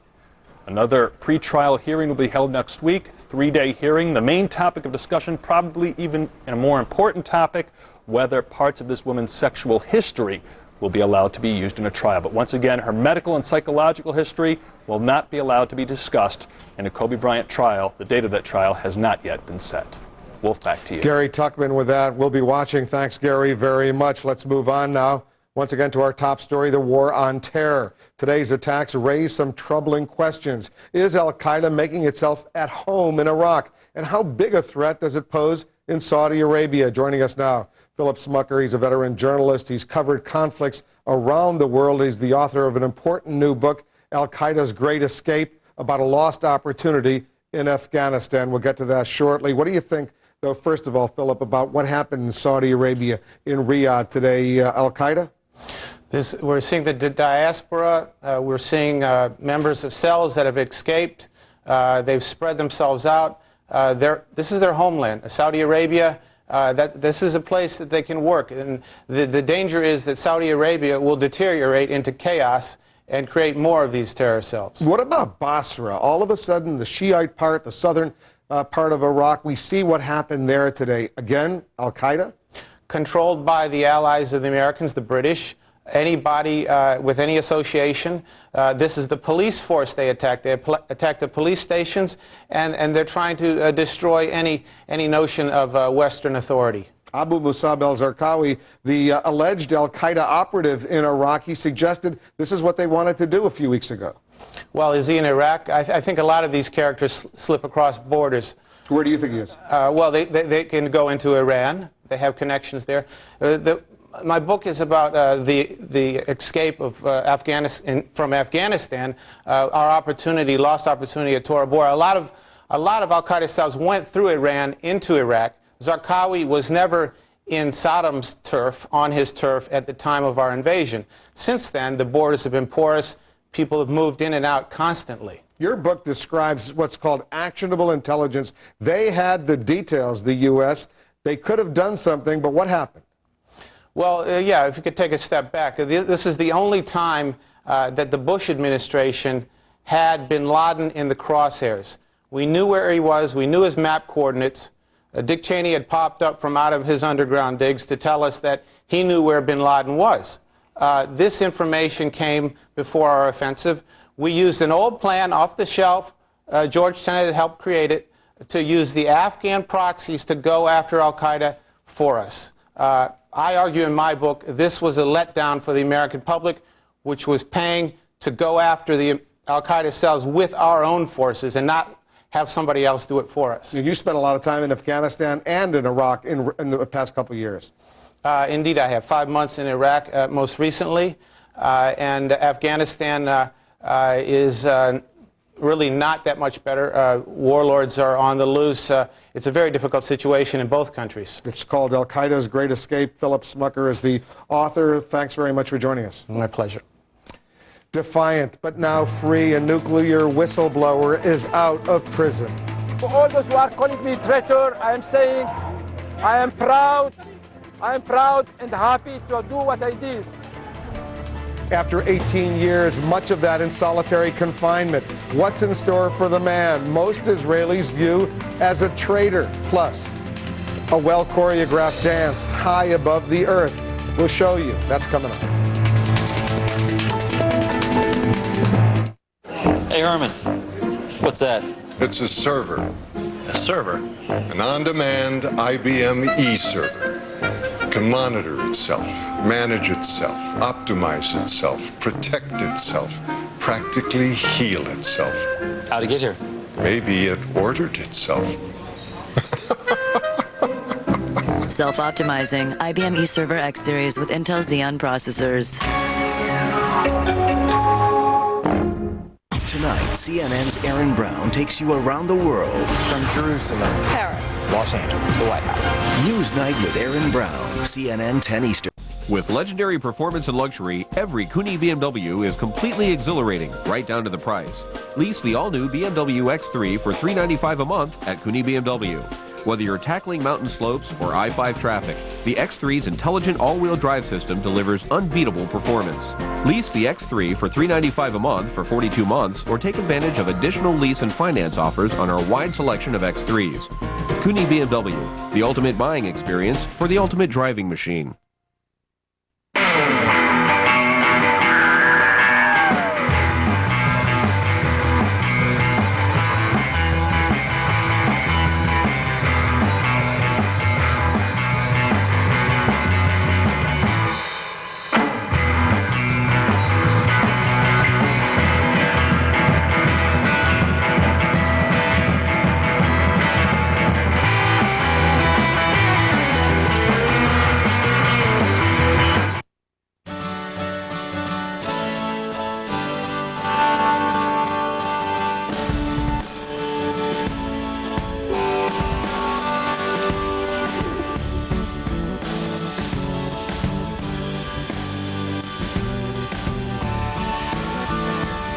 Another pretrial hearing will be held next week, 3-day hearing. The main topic of discussion, probably even a more important topic, whether parts of this woman's sexual history will be allowed to be used in a trial. But once again, her medical and psychological history will not be allowed to be discussed in a Kobe Bryant trial. The date of that trial has not yet been set. Wolf, back to you. Gary Tuckman with that. We'll be watching. Thanks, Gary, very much. Let's move on now. Once again to our top story, the war on terror. Today's attacks raise some troubling questions. Is al-Qaeda making itself at home in Iraq? And how big a threat does it pose in Saudi Arabia? Joining us now, Philip Smucker. He's a veteran journalist. He's covered conflicts around the world. He's the author of an important new book, Al-Qaeda's Great Escape, about a lost opportunity in Afghanistan. We'll get to that shortly. What do you think, though, first of all, Philip, about what happened in Saudi Arabia in Riyadh today? Al-Qaeda? We're seeing the diaspora. We're seeing members of cells that have escaped. They've spread themselves out. This is their homeland, Saudi Arabia. This is a place that they can work. And the danger is that Saudi Arabia will deteriorate into chaos and create more of these terror cells. What about Basra? All of a sudden, the Shiite part, the southern part of Iraq, we see what happened there today. Again, Al-Qaeda? Controlled by the allies of the Americans, the British. Anybody with any association. This is the police force they attacked. They attacked the police stations, and they're trying to destroy any notion of Western authority. Abu Musab al-Zarqawi, the alleged al-Qaeda operative in Iraq, he suggested this is what they wanted to do a few weeks ago. Well, is he in Iraq? I think a lot of these characters slip across borders. Where do you think he is? Well, they can go into Iran. They have connections there. My book is about the escape of from Afghanistan, our lost opportunity at Tora Bora. A lot of al-Qaeda cells went through Iran into Iraq. Zarqawi was never in Saddam's turf, on his turf, at the time of our invasion. Since then, the borders have been porous. People have moved in and out constantly. Your book describes what's called actionable intelligence. They had the details, the U.S. They could have done something, but what happened? Well, yeah, if you could take a step back. This is the only time that the Bush administration had bin Laden in the crosshairs. We knew where he was. We knew his map coordinates. Dick Cheney had popped up from out of his underground digs to tell us that he knew where bin Laden was. This information came before our offensive. We used an old plan off the shelf. George Tenet had helped create it, to use the Afghan proxies to go after al-Qaeda for us. I argue in my book this was a letdown for the American public, which was paying to go after the al-Qaeda cells with our own forces and not have somebody else do it for us. You spent a lot of time in Afghanistan and in Iraq in the past couple of years. Indeed, I have 5 months in Iraq most recently, and Afghanistan is really not that much better. Warlords are on the loose. It's a very difficult situation in both countries. It's called Al-Qaeda's Great Escape. Philip Smucker is the author. Thanks very much for joining us. My pleasure. Defiant, but now free, a nuclear whistleblower is out of prison. For all those who are calling me traitor, I am saying I am proud and happy to do what I did. After 18 years, much of that in solitary confinement. What's in store for the man most Israelis view as a traitor? Plus, a well-choreographed dance high above the earth. We'll show you. That's coming up. Hey, Herman. What's that? It's a server. A server? An on-demand IBM e-server. Can monitor itself, manage itself, optimize itself, protect itself, practically heal itself. How'd it get here? Maybe it ordered itself. Self-optimizing IBM eServer X series with Intel Xeon processors. Tonight, CNN's Aaron Brown takes you around the world. From Jerusalem, Paris, Los Angeles, the White House. News Night with Aaron Brown, CNN 10 Eastern. With legendary performance and luxury, every Cooney BMW is completely exhilarating, right down to the price. Lease the all-new BMW X3 for $395 a month at Cooney BMW. Whether you're tackling mountain slopes or I-5 traffic, the X3's intelligent all-wheel drive system delivers unbeatable performance. Lease the X3 for $395 a month for 42 months or take advantage of additional lease and finance offers on our wide selection of X3s. Cooney BMW, the ultimate buying experience for the ultimate driving machine.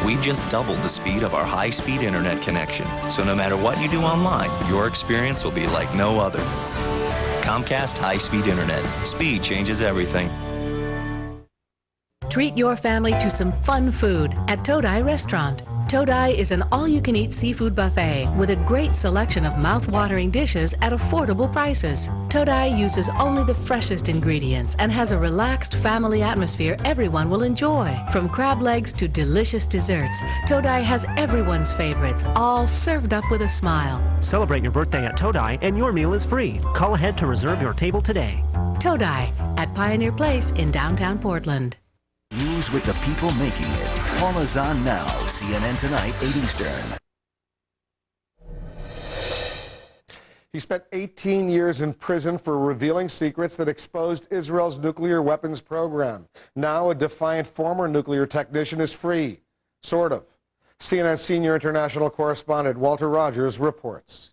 We've just doubled the speed of our high-speed internet connection. So no matter what you do online, your experience will be like no other. Comcast high-speed internet. Speed changes everything. Treat your family to some fun food at Todai Restaurant. Todai is an all-you-can-eat seafood buffet with a great selection of mouth-watering dishes at affordable prices. Todai uses only the freshest ingredients and has a relaxed family atmosphere everyone will enjoy. From crab legs to delicious desserts, Todai has everyone's favorites, all served up with a smile. Celebrate your birthday at Todai and your meal is free. Call ahead to reserve your table today. Todai at Pioneer Place in downtown Portland. News with the people making it. Paul is on now. CNN Tonight, 8 Eastern. He spent 18 years in prison for revealing secrets that exposed Israel's nuclear weapons program. Now a defiant former nuclear technician is free. Sort of. CNN senior international correspondent Walter Rogers reports.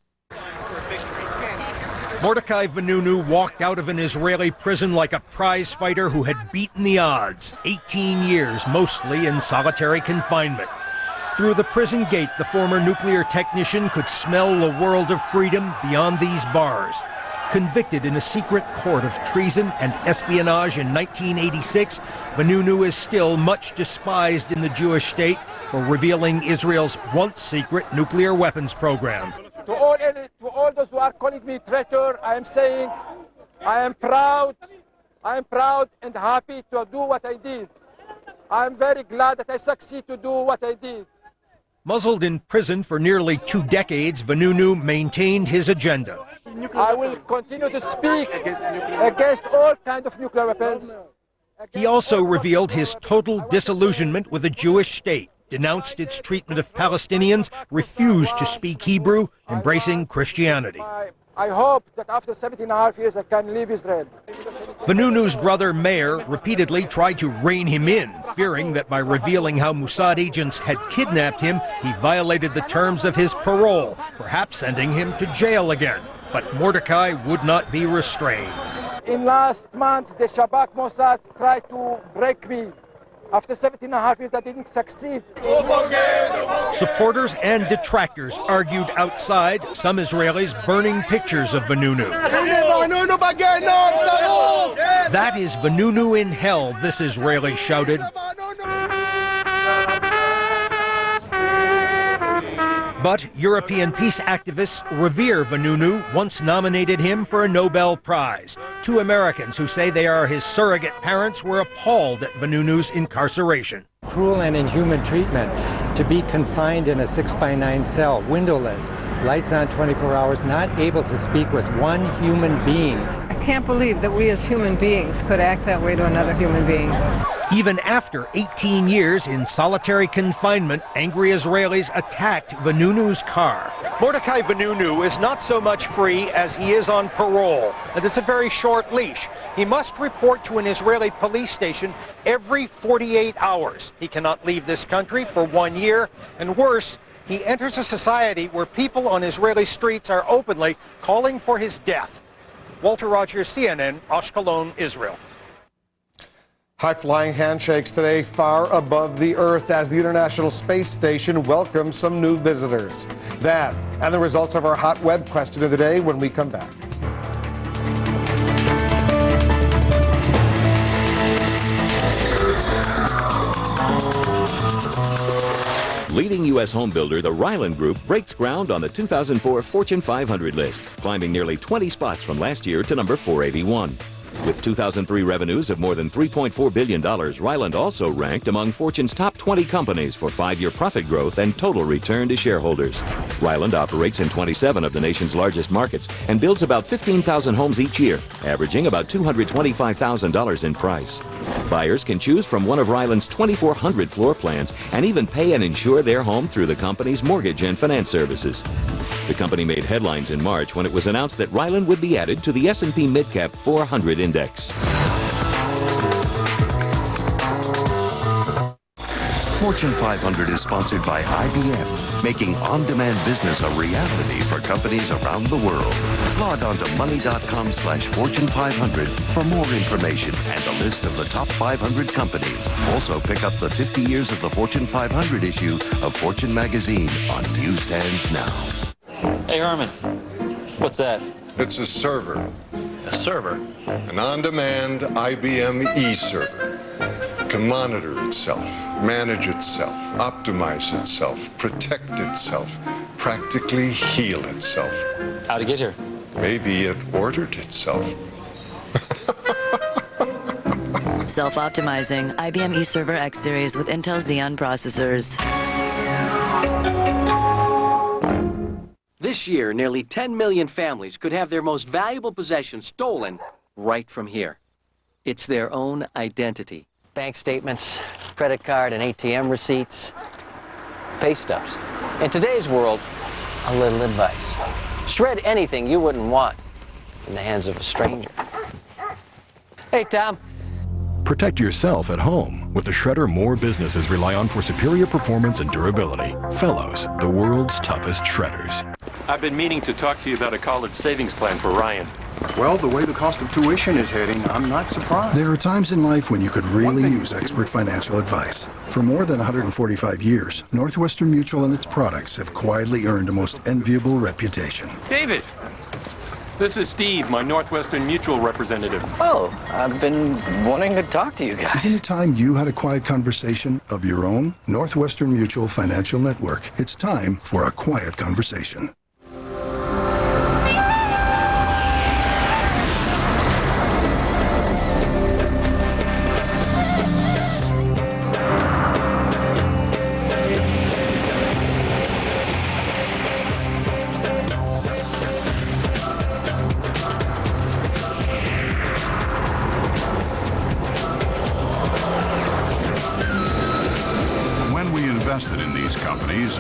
Mordechai Vanunu walked out of an Israeli prison like a prize fighter who had beaten the odds. 18 years, mostly in solitary confinement. Through the prison gate, the former nuclear technician could smell the world of freedom beyond these bars. Convicted in a secret court of treason and espionage in 1986, Vanunu is still much despised in the Jewish state for revealing Israel's once secret nuclear weapons program. To all those who are calling me traitor, I am saying I am proud and happy to do what I did. I am very glad that I succeed to do what I did. Muzzled in prison for nearly 2 decades, Vanunu maintained his agenda. I will continue to speak against all kinds of nuclear weapons. He also revealed his total disillusionment with the Jewish state, denounced its treatment of Palestinians, refused to speak Hebrew, embracing Christianity. I hope that after 17.5 years I can leave Israel. Vanunu's brother Meir repeatedly tried to rein him in, fearing that by revealing how Mossad agents had kidnapped him, he violated the terms of his parole, perhaps sending him to jail again. But Mordechai would not be restrained. In last month, the Shabak Mossad tried to break me. After 17.5 years, that didn't succeed. Supporters and detractors argued outside, some Israelis burning pictures of Vanunu. That is Vanunu in hell, this Israeli shouted. But European peace activists revere Vanunu, once nominated him for a Nobel Prize. 2 Americans who say they are his surrogate parents were appalled at Vanunu's incarceration. Cruel and inhuman treatment to be confined in a 6x9 cell, windowless, lights on 24 hours, not able to speak with one human being. I can't believe that we as human beings could act that way to another human being. Even after 18 years in solitary confinement, angry Israelis attacked Vanunu's car. Mordecai Vanunu is not so much free as he is on parole, and it's a very short leash. He must report to an Israeli police station every 48 hours. He cannot leave this country for 1 year, and worse, he enters a society where people on Israeli streets are openly calling for his death. Walter Rogers, CNN, Ashkelon, Israel. High-flying handshakes today far above the Earth as the International Space Station welcomes some new visitors. That and the results of our hot web question of the day when we come back. Leading U.S. home builder, the Ryland Group, breaks ground on the 2004 Fortune 500 list, climbing nearly 20 spots from last year to number 481. With 2003 revenues of more than $3.4 billion, Ryland also ranked among Fortune's top 20 companies for 5-year profit growth and total return to shareholders. Ryland operates in 27 of the nation's largest markets and builds about 15,000 homes each year, averaging about $225,000 in price. Buyers can choose from one of Ryland's 2,400 floor plans and even pay and insure their home through the company's mortgage and finance services. The company made headlines in March when it was announced that Ryland would be added to the S&P Midcap 400 index. Fortune 500 is sponsored by IBM, making on-demand business a reality for companies around the world. Log on to money.com/Fortune500 for more information and a list of the top 500 companies. Also, pick up the 50 Years of the Fortune 500 issue of Fortune magazine on newsstands now. Hey, Herman, what's that? It's a server. A server? An on-demand IBM e-server. It can monitor itself, manage itself, optimize itself, protect itself, practically heal itself. How'd it get here? Maybe it ordered itself. Self-optimizing IBM eServer X series with Intel Xeon processors. This year, nearly 10 million families could have their most valuable possessions stolen right from here. It's their own identity. Bank statements, credit card and ATM receipts, pay stubs. In today's world, a little advice. Shred anything you wouldn't want in the hands of a stranger. Hey, Tom. Protect yourself at home with the shredder more businesses rely on for superior performance and durability. Fellows, the world's toughest shredders. I've been meaning to talk to you about a college savings plan for Ryan. Well, the way the cost of tuition is heading, I'm not surprised. There are times in life when you could really use expert financial advice. For more than 145 years, Northwestern Mutual and its products have quietly earned a most enviable reputation. David! This is Steve, my Northwestern Mutual representative. Oh, I've been wanting to talk to you guys. Isn't it time you had a quiet conversation of your own? Northwestern Mutual Financial Network. It's time for a quiet conversation. In these companies,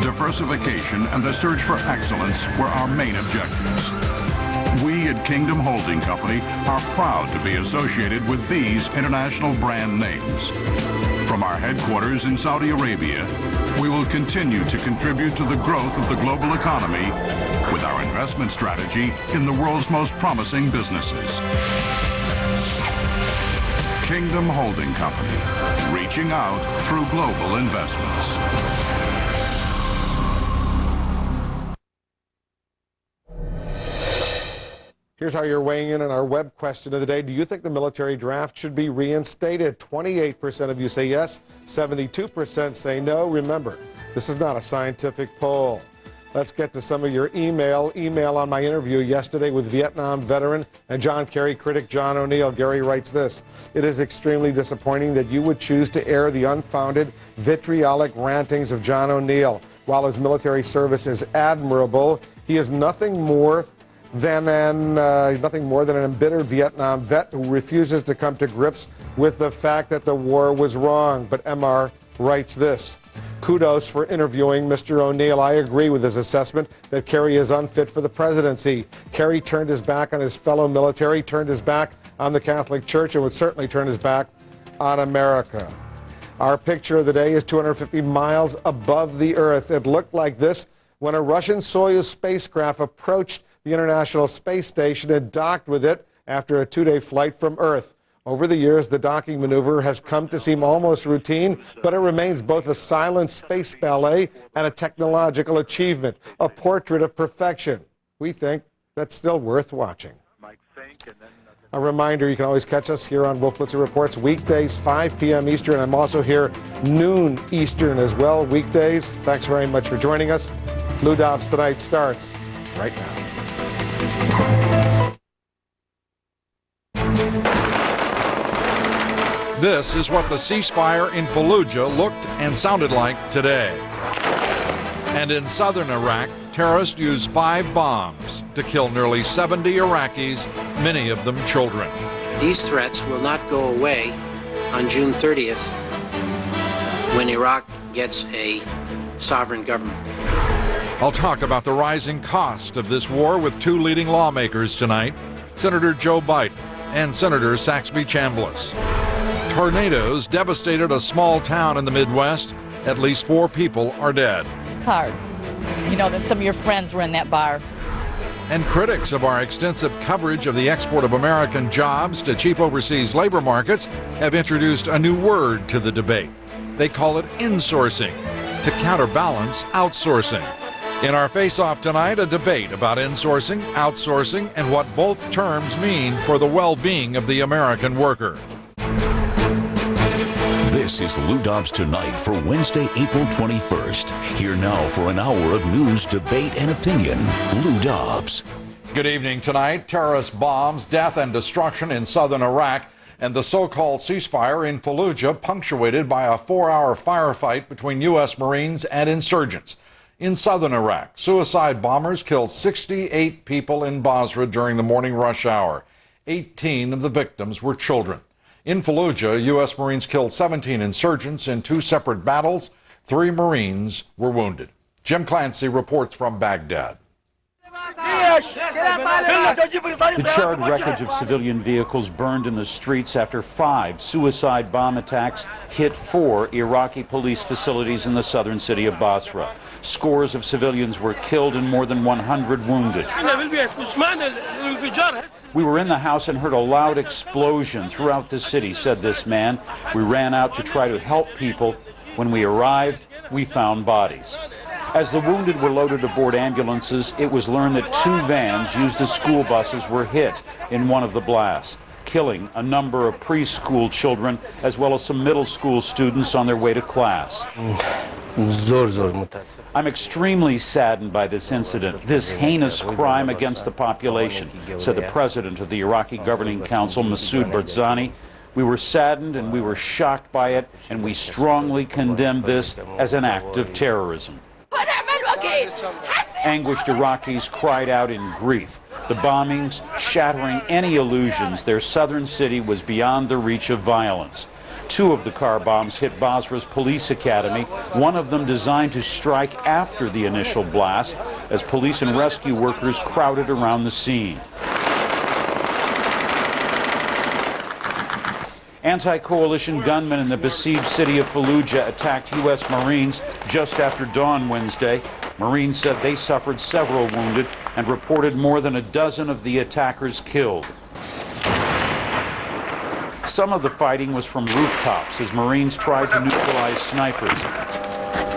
diversification and the search for excellence were our main objectives. We at Kingdom Holding Company are proud to be associated with these international brand names. From our headquarters in Saudi Arabia, we will continue to contribute to the growth of the global economy with our investment strategy in the world's most promising businesses. Kingdom Holding Company, reaching out through global investments. Here's how you're weighing in on our web question of the day. Do you think the military draft should be reinstated? 28% of you say yes, 72% say no. Remember, this is not a scientific poll. Let's get to some of your email. Email on my interview yesterday with Vietnam veteran and John Kerry critic John O'Neill. Gary writes this: "It is extremely disappointing that you would choose to air the unfounded, vitriolic rantings of John O'Neill. While his military service is admirable, he is nothing more than an embittered Vietnam vet who refuses to come to grips with the fact that the war was wrong." But MR writes this: "Kudos for interviewing Mr. O'Neill. I agree with his assessment that Kerry is unfit for the presidency. Kerry turned his back on his fellow military, turned his back on the Catholic Church, and would certainly turn his back on America." Our picture of the day is 250 miles above the Earth. It looked like this when a Russian Soyuz spacecraft approached the International Space Station and docked with it after a 2-day flight from Earth. Over the years, the docking maneuver has come to seem almost routine, but it remains both a silent space ballet and a technological achievement, a portrait of perfection. We think that's still worth watching. A reminder, you can always catch us here on Wolf Blitzer Reports weekdays, 5 p.m. Eastern. I'm also here noon Eastern as well, weekdays. Thanks very much for joining us. Lou Dobbs Tonight starts right now. This is what the ceasefire in Fallujah looked and sounded like today. And in southern Iraq, terrorists used 5 bombs to kill nearly 70 Iraqis, many of them children. These threats will not go away on June 30th when Iraq gets a sovereign government. I'll talk about the rising cost of this war with 2 leading lawmakers tonight, Senator Joe Biden and Senator Saxby Chambliss. Tornadoes devastated a small town in the Midwest. At least 4 people are dead. It's hard. You know that some of your friends were in that bar. And critics of our extensive coverage of the export of American jobs to cheap overseas labor markets have introduced a new word to the debate. They call it insourcing, to counterbalance outsourcing. In our face-off tonight, a debate about insourcing, outsourcing, and what both terms mean for the well-being of the American worker. This is Lou Dobbs Tonight for Wednesday, April 21st. Here now for an hour of news, debate, and opinion, Lou Dobbs. Good evening tonight. Terrorist bombs, death, and destruction in southern Iraq, and the so-called ceasefire in Fallujah punctuated by a 4-hour firefight between U.S. Marines and insurgents. In southern Iraq, suicide bombers killed 68 people in Basra during the morning rush hour. 18 of the victims were children. In Fallujah, U.S. Marines killed 17 insurgents in 2 separate battles. 3 Marines were wounded. Jim Clancy reports from Baghdad. The charred wreckage of civilian vehicles burned in the streets after 5 suicide bomb attacks hit 4 Iraqi police facilities in the southern city of Basra. Scores of civilians were killed and more than 100 wounded. We were in the house and heard a loud explosion throughout the city, said this man. We ran out to try to help people. When we arrived, we found bodies. As the wounded were loaded aboard ambulances, it was learned that 2 vans used as school buses were hit in one of the blasts, killing a number of preschool children as well as some middle school students on their way to class. I'm extremely saddened by this incident, this heinous crime against the population, said the president of the Iraqi Governing Council, Masoud Barzani. We were saddened and we were shocked by it, and we strongly condemn this as an act of terrorism. Anguished Iraqis cried out in grief. The bombings shattering any illusions their southern city was beyond the reach of violence. 2 of the car bombs hit Basra's police academy, one of them designed to strike after the initial blast, as police and rescue workers crowded around the scene. Anti-coalition gunmen in the besieged city of Fallujah attacked U.S. Marines just after dawn Wednesday. Marines said they suffered several wounded and reported more than a dozen of the attackers killed. Some of the fighting was from rooftops as Marines tried to neutralize snipers.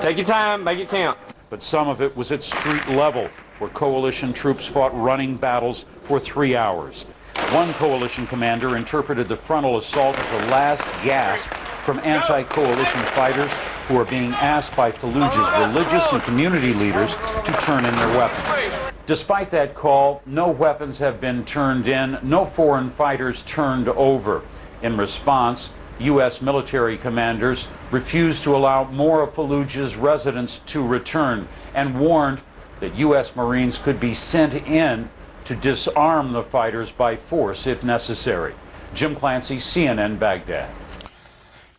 Take your time, make it count. But some of it was at street level, where coalition troops fought running battles for 3 hours. One coalition commander interpreted the frontal assault as a last gasp from anti-coalition fighters who are being asked by Fallujah's religious and community leaders to turn in their weapons. Despite that call, no weapons have been turned in, no foreign fighters turned over. In response, U.S. military commanders refused to allow more of Fallujah's residents to return and warned that U.S. Marines could be sent in to disarm the fighters by force if necessary. Jim Clancy, CNN, Baghdad.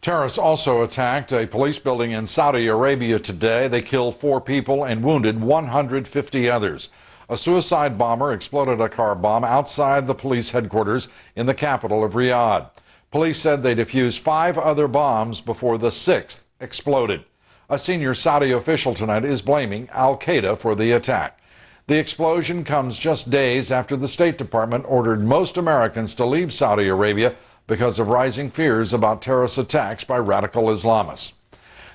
Terrorists also attacked a police building in Saudi Arabia today. They killed 4 people and wounded 150 others. A suicide bomber exploded a car bomb outside the police headquarters in the capital of Riyadh. Police said they defused 5 other bombs before the 6th exploded. A senior Saudi official tonight is blaming al-Qaeda for the attack. The explosion comes just days after the State Department ordered most Americans to leave Saudi Arabia because of rising fears about terrorist attacks by radical Islamists.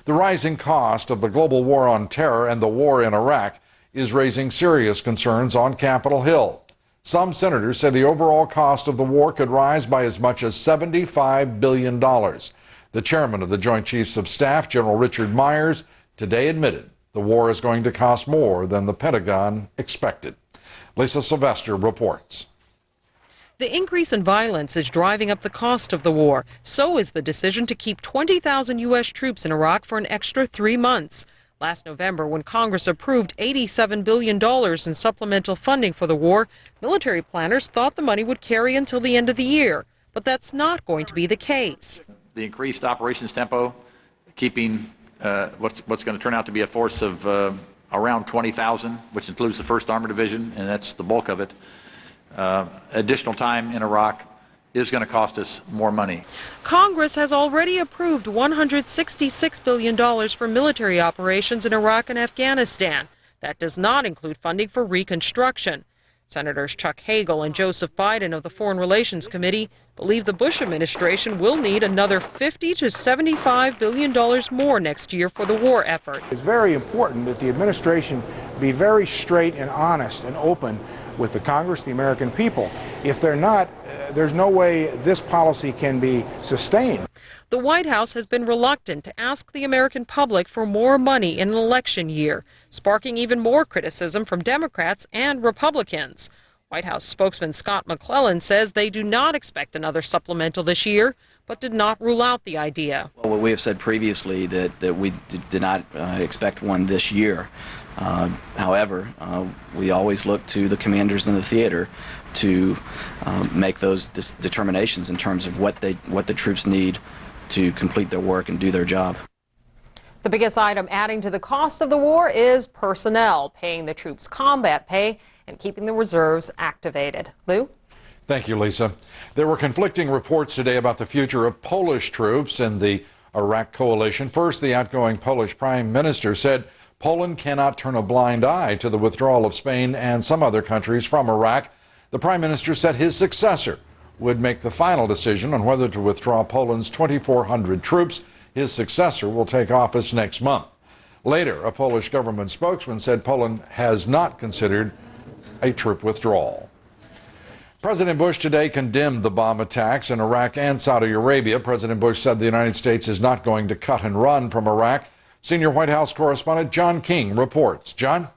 The rising cost of the global war on terror and the war in Iraq is raising serious concerns on Capitol Hill. Some senators say the overall cost of the war could rise by as much as $75 billion. The chairman of the Joint Chiefs of Staff, General Richard Myers, today admitted the war is going to cost more than the Pentagon expected. Lisa Sylvester reports. The increase in violence is driving up the cost of the war. So is the decision to keep 20,000 U.S. troops in Iraq for an extra 3 months. Last November, when Congress approved $87 billion in supplemental funding for the war, military planners thought the money would carry until the end of the year. But that's not going to be the case. The increased operations tempo, keeping what's going to turn out to be a force of around 20,000, which includes the 1st Armored Division, and that's the bulk of it. Additional time in Iraq is going to cost us more money. Congress has already approved $166 billion for military operations in Iraq and Afghanistan. That does not include funding for reconstruction. Senators Chuck Hagel and Joseph Biden of the Foreign Relations Committee believe the Bush administration will need another $50 to $75 billion more next year for the war effort. It's very important that the administration be very straight and honest and open with the Congress, the American people. If they're not, there's no way this policy can be sustained. The White House has been reluctant to ask the American public for more money in an election year, sparking even more criticism from Democrats and Republicans. White House spokesman Scott McClellan says they do not expect another supplemental this year, but did not rule out the idea. Well, we have said previously that we did not expect one this year. However, we always look to the commanders in the theater to make those determinations in terms of what the troops need to complete their work and do their job. The biggest item adding to the cost of the war is personnel, paying the troops combat pay and keeping the reserves activated. Lou? Thank you, Lisa. There were conflicting reports today about the future of Polish troops in the Iraq coalition. First, the outgoing Polish prime minister said Poland cannot turn a blind eye to the withdrawal of Spain and some other countries from Iraq. The prime minister said his successor would make the final decision on whether to withdraw Poland's 2,400 troops. His successor will take office next month. Later, a Polish government spokesman said Poland has not considered a troop withdrawal. President Bush today condemned the bomb attacks in Iraq and Saudi Arabia. President Bush said the United States is not going to cut and run from Iraq. Senior White House correspondent John King reports. John?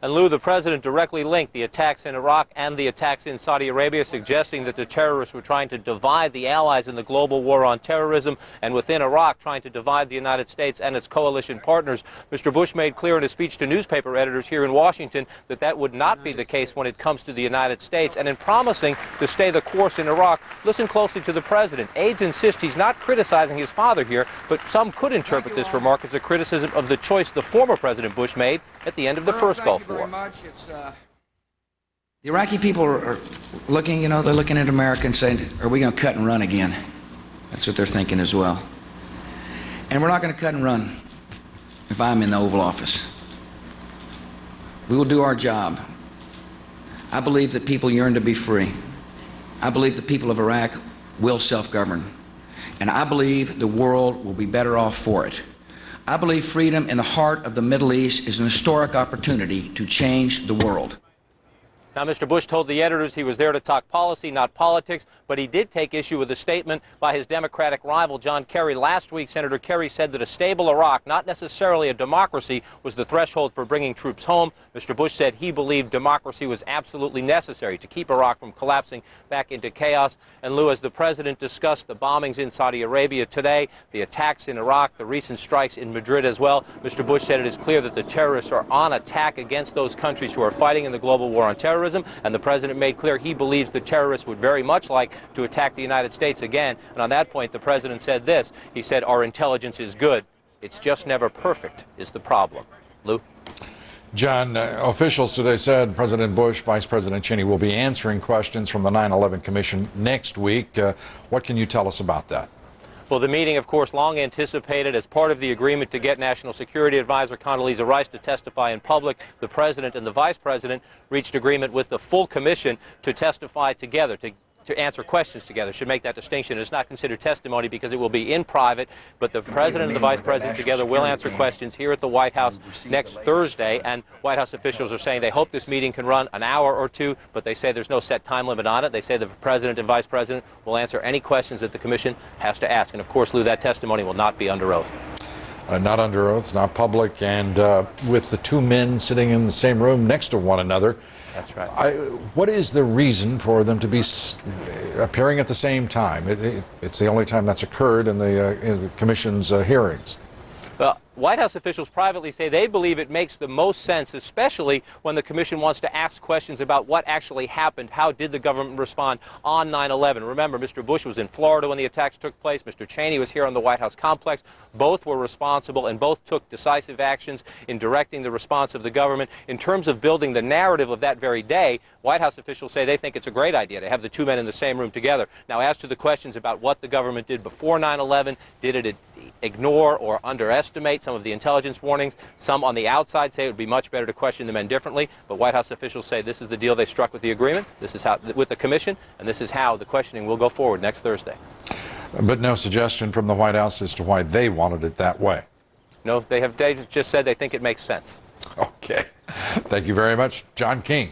And Lou, the president directly linked the attacks in Iraq and the attacks in Saudi Arabia, suggesting that the terrorists were trying to divide the allies in the global war on terrorism, and within Iraq trying to divide the United States and its coalition partners. Mr. Bush made clear in a speech to newspaper editors here in Washington that that would not be the case when it comes to the United States. And in promising to stay the course in Iraq, listen closely to the president. Aides insist he's not criticizing his father here, but some could interpret this remark as a criticism of the choice the former President Bush made at the end of the first Gulf War. The Iraqi people are looking, they're looking at America and saying, are we going to cut and run again? That's what they're thinking as well. And we're not going to cut and run if I'm in the Oval Office. We will do our job. I believe that people yearn to be free. I believe the people of Iraq will self-govern. And I believe the world will be better off for it. I believe freedom in the heart of the Middle East is an historic opportunity to change the world. Now, Mr. Bush told the editors he was there to talk policy, not politics, but he did take issue with a statement by his Democratic rival, John Kerry. Last week, Senator Kerry said that a stable Iraq, not necessarily a democracy, was the threshold for bringing troops home. Mr. Bush said he believed democracy was absolutely necessary to keep Iraq from collapsing back into chaos. And Lou, as the president discussed the bombings in Saudi Arabia today, the attacks in Iraq, the recent strikes in Madrid as well, Mr. Bush said it is clear that the terrorists are on attack against those countries who are fighting in the global war on terrorism. And the president made clear he believes the terrorists would very much like to attack the United States again. And on that point, the president said this. He said, our intelligence is good. It's just never perfect is the problem. Lou? John, officials today said President Bush, Vice President Cheney will be answering questions from the 9/11 Commission next week. What can you tell us about that? Well, the meeting, of course, long anticipated as part of the agreement to get National Security Advisor Condoleezza Rice to testify in public. The president and the vice president reached agreement with the full commission to testify together, to answer questions together. Should make that distinction. It's not considered testimony because it will be in private, but the president and the vice president together will answer questions here at the White House next Thursday. And White House officials are saying they hope this meeting can run an hour or two, but they say there's no set time limit on it. They say the president and vice president will answer any questions that the commission has to ask. And of course, Lou, that testimony will not be under oath. Not under oath, not public, and with the two men sitting in the same room next to one another. That's right. What is the reason for them to be appearing at the same time? It's the only time that's occurred in the commission's hearings. Well, White House officials privately say they believe it makes the most sense, especially when the commission wants to ask questions about what actually happened. How did the government respond on 9/11? Remember, Mr. Bush was in Florida when the attacks took place. Mr. Cheney was here on the White House complex. Both were responsible and both took decisive actions in directing the response of the government. In terms of building the narrative of that very day, White House officials say they think it's a great idea to have the two men in the same room together. Now, as to the questions about what the government did before 9/11, did it ignore or underestimate some of the intelligence warnings? Some on the outside say it would be much better to question the men differently, but White House officials say this is the deal they struck with the agreement, this is how, with the commission, and this is how the questioning will go forward next Thursday. But no suggestion from the White House as to why they wanted it that way. No, they just said they think it makes sense. Okay. Thank you very much, John King,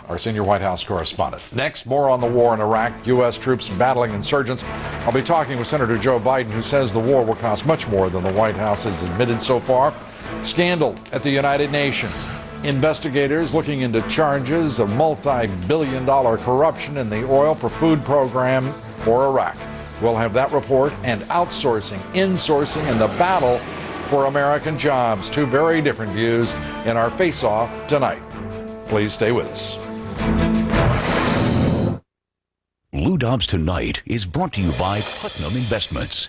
our senior White House correspondent. Next, more on the war in Iraq, U.S. troops battling insurgents. I'll be talking with Senator Joe Biden, who says the war will cost much more than the White House has admitted so far. Scandal at the United Nations. Investigators looking into charges of multi-billion-dollar corruption in the oil for food program for Iraq. We'll have that report and outsourcing, insourcing, and the battle for American jobs. Two very different views in our face-off tonight. Please stay with us. Lou Dobbs Tonight is brought to you by Putnam Investments.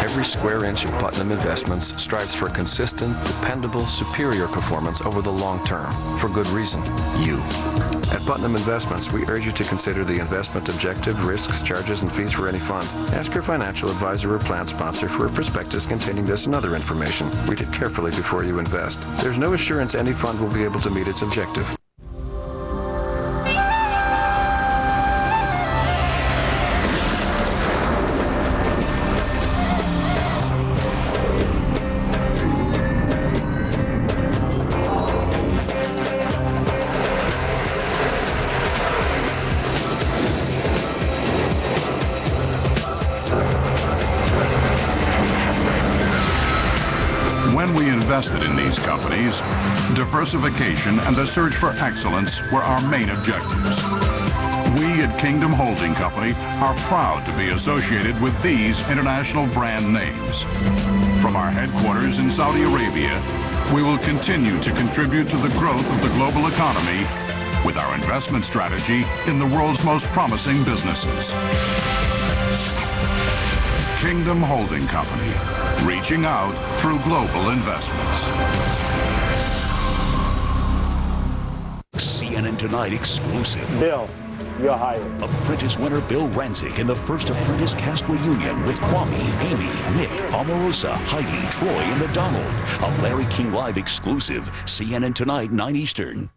Every square inch of Putnam Investments strives for consistent, dependable, superior performance over the long term. For good reason. You. At Putnam Investments, we urge you to consider the investment objective, risks, charges, and fees for any fund. Ask your financial advisor or plan sponsor for a prospectus containing this and other information. Read it carefully before you invest. There's no assurance any fund will be able to meet its objective. When we invested in these companies, diversification and the search for excellence were our main objectives. We at Kingdom Holding Company are proud to be associated with these international brand names. From our headquarters in Saudi Arabia, we will continue to contribute to the growth of the global economy with our investment strategy in the world's most promising businesses. Kingdom Holding Company, reaching out through global investments. CNN Tonight exclusive. Bill, you're hired. Apprentice winner Bill Rancic in the first Apprentice cast reunion with Kwame, Amy, Nick, Omarosa, Heidi, Troy, and the Donald. A Larry King Live exclusive. CNN Tonight, 9 Eastern.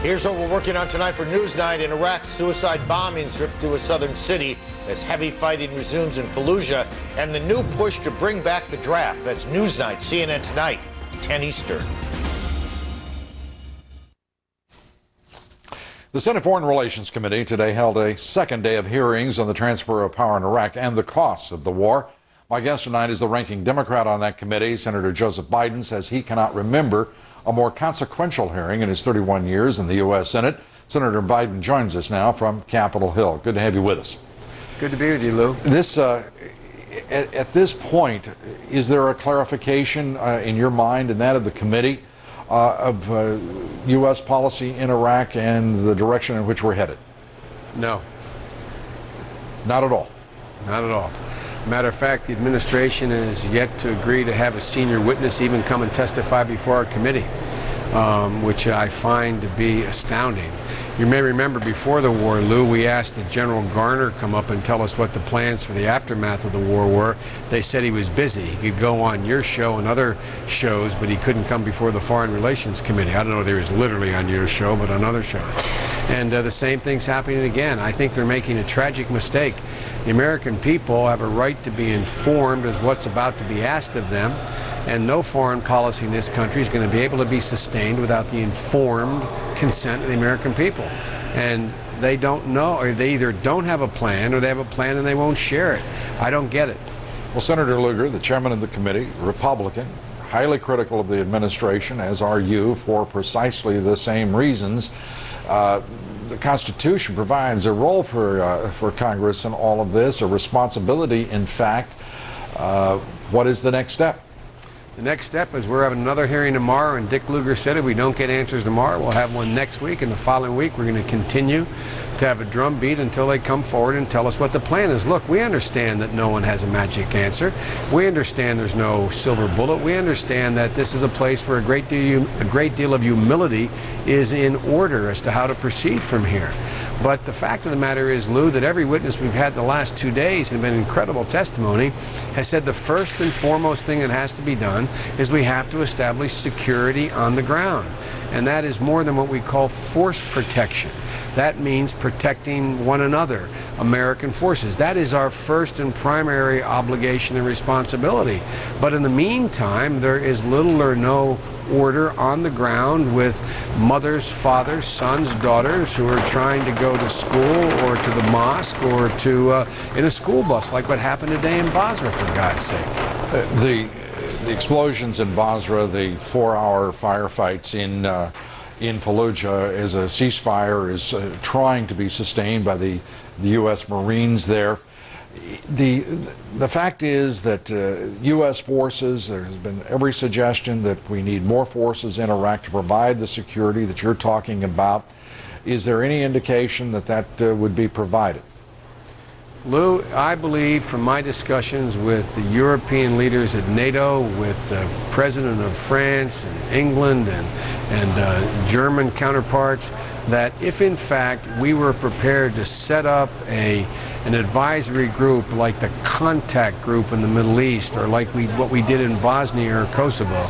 Here's what we're working on tonight for Newsnight. In Iraq, suicide bombings ripped through a southern city as heavy fighting resumes in Fallujah, and the new push to bring back the draft. That's Newsnight, CNN Tonight, 10 Eastern. The Senate Foreign Relations Committee today held a second day of hearings on the transfer of power in Iraq and the costs of the war. My guest tonight is the ranking Democrat on that committee. Senator Joseph Biden says he cannot remember a more consequential hearing in his 31 years in the U.S. Senate. Senator Biden joins us now from Capitol Hill. Good to have you with us. Good to be with you, Lou. This, at this point, is there a clarification in your mind and that of the committee of U.S. policy in Iraq and the direction in which we're headed? No. Not at all? Not at all. Matter of fact, the administration is yet to agree to have a senior witness even come and testify before our committee, which I find to be astounding. You may remember before the war, Lou, we asked that General Garner come up and tell us what the plans for the aftermath of the war were. They said he was busy. He could go on your show and other shows, but he couldn't come before the Foreign Relations Committee. I don't know if he was literally on your show, but on other shows. And the same thing's happening again. I think they're making a tragic mistake. The American people have a right to be informed as what's about to be asked of them, and no foreign policy in this country is going to be able to be sustained without the informed consent of the American people. And they don't know, or they either don't have a plan, or they have a plan and they won't share it. I don't get it. Well, Senator Lugar, the chairman of the committee, Republican, highly critical of the administration, as are you, for precisely the same reasons. The Constitution provides a role for Congress in all of this, a responsibility, in fact. What is the next step? The next step is we're having another hearing tomorrow, and Dick Lugar said if we don't get answers tomorrow, we'll have one next week, and the following week we're going to continue to have a drumbeat until they come forward and tell us what the plan is. Look, we understand that no one has a magic answer. We understand there's no silver bullet. We understand that this is a place where a great deal of humility is in order as to how to proceed from here. But the fact of the matter is, Lou, that every witness we've had the last 2 days and been incredible testimony has said the first and foremost thing that has to be done is we have to establish security on the ground. And that is more than what we call force protection. That means protecting one another, American forces. That is our first and primary obligation and responsibility. But in the meantime, there is little or no order on the ground with mothers, fathers, sons, daughters who are trying to go to school or to the mosque or to in a school bus, like what happened today in Basra, for God's sake. The explosions in Basra, the 4-hour firefights in Fallujah as a ceasefire is trying to be sustained by the U.S. Marines there. The fact is that U.S. forces, there has been every suggestion that we need more forces in Iraq to provide the security that you're talking about. Is there any indication that that would be provided? Lou, I believe from my discussions with the European leaders at NATO, with the President of France and England and German counterparts, that if in fact we were prepared to set up an advisory group like the contact group in the Middle East, or like what we did in Bosnia or Kosovo,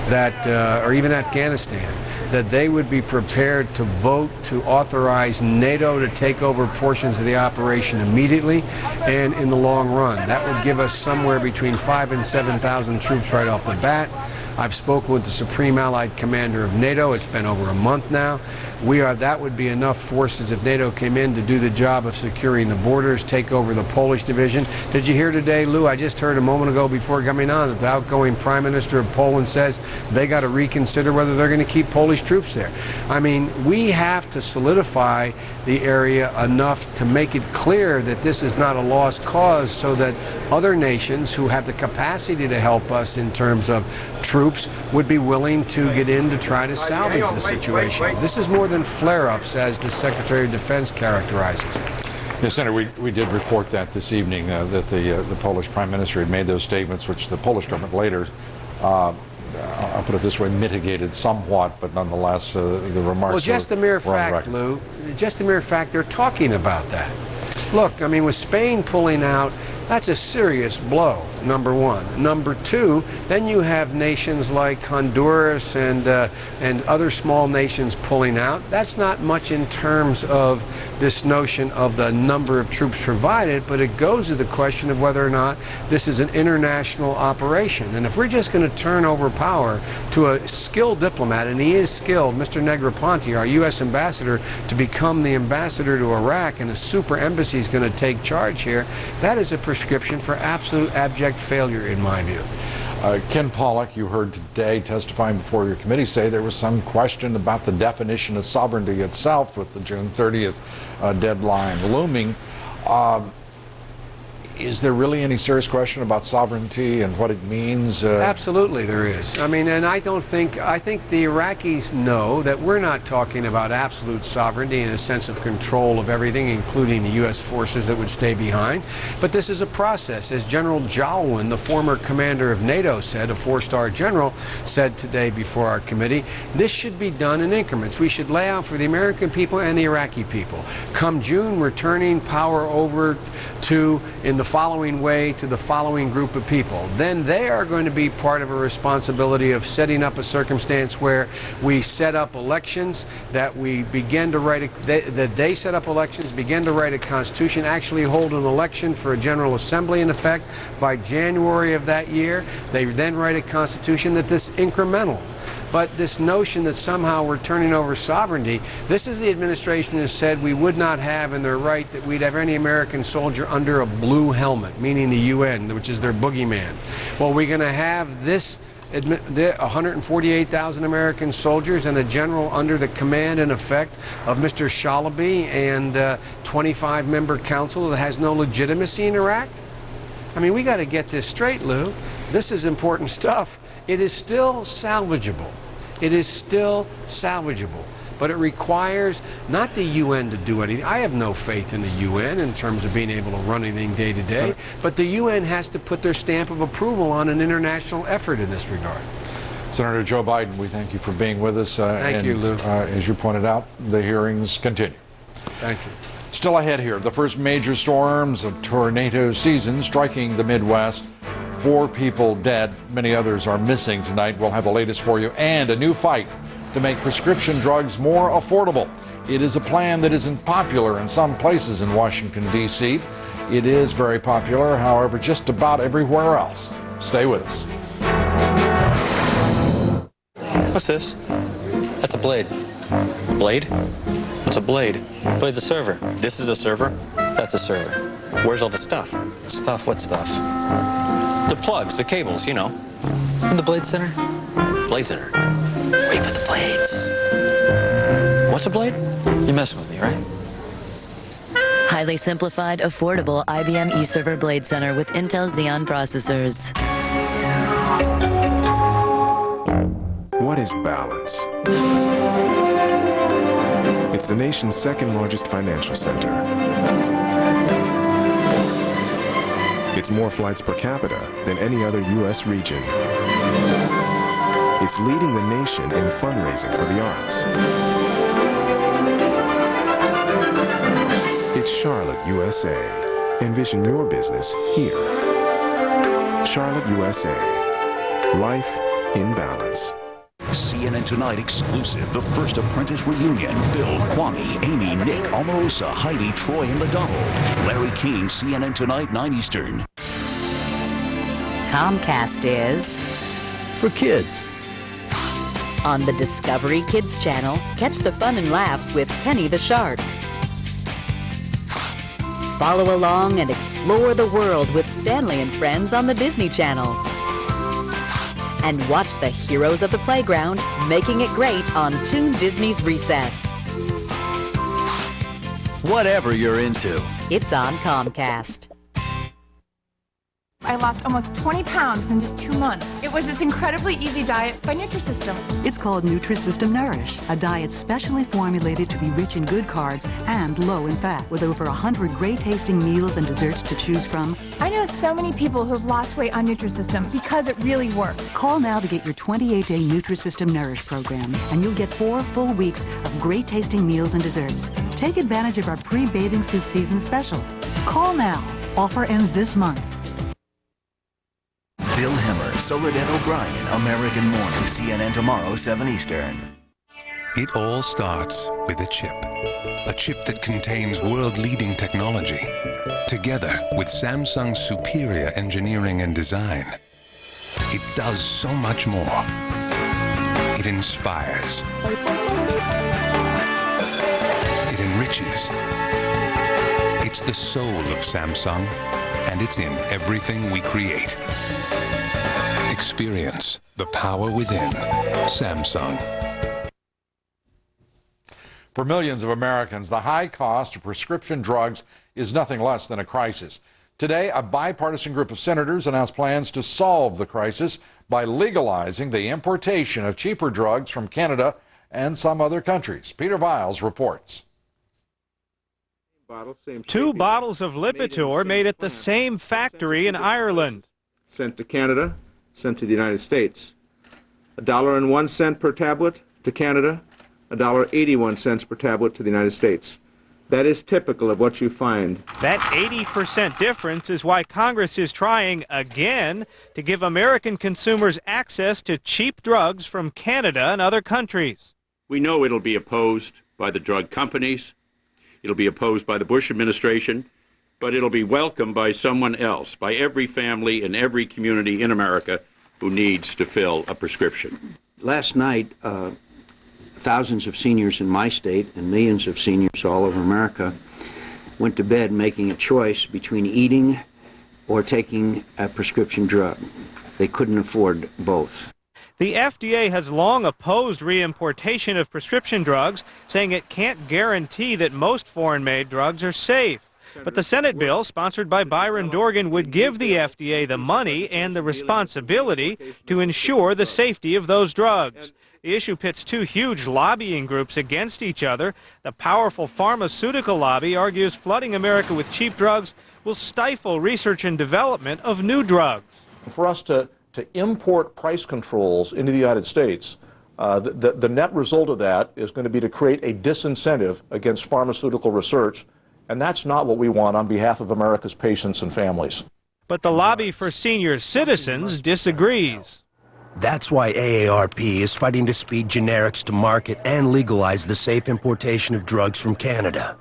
that or even Afghanistan, that they would be prepared to vote to authorize NATO to take over portions of the operation immediately and in the long run. That would give us somewhere between 5,000 and 7,000 troops right off the bat. I've spoken with the Supreme Allied Commander of NATO. It's been over a month now. That would be enough forces if NATO came in to do the job of securing the borders, take over the Polish division. Did you hear today, Lou? I just heard a moment ago before coming on that the outgoing Prime Minister of Poland says they got to reconsider whether they're going to keep Polish troops there. I mean, we have to solidify the area enough to make it clear that this is not a lost cause, so that other nations who have the capacity to help us in terms of troops would be willing to get in to try to salvage the situation. This is more than flare-ups, as the Secretary of Defense characterizes it. Yes, Senator, we did report that this evening, that the Polish Prime Minister had made those statements, which the Polish government later I'll put it this way, mitigated somewhat, but nonetheless, the remarks. Well, just the mere fact, Lou, just the mere fact they're talking about that. Look, I mean, with Spain pulling out, that's a serious blow, number one. Number two, then you have nations like Honduras and other small nations pulling out. That's not much in terms of this notion of the number of troops provided, but it goes to the question of whether or not this is an international operation. And if we're just going to turn over power to a skilled diplomat, and he is skilled, Mr. Negroponte, our U.S. ambassador, to become the ambassador to Iraq, and a super embassy is going to take charge here, that is a prescription for absolute abject failure, in my view. Ken Pollock, you heard today testifying before your committee, say there was some question about the definition of sovereignty itself with the June 30th deadline looming. Is there really any serious question about sovereignty and what it means? Absolutely there is. I mean, and I think the Iraqis know that we're not talking about absolute sovereignty in a sense of control of everything, including the U.S. forces that would stay behind. But this is a process. As General Jalwin, the former commander of NATO, said, a four-star general, said today before our committee, this should be done in increments. We should lay out for the American people and the Iraqi people. Come June, we're turning power over to, in the following way, to the following group of people. Then they are going to be part of a responsibility of setting up a circumstance where we set up elections, that we begin to write, that they set up elections, begin to write a constitution, actually hold an election for a General Assembly in effect by January of that year. They then write a constitution that is incremental. But this notion that somehow we're turning over sovereignty, this is the administration has said we would not have in their right that we'd have any American soldier under a blue helmet, meaning the UN, which is their boogeyman. Well, we're going to have this 148,000 American soldiers and a general under the command and effect of Mr. Shalaby and 25-member council that has no legitimacy in Iraq? I mean, we got to get this straight, Lou. This is important stuff. It is still salvageable. It is still salvageable. But it requires not the UN to do anything. I have no faith in the UN in terms of being able to run anything day to day. But the UN has to put their stamp of approval on an international effort in this regard. Senator Joe Biden, we thank you for being with us. Thank you, Lou. As you pointed out, the hearings continue. Thank you. Still ahead here, the first major storms of tornado season striking the Midwest. 4 people dead, many others are missing tonight. We'll have the latest for you, and a new fight to make prescription drugs more affordable. It is a plan that isn't popular in some places in Washington, D.C. It is very popular, however, just about everywhere else. Stay with us. What's this? That's a blade. A blade? What's a blade? Blade's a server. This is a server? That's a server. Where's all the stuff? Stuff? What stuff? The plugs, the cables, you know. In the Blade Center? Blade Center. Where you put the blades? What's a blade? You're messing with me, right? Highly simplified, affordable IBM eServer Blade Center with Intel Xeon processors. What is balance? It's the nation's second largest financial center. It's more flights per capita than any other U.S. region. It's leading the nation in fundraising for the arts. It's Charlotte, USA. Envision your business here. Charlotte, USA. Life in balance. CNN Tonight exclusive, the first apprentice reunion. Bill, Kwame, Amy, Nick, Omarosa, Heidi, Troy, and the Donald. Larry King, CNN Tonight, 9 Eastern. Comcast is for kids. On the Discovery Kids channel, catch the fun and laughs with Kenny the Shark. Follow along and explore the world with Stanley and Friends on the Disney Channel. And watch the heroes of the playground making it great on Toon Disney's Recess. Whatever you're into, it's on Comcast. I lost almost 20 pounds in just 2 months. It was this incredibly easy diet by Nutrisystem. It's called Nutrisystem Nourish, a diet specially formulated to be rich in good carbs and low in fat, with over 100 great-tasting meals and desserts to choose from. I know so many people who've lost weight on Nutrisystem because it really works. Call now to get your 28-day Nutrisystem Nourish program, and you'll get 4 full weeks of great-tasting meals and desserts. Take advantage of our pre-bathing suit season special. Call now. Offer ends this month. Bill Hemmer, Soledad O'Brien, American Morning, CNN tomorrow, 7 Eastern. It all starts with a chip that contains world-leading technology, together with Samsung's superior engineering and design. It does so much more. It inspires. It enriches. It's the soul of Samsung, and it's in everything we create. Experience the power within. Samsung. For millions of Americans, the high cost of prescription drugs is nothing less than a crisis. Today, a bipartisan group of senators announced plans to solve the crisis by legalizing the importation of cheaper drugs from Canada and some other countries. Peter Viles reports. 2 bottles of Lipitor made at the same factory in Ireland. Sent to Canada, sent to the United States. $1.01 per tablet to Canada, $1.81 per tablet to the United States. That is typical of what you find. That 80% difference is why Congress is trying again to give American consumers access to cheap drugs from Canada and other countries. We know it'll be opposed by the drug companies. It'll be opposed by the Bush administration, but it'll be welcomed by someone else, by every family and every community in America who needs to fill a prescription. Last night, thousands of seniors in my state and millions of seniors all over America went to bed making a choice between eating or taking a prescription drug. They couldn't afford both. The FDA has long opposed reimportation of prescription drugs, saying it can't guarantee that most foreign-made drugs are safe. But the Senate bill, sponsored by Byron Dorgan, would give the FDA the money and the responsibility to ensure the safety of those drugs. The issue pits 2 huge lobbying groups against each other. The powerful pharmaceutical lobby argues flooding America with cheap drugs will stifle research and development of new drugs. For us to import price controls into the United States, the net result of that is going to be to create a disincentive against pharmaceutical research, and that's not what we want on behalf of America's patients and families. But the lobby for senior citizens disagrees. That's why AARP is fighting to speed generics to market and legalize the safe importation of drugs from Canada.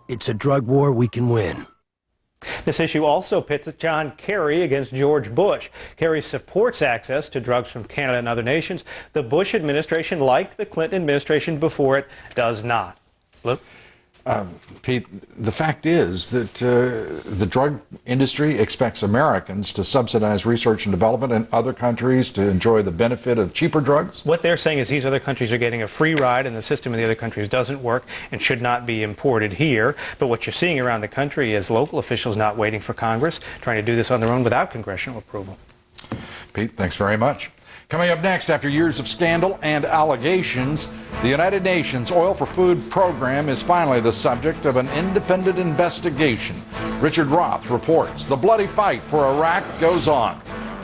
It's a drug war we can win. This issue also pits John Kerry against George Bush. Kerry supports access to drugs from Canada and other nations. The Bush administration, like the Clinton administration before it, does not. Luke? Pete, the fact is that the drug industry expects Americans to subsidize research and development in other countries to enjoy the benefit of cheaper drugs? What they're saying is these other countries are getting a free ride and the system in the other countries doesn't work and should not be imported here. But what you're seeing around the country is local officials not waiting for Congress, trying to do this on their own without congressional approval. Pete, thanks very much. Coming up next, after years of scandal and allegations, the United Nations Oil for Food program is finally the subject of an independent investigation. Richard Roth reports the bloody fight for Iraq goes on.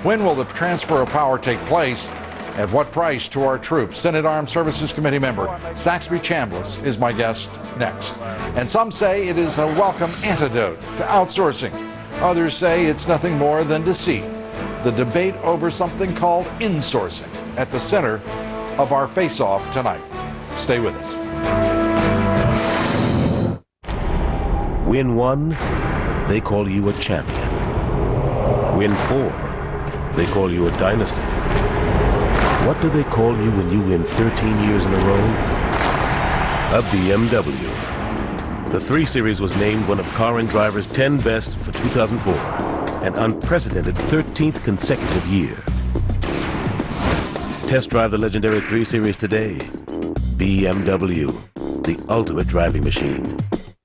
When will the transfer of power take place? At what price to our troops? Senate Armed Services Committee member Saxby Chambliss is my guest next. And some say it is a welcome antidote to outsourcing. Others say it's nothing more than deceit. The debate over something called insourcing at the center of our face-off tonight. Stay with us. Win 1, they call you a champion. Win 4, they call you a dynasty. What do they call you when you win 13 years in a row? A BMW. The 3 Series was named one of Car and Driver's 10 best for 2004. An unprecedented 13th consecutive year. Test drive the legendary 3 Series today. BMW, the ultimate driving machine.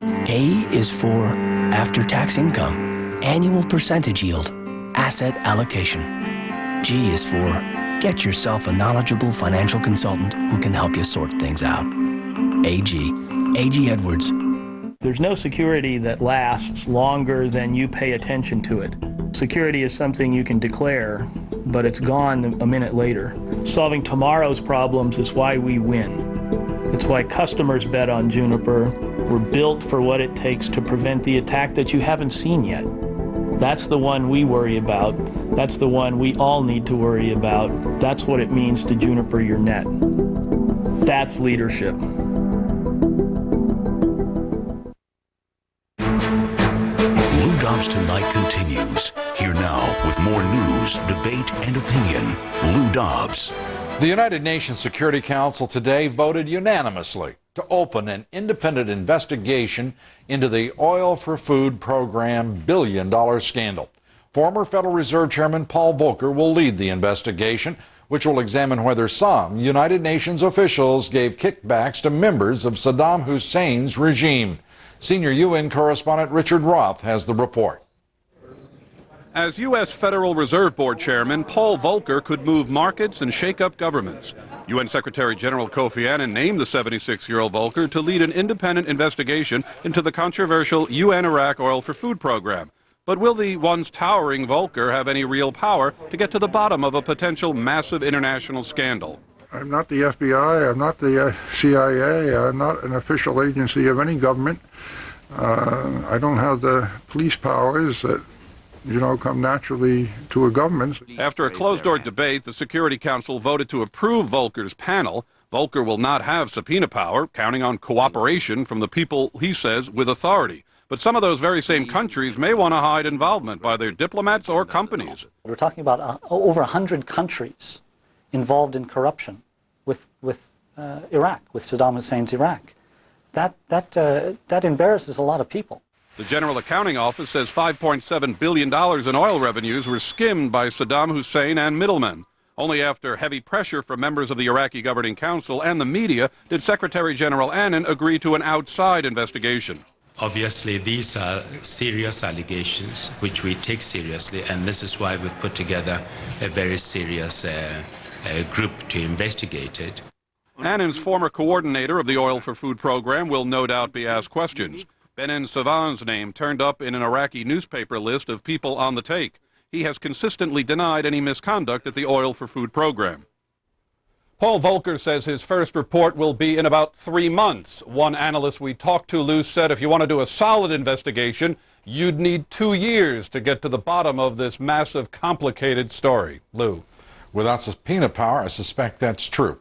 A is for after-tax income, annual percentage yield. asset allocation. G is for get yourself a knowledgeable financial consultant who can help you sort things out. A.G. Edwards. There's no security that lasts longer than you pay attention to it. Security is something you can declare, but it's gone a minute later. Solving tomorrow's problems is why we win. It's why customers bet on Juniper. We're built for what it takes to prevent the attack that you haven't seen yet. That's the one we worry about. That's the one we all need to worry about. That's what it means to Juniper your net. That's leadership. Lou Dobbs Tonight continues. Here now with more news, debate, and opinion. Lou Dobbs. The United Nations Security Council today voted unanimously to open an independent investigation into the Oil for Food program billion-dollar scandal. Former Federal Reserve Chairman Paul Volcker will lead the investigation, which will examine whether some United Nations officials gave kickbacks to members of Saddam Hussein's regime. Senior UN correspondent Richard Roth has the report. As U.S. Federal Reserve Board Chairman, Paul Volcker could move markets and shake up governments. UN Secretary General Kofi Annan named the 76-year-old Volcker to lead an independent investigation into the controversial UN-Iraq Oil for Food program. But will the once towering Volcker have any real power to get to the bottom of a potential massive international scandal? I'm not the FBI, I'm not the CIA, I'm not an official agency of any government. I don't have the police powers that come naturally to a government. After a closed-door debate, the Security Council voted to approve Volcker's panel. Volcker will not have subpoena power, counting on cooperation from the people, he says, with authority. But some of those very same countries may want to hide involvement by their diplomats or companies. We're talking about over 100 countries involved in corruption with Iraq, with Saddam Hussein's Iraq. That embarrasses a lot of people. The General Accounting Office says $5.7 billion in oil revenues were skimmed by Saddam Hussein and middlemen. Only after heavy pressure from members of the Iraqi Governing Council and the media did Secretary General Annan agree to an outside investigation. Obviously, these are serious allegations, which we take seriously, and this is why we've put together a very serious group to investigate it. Annan's former coordinator of the Oil for Food program will no doubt be asked questions. Benin Savan's name turned up in an Iraqi newspaper list of people on the take. He has consistently denied any misconduct at the Oil for Food program. Paul Volcker says his first report will be in about 3 months. One analyst we talked to, Lou, said if you want to do a solid investigation, you'd need 2 years to get to the bottom of this massive, complicated story. Lou. Without subpoena power, I suspect that's true.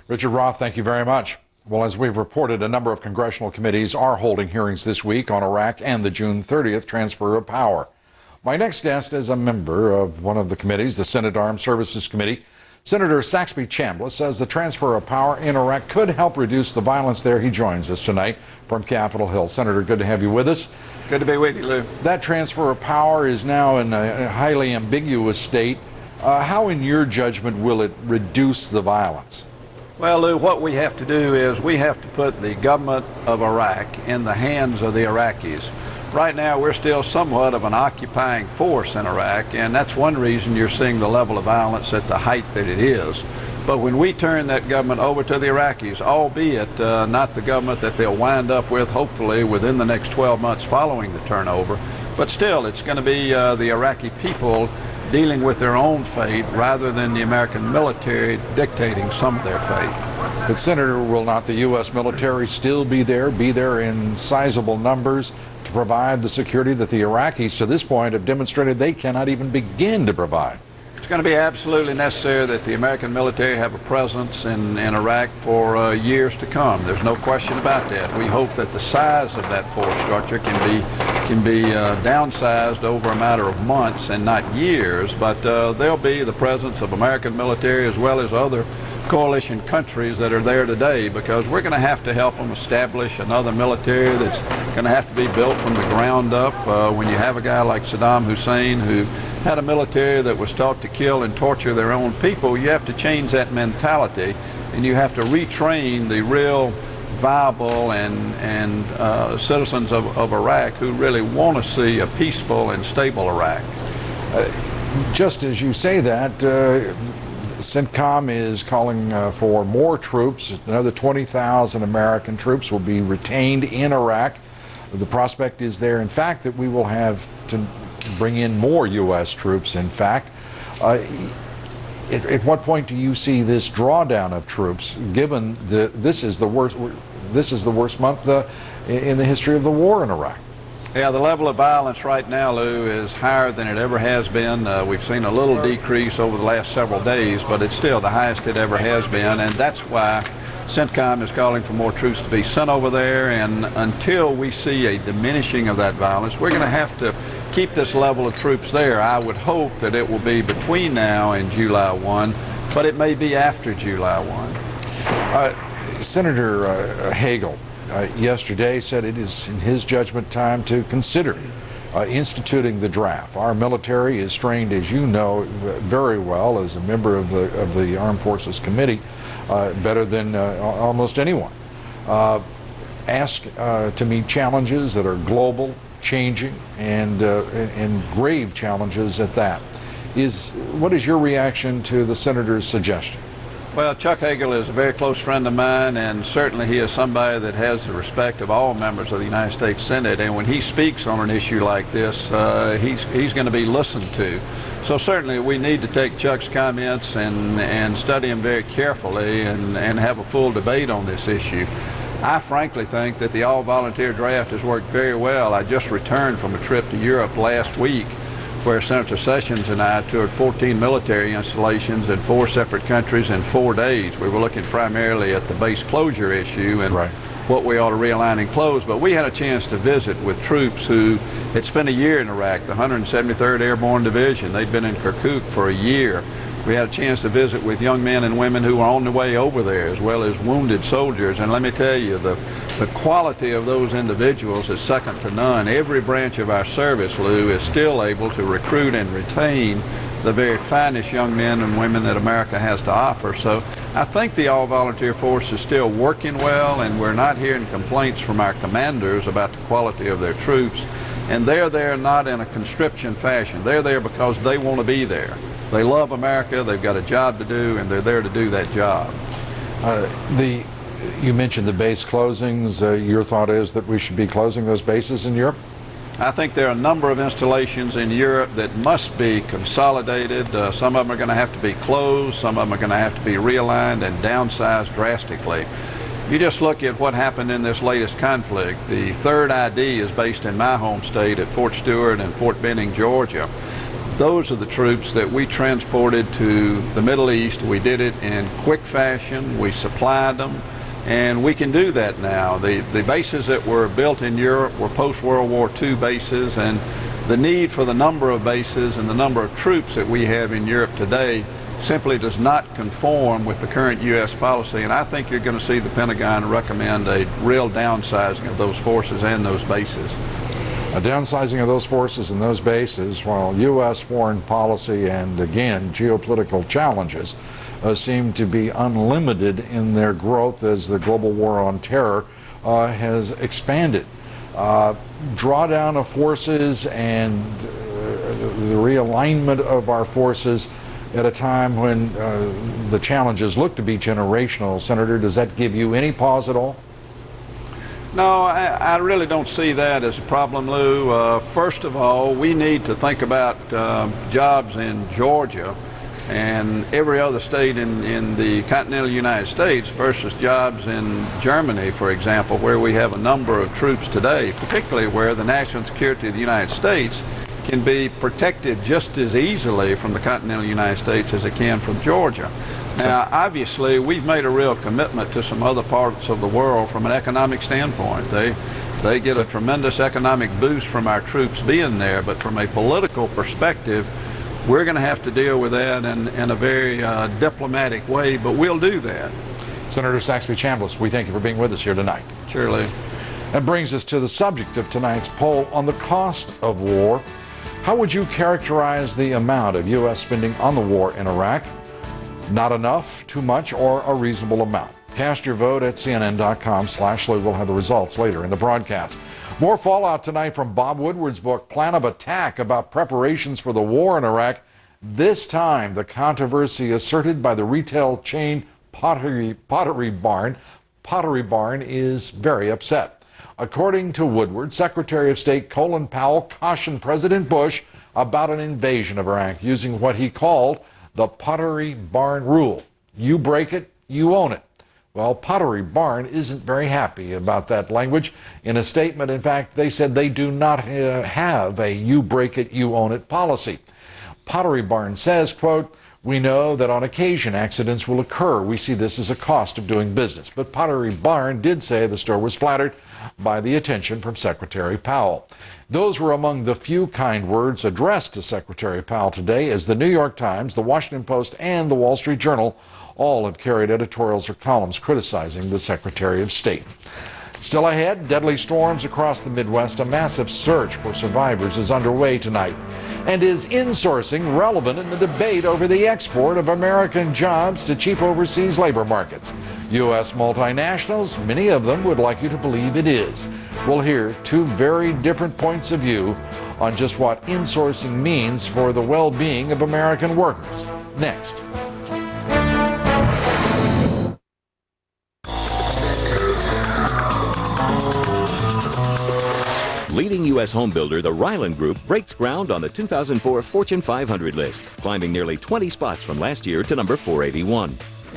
Richard Roth, thank you very much. Well, as we've reported, a number of congressional committees are holding hearings this week on Iraq and the June 30th transfer of power. My next guest is a member of one of the committees, the Senate Armed Services Committee. Senator Saxby Chambliss says the transfer of power in Iraq could help reduce the violence there. He joins us tonight from Capitol Hill. Senator, good to have you with us. Good to be with you, Lou. That transfer of power is now in a highly ambiguous state. How, in your judgment, will it reduce the violence? Well, Lou, what we have to do is we have to put the government of Iraq in the hands of the Iraqis. Right now, we're still somewhat of an occupying force in Iraq, and that's one reason you're seeing the level of violence at the height that it is. But when we turn that government over to the Iraqis, albeit not the government that they'll wind up with, hopefully, within the next 12 months following the turnover, but still, it's going to be the Iraqi people dealing with their own fate rather than the American military dictating some of their fate. But Senator, will not the U.S. military still be there in sizable numbers to provide the security that the Iraqis to this point have demonstrated they cannot even begin to provide? It's going to be absolutely necessary that the American military have a presence in Iraq for years to come. There's no question about that. We hope that the size of that force structure can be downsized over a matter of months and not years, but there'll be the presence of American military as well as other coalition countries that are there today, because we're going to have to help them establish another military that's going to have to be built from the ground up. When you have a guy like Saddam Hussein who had a military that was taught to kill and torture their own people, you have to change that mentality, and you have to retrain the real viable and citizens of Iraq who really want to see a peaceful and stable Iraq. Just as you say that, CENTCOM is calling for more troops. Another 20,000 American troops will be retained in Iraq. The prospect is there, in fact, that we will have to bring in more U.S. troops, in fact. At what point do you see this drawdown of troops, given this is the worst month in the history of the war in Iraq? Yeah, the level of violence right now, Lou, is higher than it ever has been. We've seen a little decrease over the last several days, but it's still the highest it ever has been, and that's why CENTCOM is calling for more troops to be sent over there, and until we see a diminishing of that violence, we're going to have to keep this level of troops there. I would hope that it will be between now and July 1, but it may be after July 1. Senator Hagel yesterday said it is, in his judgment, time to consider instituting the draft. Our military is trained, as you know, very well as a member of the Armed Forces Committee, better than almost anyone. Asked to meet challenges that are global, changing, and grave challenges at that. What is your reaction to the senator's suggestion? Well, Chuck Hagel is a very close friend of mine, and certainly he is somebody that has the respect of all members of the United States Senate, and when he speaks on an issue like this, he's going to be listened to. So certainly we need to take Chuck's comments and study them very carefully and have a full debate on this issue. I frankly think that the all-volunteer draft has worked very well. I just returned from a trip to Europe last week where Senator Sessions and I toured 14 military installations in 4 separate countries in 4 days. We were looking primarily at the base closure issue and what we ought to realign and close, but we had a chance to visit with troops who had spent a year in Iraq, the 173rd Airborne Division. They'd been in Kirkuk for a year. We had a chance to visit with young men and women who were on the way over there, as well as wounded soldiers. And let me tell you, the quality of those individuals is second to none. Every branch of our service, Lou, is still able to recruit and retain the very finest young men and women that America has to offer. So I think the all-volunteer force is still working well, and we're not hearing complaints from our commanders about the quality of their troops. And they're there not in a conscription fashion. They're there because they want to be there. They love America, they've got a job to do, and they're there to do that job. You mentioned the base closings. Your thought is that we should be closing those bases in Europe? I think there are a number of installations in Europe that must be consolidated. Some of them are going to have to be closed, some of them are going to have to be realigned and downsized drastically. You just look at what happened in this latest conflict. The 3rd ID is based in my home state at Fort Stewart and Fort Benning, Georgia. Those are the troops that we transported to the Middle East. We did it in quick fashion. We supplied them, and we can do that now. The bases that were built in Europe were post-World War II bases, and the need for the number of bases and the number of troops that we have in Europe today simply does not conform with the current U.S. policy, and I think you're going to see the Pentagon recommend a real downsizing of those forces and those bases. A downsizing of those forces and those bases, while U.S. foreign policy and, again, geopolitical challenges seem to be unlimited in their growth as the global war on terror has expanded. Drawdown of forces and the realignment of our forces at a time when the challenges look to be generational. Senator, does that give you any pause at all? No, I really don't see that as a problem, Lou. First of all, we need to think about jobs in Georgia and every other state in the continental United States versus jobs in Germany, for example, where we have a number of troops today, particularly where the national security of the United States can be protected just as easily from the continental United States as it can from Georgia. Now, obviously, we've made a real commitment to some other parts of the world from an economic standpoint. They get a tremendous economic boost from our troops being there, but from a political perspective, we're going to have to deal with that in a very diplomatic way, but we'll do that. Senator Saxby-Chambliss, we thank you for being with us here tonight. Surely. That brings us to the subject of tonight's poll on the cost of war. How would you characterize the amount of U.S. spending on the war in Iraq? Not enough, too much, or a reasonable amount? Cast your vote at cnn.com/Lou. We'll have the results later in the broadcast. More fallout tonight from Bob Woodward's book, Plan of Attack, about preparations for the war in Iraq This time, the controversy asserted by the retail chain Pottery Barn is very upset. According to Woodward, Secretary of State Colin Powell cautioned President Bush about an invasion of Iraq using what he called the Pottery Barn rule. You break it, you own it. Well, Pottery Barn isn't very happy about that language. In a statement, in fact, they said they do not have a you break it, you own it policy. Pottery Barn says, quote, "We know that on occasion accidents will occur. We see this as a cost of doing business." But Pottery Barn did say the store was flattered by the attention from Secretary Powell. Those were among the few kind words addressed to Secretary Powell today, as the New York Times, the Washington Post, and the Wall Street Journal all have carried editorials or columns criticizing the Secretary of State. Still ahead, deadly storms across the Midwest. A massive search for survivors is underway tonight. And is insourcing relevant in the debate over the export of American jobs to cheap overseas labor markets? U.S. multinationals, many of them would like you to believe it is. We'll hear two very different points of view on just what insourcing means for the well-being of American workers. Next. Leading U.S. home builder, the Ryland Group, breaks ground on the 2004 Fortune 500 list, climbing nearly 20 spots from last year to number 481.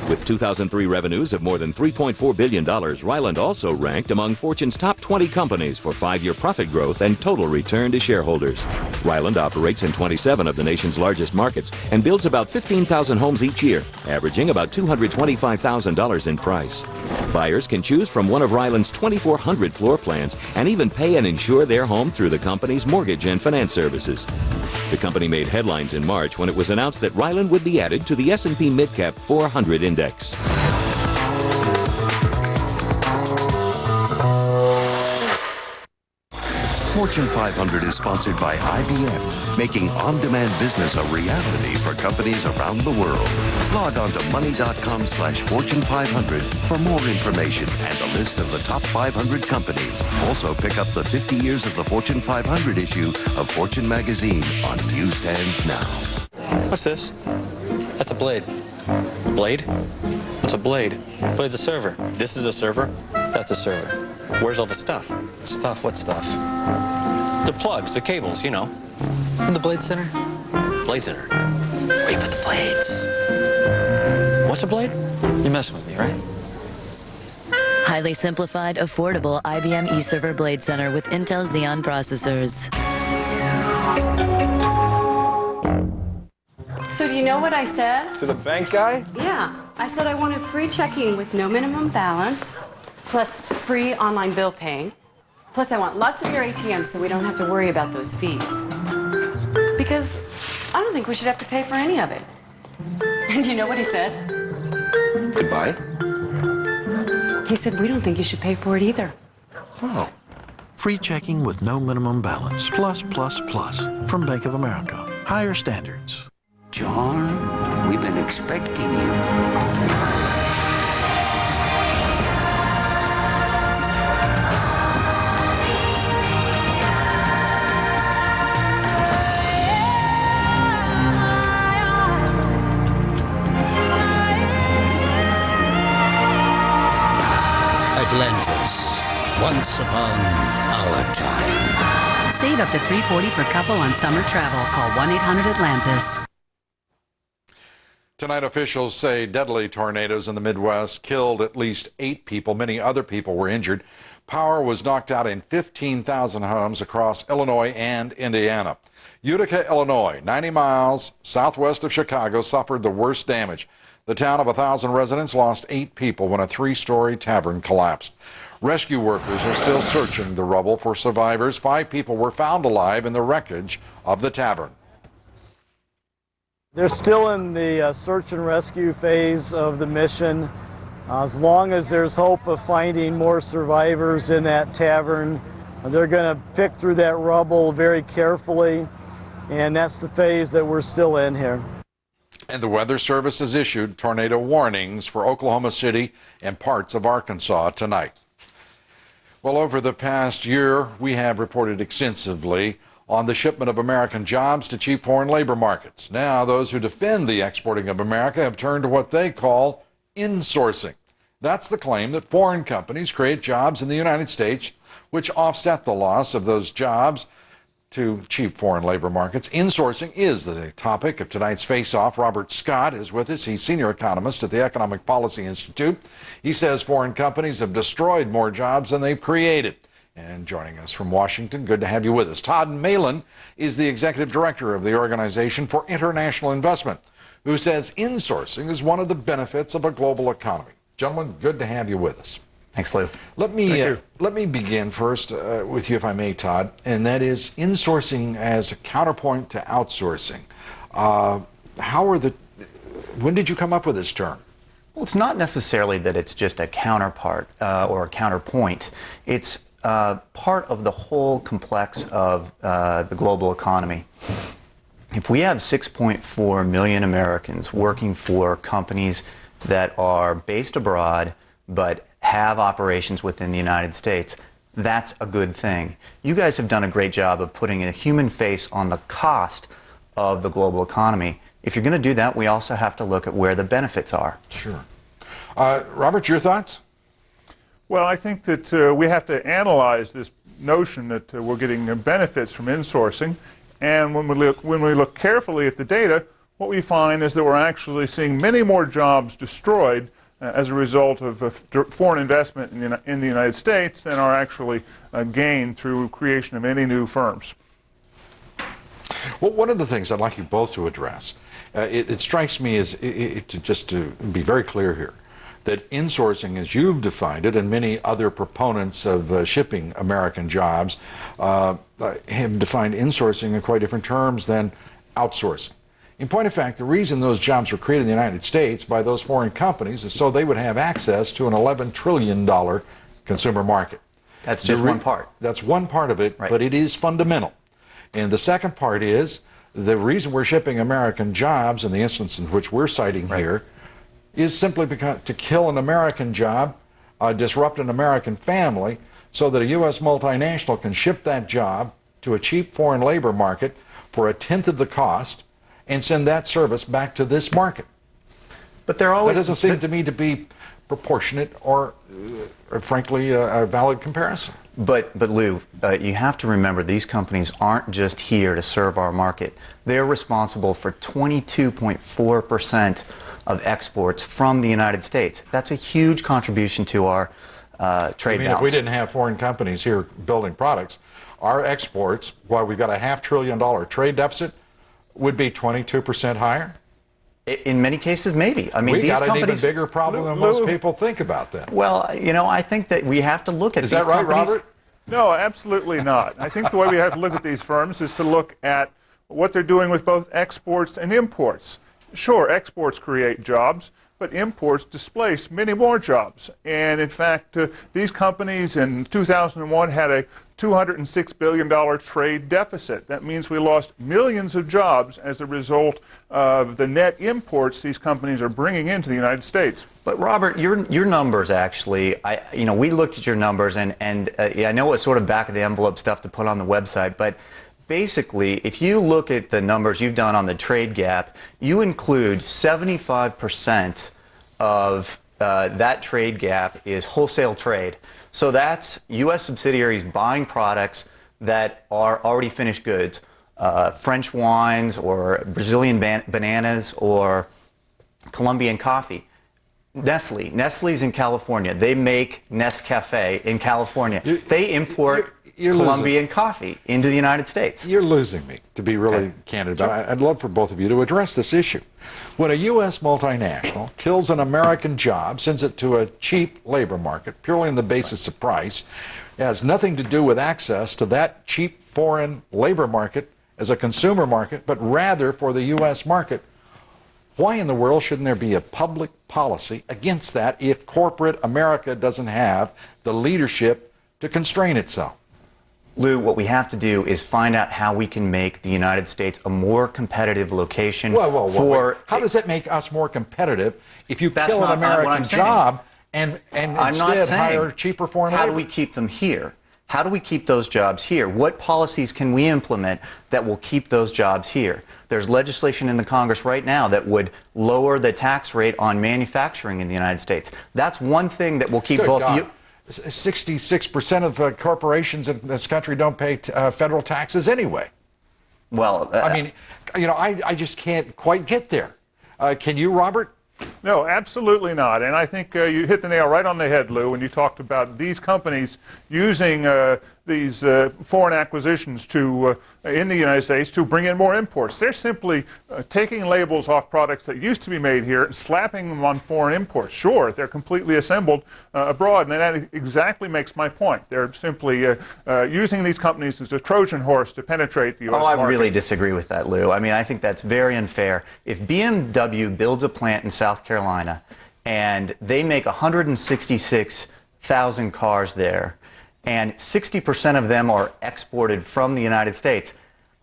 With 2003 revenues of more than $3.4 billion, Ryland also ranked among Fortune's top 20 companies for 5-year profit growth and total return to shareholders. Ryland operates in 27 of the nation's largest markets and builds about 15,000 homes each year, averaging about $225,000 in price. Buyers can choose from one of Ryland's 2,400 floor plans and even pay and insure their home through the company's mortgage and finance services. The company made headlines in March when it was announced that Ryland would be added to the S&P Midcap 400 index. Fortune 500 is sponsored by IBM, making on-demand business a reality for companies around the world. Log on to money.com/Fortune500 for more information and a list of the top 500 companies. Also, pick up the 50 Years of the Fortune 500 issue of Fortune magazine on newsstands now. What's this? That's a blade. A blade? What's a blade? Blade's a server. This is a server? That's a server. Where's all the stuff? Stuff? What stuff? The plugs, the cables, you know. In the Blade Center? Blade Center. Where you put the blades? What's a blade? You're messing with me, right? Highly simplified, affordable IBM eServer Blade Center with Intel Xeon processors. So do you know what I said? To the bank guy? Yeah. I said I wanted free checking with no minimum balance, plus free online bill paying. Plus I want lots of your ATMs so we don't have to worry about those fees. Because I don't think we should have to pay for any of it. And you know what he said? Goodbye. He said, we don't think you should pay for it either. Oh. Free checking with no minimum balance. Plus, plus, plus. From Bank of America. Higher standards. John, we've been expecting you. Atlantis, once upon our time. Save up to $340 per couple on summer travel. Call 1-800-ATLANTIS. Tonight, officials say deadly tornadoes in the Midwest killed at least 8 people. Many other people were injured. Power was knocked out in 15,000 homes across Illinois and Indiana. Utica, Illinois, 90 miles southwest of Chicago, suffered the worst damage. The town of 1,000 residents lost 8 people when a 3-story tavern collapsed. Rescue workers are still searching the rubble for survivors. 5 people were found alive in the wreckage of the tavern. They're still in the search and rescue phase of the mission. As long as there's hope of finding more survivors in that tavern, they're going to pick through that rubble very carefully, and that's the phase that we're still in here. And the Weather Service has issued tornado warnings for Oklahoma City and parts of Arkansas tonight. Well, over the past year, we have reported extensively on the shipment of American jobs to cheap foreign labor markets. Now, those who defend the exporting of America have turned to what they call insourcing. That's the claim that foreign companies create jobs in the United States, which offset the loss of those jobs to cheap foreign labor markets. Insourcing is the topic of tonight's Face-Off. Robert Scott is with us. He's senior economist at the Economic Policy Institute. He says foreign companies have destroyed more jobs than they've created. And joining us from Washington, good to have you with us. Todd Malin is the executive director of the Organization for International Investment, who says insourcing is one of the benefits of a global economy. Gentlemen, good to have you with us. Thanks, Lou. Let me begin first with you, if I may, Todd, and that is insourcing as a counterpoint to outsourcing. When did you come up with this term? Well, it's not necessarily that it's just a counterpart or a counterpoint. It's part of the whole complex of the global economy. If we have 6.4 million Americans working for companies that are based abroad but have operations within the United States, that's a good thing. You guys have done a great job of putting a human face on the cost of the global economy. If you're going to do that, we also have to look at where the benefits are. Sure. Robert, your thoughts? Well, I think that we have to analyze this notion that we're getting benefits from insourcing. And when we look carefully at the data, what we find is that we're actually seeing many more jobs destroyed as a result of foreign investment in the United States than are actually gained through creation of any new firms. Well, one of the things I'd like you both to address, it strikes me as, just to be very clear here, that insourcing, as you've defined it, and many other proponents of shipping American jobs have defined insourcing in quite different terms than outsourcing. In point of fact, the reason those jobs were created in the United States by those foreign companies is so they would have access to an $11 trillion consumer market. That's just one part. That's one part of it, right. But it is fundamental. And the second part is the reason we're shipping American jobs, in the instance in which we're citing here, is simply because to kill an American job, disrupt an American family, so that a U.S. multinational can ship that job to a cheap foreign labor market for a tenth of the cost and send that service back to this market. But they're always, that doesn't seem to me to be proportionate or frankly, a valid comparison. But Lou, you have to remember these companies aren't just here to serve our market. They're responsible for 22.4% of exports from the United States. That's a huge contribution to our trade balance. If we didn't have foreign companies here building products, our exports, while we've got a $500 billion trade deficit, would be 22% higher? In many cases, maybe. I mean, we these got companies, an even bigger problem than most people think about that. Well, you know, I think that we have to look at these companies. Is that right, Robert? No, absolutely not. I think the way we have to look at these firms is to look at what they're doing with both exports and imports. Sure, exports create jobs, but imports displace many more jobs. And in fact, these companies in 2001 had a $206 billion trade deficit. That means we lost millions of jobs as a result of the net imports these companies are bringing into the United States. But Robert, your numbers actually, we looked at your numbers, and I know it's sort of back of the envelope stuff to put on the website, but basically, if you look at the numbers you've done on the trade gap, you include 75% of that trade gap is wholesale trade. So that's U.S. subsidiaries buying products that are already finished goods, French wines or Brazilian bananas or Colombian coffee. Nestle's in California. They make Nescafe in California. They import Colombian coffee into the United States. You're losing me, to be really candid about it. I'd love for both of you to address this issue. When a U.S. multinational kills an American job, sends it to a cheap labor market, purely on the basis of price, it has nothing to do with access to that cheap foreign labor market as a consumer market, but rather for the U.S. market, why in the world shouldn't there be a public policy against that if corporate America doesn't have the leadership to constrain itself? Lou, what we have to do is find out how we can make the United States a more competitive location for... How does that make us more competitive if you kill an American job and instead hire cheaper foreign labor? How do we keep them here? How do we keep those jobs here? What policies can we implement that will keep those jobs here? There's legislation in the Congress right now that would lower the tax rate on manufacturing in the United States. That's one thing that will keep Good both God. you. 66% of corporations in this country don't pay federal taxes anyway. Well, I mean, you know, I just can't quite get there. Can you, Robert? No, absolutely not. And I think you hit the nail right on the head, Lou, when you talked about these companies using these foreign acquisitions to in the United States to bring in more imports. They're simply taking labels off products that used to be made here and slapping them on foreign imports. Sure, they're completely assembled abroad, and that exactly makes my point. They're simply using these companies as a Trojan horse to penetrate the U.S. market. I really disagree with that, Lou. I mean, I think that's very unfair. If BMW builds a plant in South Carolina and they make 166,000 cars there, and 60% of them are exported from the United States,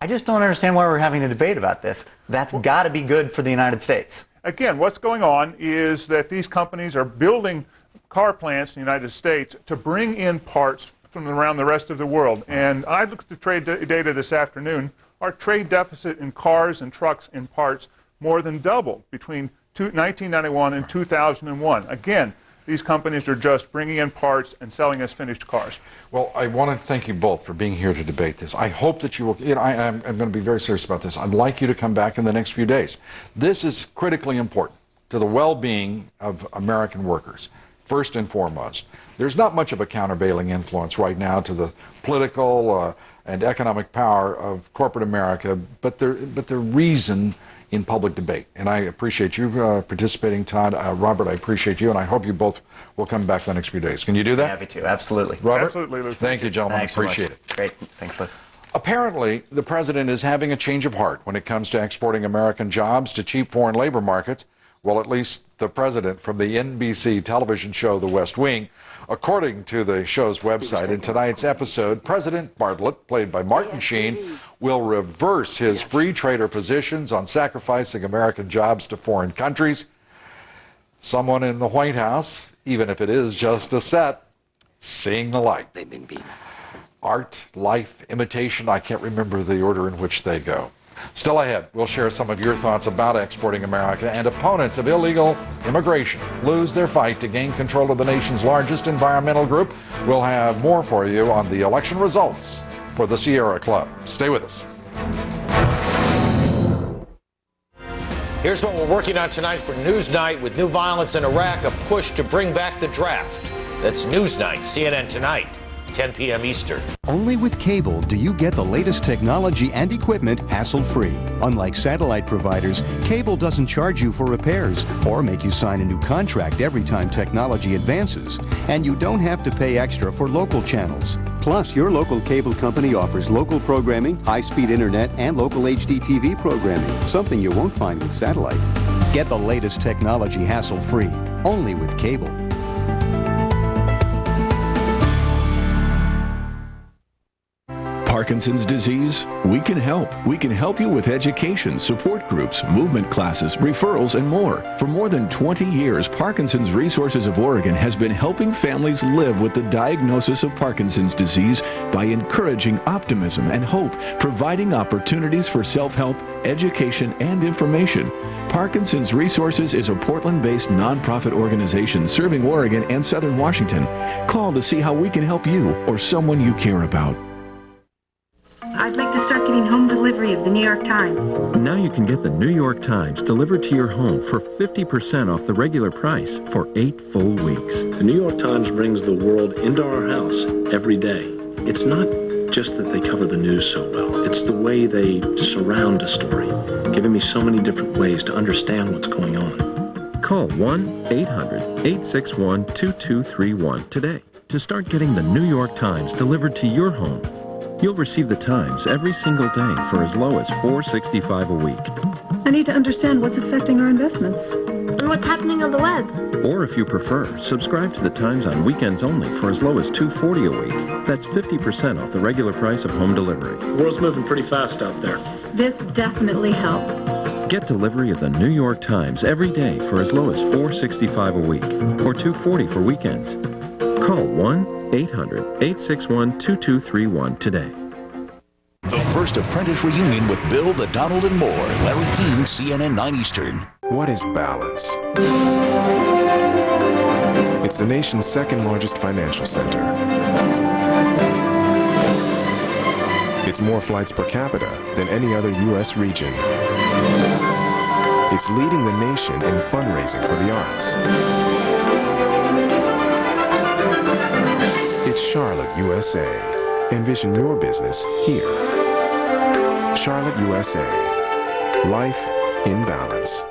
I just don't understand why we're having a debate about this. That's got to be good for the United States. Again, what's going on is that these companies are building car plants in the United States to bring in parts from around the rest of the world. And I looked at the trade data this afternoon. Our trade deficit in cars and trucks and parts more than doubled between 1991 and 2001. Again, these companies are just bringing in parts and selling us finished cars. Well, I want to thank you both for being here to debate this. I hope that you will, you know, I'm going to be very serious about this. I'd like you to come back in the next few days. This is critically important to the well-being of American workers, first and foremost. There's not much of a countervailing influence right now to the political and economic power of corporate America, but the reason in public debate. And I appreciate you participating, Todd. Robert, I appreciate you, and I hope you both will come back the next few days. Can you do that? Happy to, absolutely. Robert? Absolutely, Lou. Thank you, gentlemen. Thanks so Appreciate much. it. Great. Thanks, Lou. Apparently, the president is having a change of heart when it comes to exporting American jobs to cheap foreign labor markets. Well, at least the president from the NBC television show The West Wing. According to the show's website, in tonight's episode, President Bartlett, played by Martin Sheen, will reverse his free trader positions on sacrificing American jobs to foreign countries. Someone in the White House, even if it is just a set, seeing the light. Art, life, imitation, I can't remember the order in which they go. Still ahead, we'll share some of your thoughts about exporting America, and opponents of illegal immigration lose their fight to gain control of the nation's largest environmental group. We'll have more for you on the election results for the Sierra Club. Stay with us. Here's what we're working on tonight for Newsnight. With new violence in Iraq, a push to bring back the draft. That's Newsnight, CNN Tonight, 10 p.m. Eastern. Only with cable do you get the latest technology and equipment hassle-free. Unlike satellite providers, cable doesn't charge you for repairs or make you sign a new contract every time technology advances. And you don't have to pay extra for local channels. Plus, your local cable company offers local programming, high-speed internet, and local HD TV programming, something you won't find with satellite. Get the latest technology hassle-free, only with cable. Parkinson's disease? We can help. We can help you with education, support groups, movement classes, referrals, and more. For more than 20 years, Parkinson's Resources of Oregon has been helping families live with the diagnosis of Parkinson's disease by encouraging optimism and hope, providing opportunities for self-help, education, and information. Parkinson's Resources is a Portland-based nonprofit organization serving Oregon and Southern Washington. Call to see how we can help you or someone you care about. I'd like to start getting home delivery of the New York Times. Now you can get the New York Times delivered to your home for 50% off the regular price for 8 full weeks. The New York Times brings the world into our house every day. It's not just that they cover the news so well. It's the way they surround a story, giving me so many different ways to understand what's going on. Call 1-800-861-2231 today to start getting the New York Times delivered to your home. You'll receive the Times every single day for as low as $4.65 a week. I need to understand what's affecting our investments. And what's happening on the web. Or if you prefer, subscribe to the Times on weekends only for as low as $2.40 a week. That's 50% off the regular price of home delivery. The world's moving pretty fast out there. This definitely helps. Get delivery of the New York Times every day for as low as $4.65 a week or $2.40 for weekends. Call 1-800-861-2231 today. The first Apprentice reunion with Bill, the Donald, and more. Larry King, CNN 9 Eastern. What is balance? It's the nation's second largest financial center. It's more flights per capita than any other U.S. region. It's leading the nation in fundraising for the arts. It's Charlotte, USA. Envision your business here. Charlotte, USA. Life in balance.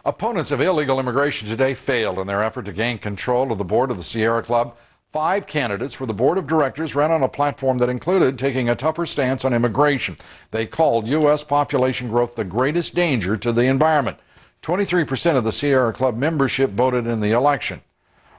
Opponents of illegal immigration today failed in their effort to gain control of the board of the Sierra Club. 5 candidates for the board of directors ran on a platform that included taking a tougher stance on immigration. They called U.S. population growth the greatest danger to the environment. 23% of the Sierra Club membership voted in the election.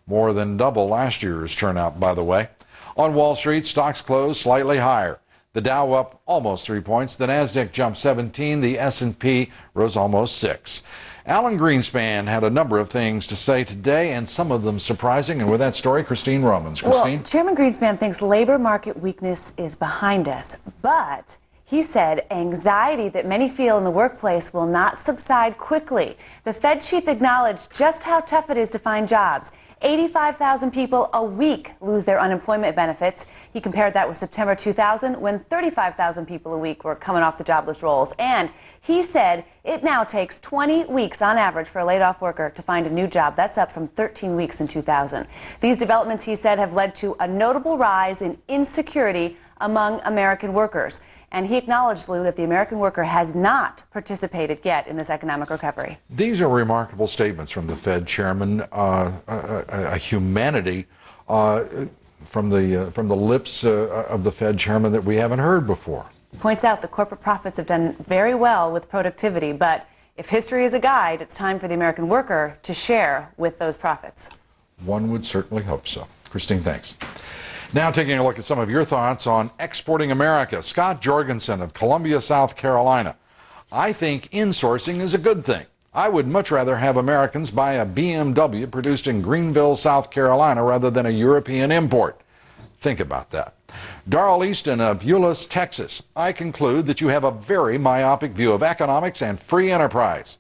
More than double last year's turnout, by the way. On Wall Street, stocks closed slightly higher. The Dow up almost 3 points. The Nasdaq jumped 17. The S&P rose almost 6. Alan Greenspan had a number of things to say today, and some of them surprising. And with that story, Christine Romans. Christine? Well, Chairman Greenspan thinks labor market weakness is behind us, but he said anxiety that many feel in the workplace will not subside quickly. The Fed chief acknowledged just how tough it is to find jobs. 85,000 people a week lose their unemployment benefits. He compared that with September 2000, when 35,000 people a week were coming off the jobless rolls. And he said it now takes 20 weeks on average for a laid-off worker to find a new job. That's up from 13 weeks in 2000. These developments, he said, have led to a notable rise in insecurity among American workers. And he acknowledged, Lou, that the American worker has not participated yet in this economic recovery. These are remarkable statements from the Fed chairman, a humanity from the lips of the Fed chairman that we haven't heard before. He points out the corporate profits have done very well with productivity, but if history is a guide, it's time for the American worker to share with those profits. One would certainly hope so. Christine, thanks. Now taking a look at some of your thoughts on exporting America. Scott Jorgensen of Columbia, South Carolina. I think insourcing is a good thing. I would much rather have Americans buy a BMW produced in Greenville, South Carolina, rather than a European import. Think about that. Darrell Easton of Euless, Texas. I conclude that you have a very myopic view of economics and free enterprise.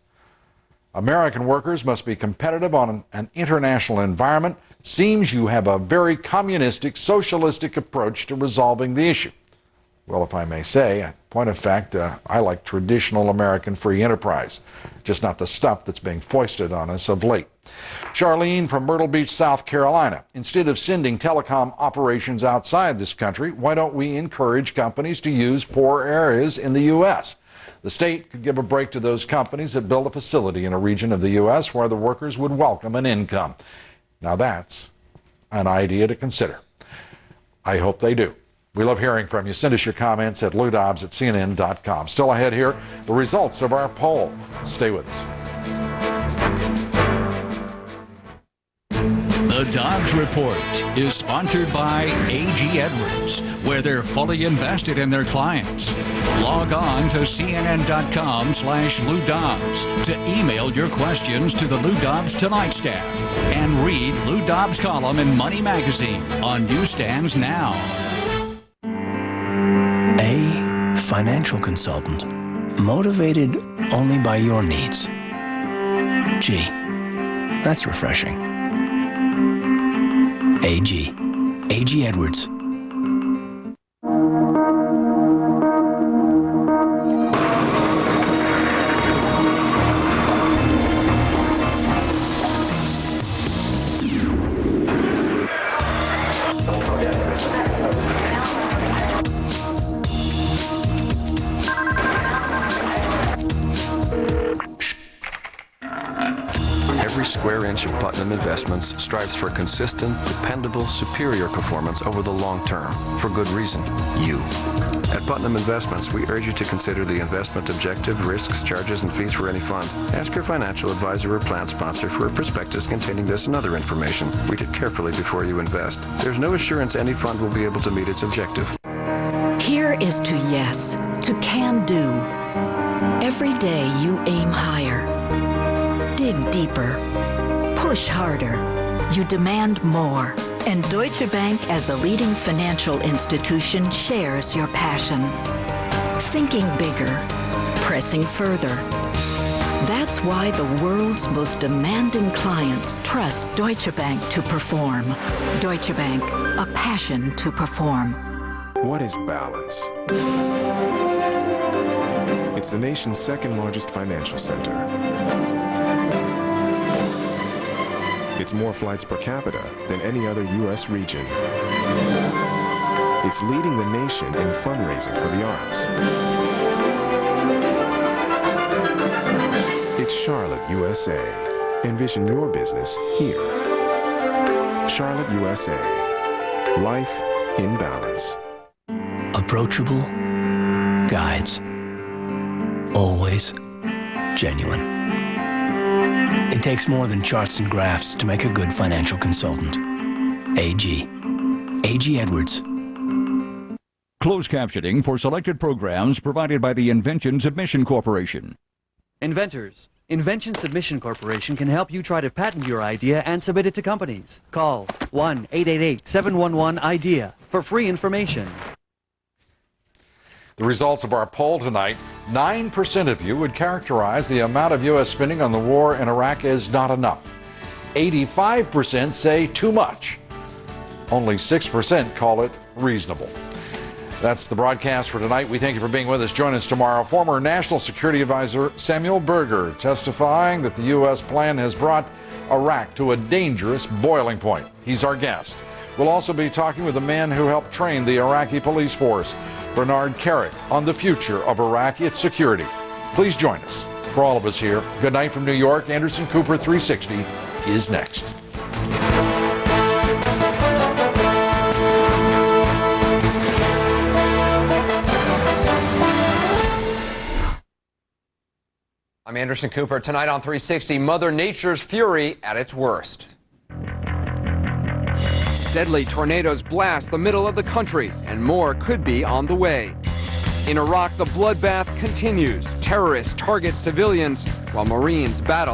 American workers must be competitive on an international environment. Seems you have a very communistic, socialistic approach to resolving the issue. Well, if I may say, point of fact, I like traditional American free enterprise, just not the stuff that's being foisted on us of late. Charlene from Myrtle Beach, South Carolina. Instead of sending telecom operations outside this country, why don't we encourage companies to use poor areas in the U.S.? The state could give a break to those companies that build a facility in a region of the U.S. where the workers would welcome an income. Now that's an idea to consider. I hope they do. We love hearing from you. Send us your comments at loudobbs@cnn.com. Still ahead here, the results of our poll. Stay with us. The Dobbs Report is sponsored by A.G. Edwards, where they're fully invested in their clients. Log on to cnn.com/Lou Dobbs to email your questions to the Lou Dobbs Tonight staff and read Lou Dobbs' column in Money Magazine on newsstands now. A financial consultant, motivated only by your needs. Gee, that's refreshing. A.G. Edwards. Every square inch of Putnam Investments strives for consistent, dependable, superior performance over the long term, for good reason. You. At Putnam Investments, we urge you to consider the investment objective, risks, charges, and fees for any fund. Ask your financial advisor or plan sponsor for a prospectus containing this and other information. Read it carefully before you invest. There's no assurance any fund will be able to meet its objective. Here is to yes, to can do. Every day you aim higher. Dig deeper. Push harder. you demand more. And Deutsche Bank, as the leading financial institution, shares your passion. Thinking bigger, pressing further. That's why the world's most demanding clients trust Deutsche Bank to perform. Deutsche Bank, a passion to perform. What is balance? It's the nation's second largest financial center. It's more flights per capita than any other U.S. region. It's leading the nation in fundraising for the arts. It's Charlotte, USA. Envision your business here. Charlotte, USA. Life in balance. Approachable guides. Always genuine. It takes more than charts and graphs to make a good financial consultant. AG Edwards. Closed captioning for selected programs provided by the Invention Submission Corporation. Inventors. Invention Submission Corporation can help you try to patent your idea and submit it to companies. Call 1-888-711-IDEA for free information. The results of our poll tonight, 9% of you would characterize the amount of U.S. spending on the war in Iraq as not enough. 85% say too much. Only 6% call it reasonable. That's the broadcast for tonight. We thank you for being with us. Join us tomorrow. Former National Security Advisor Samuel Berger testifying that the U.S. plan has brought Iraq to a dangerous boiling point. He's our guest. We'll also be talking with the man who helped train the Iraqi police force, Bernard Kerik, on the future of Iraq, its security. Please join us. For all of us here, good night from New York. Anderson Cooper 360 is next. I'm Anderson Cooper. Tonight on 360, Mother Nature's fury at its worst. Deadly tornadoes blast the middle of the country, and more could be on the way. In Iraq, the bloodbath continues. Terrorists target civilians while Marines battle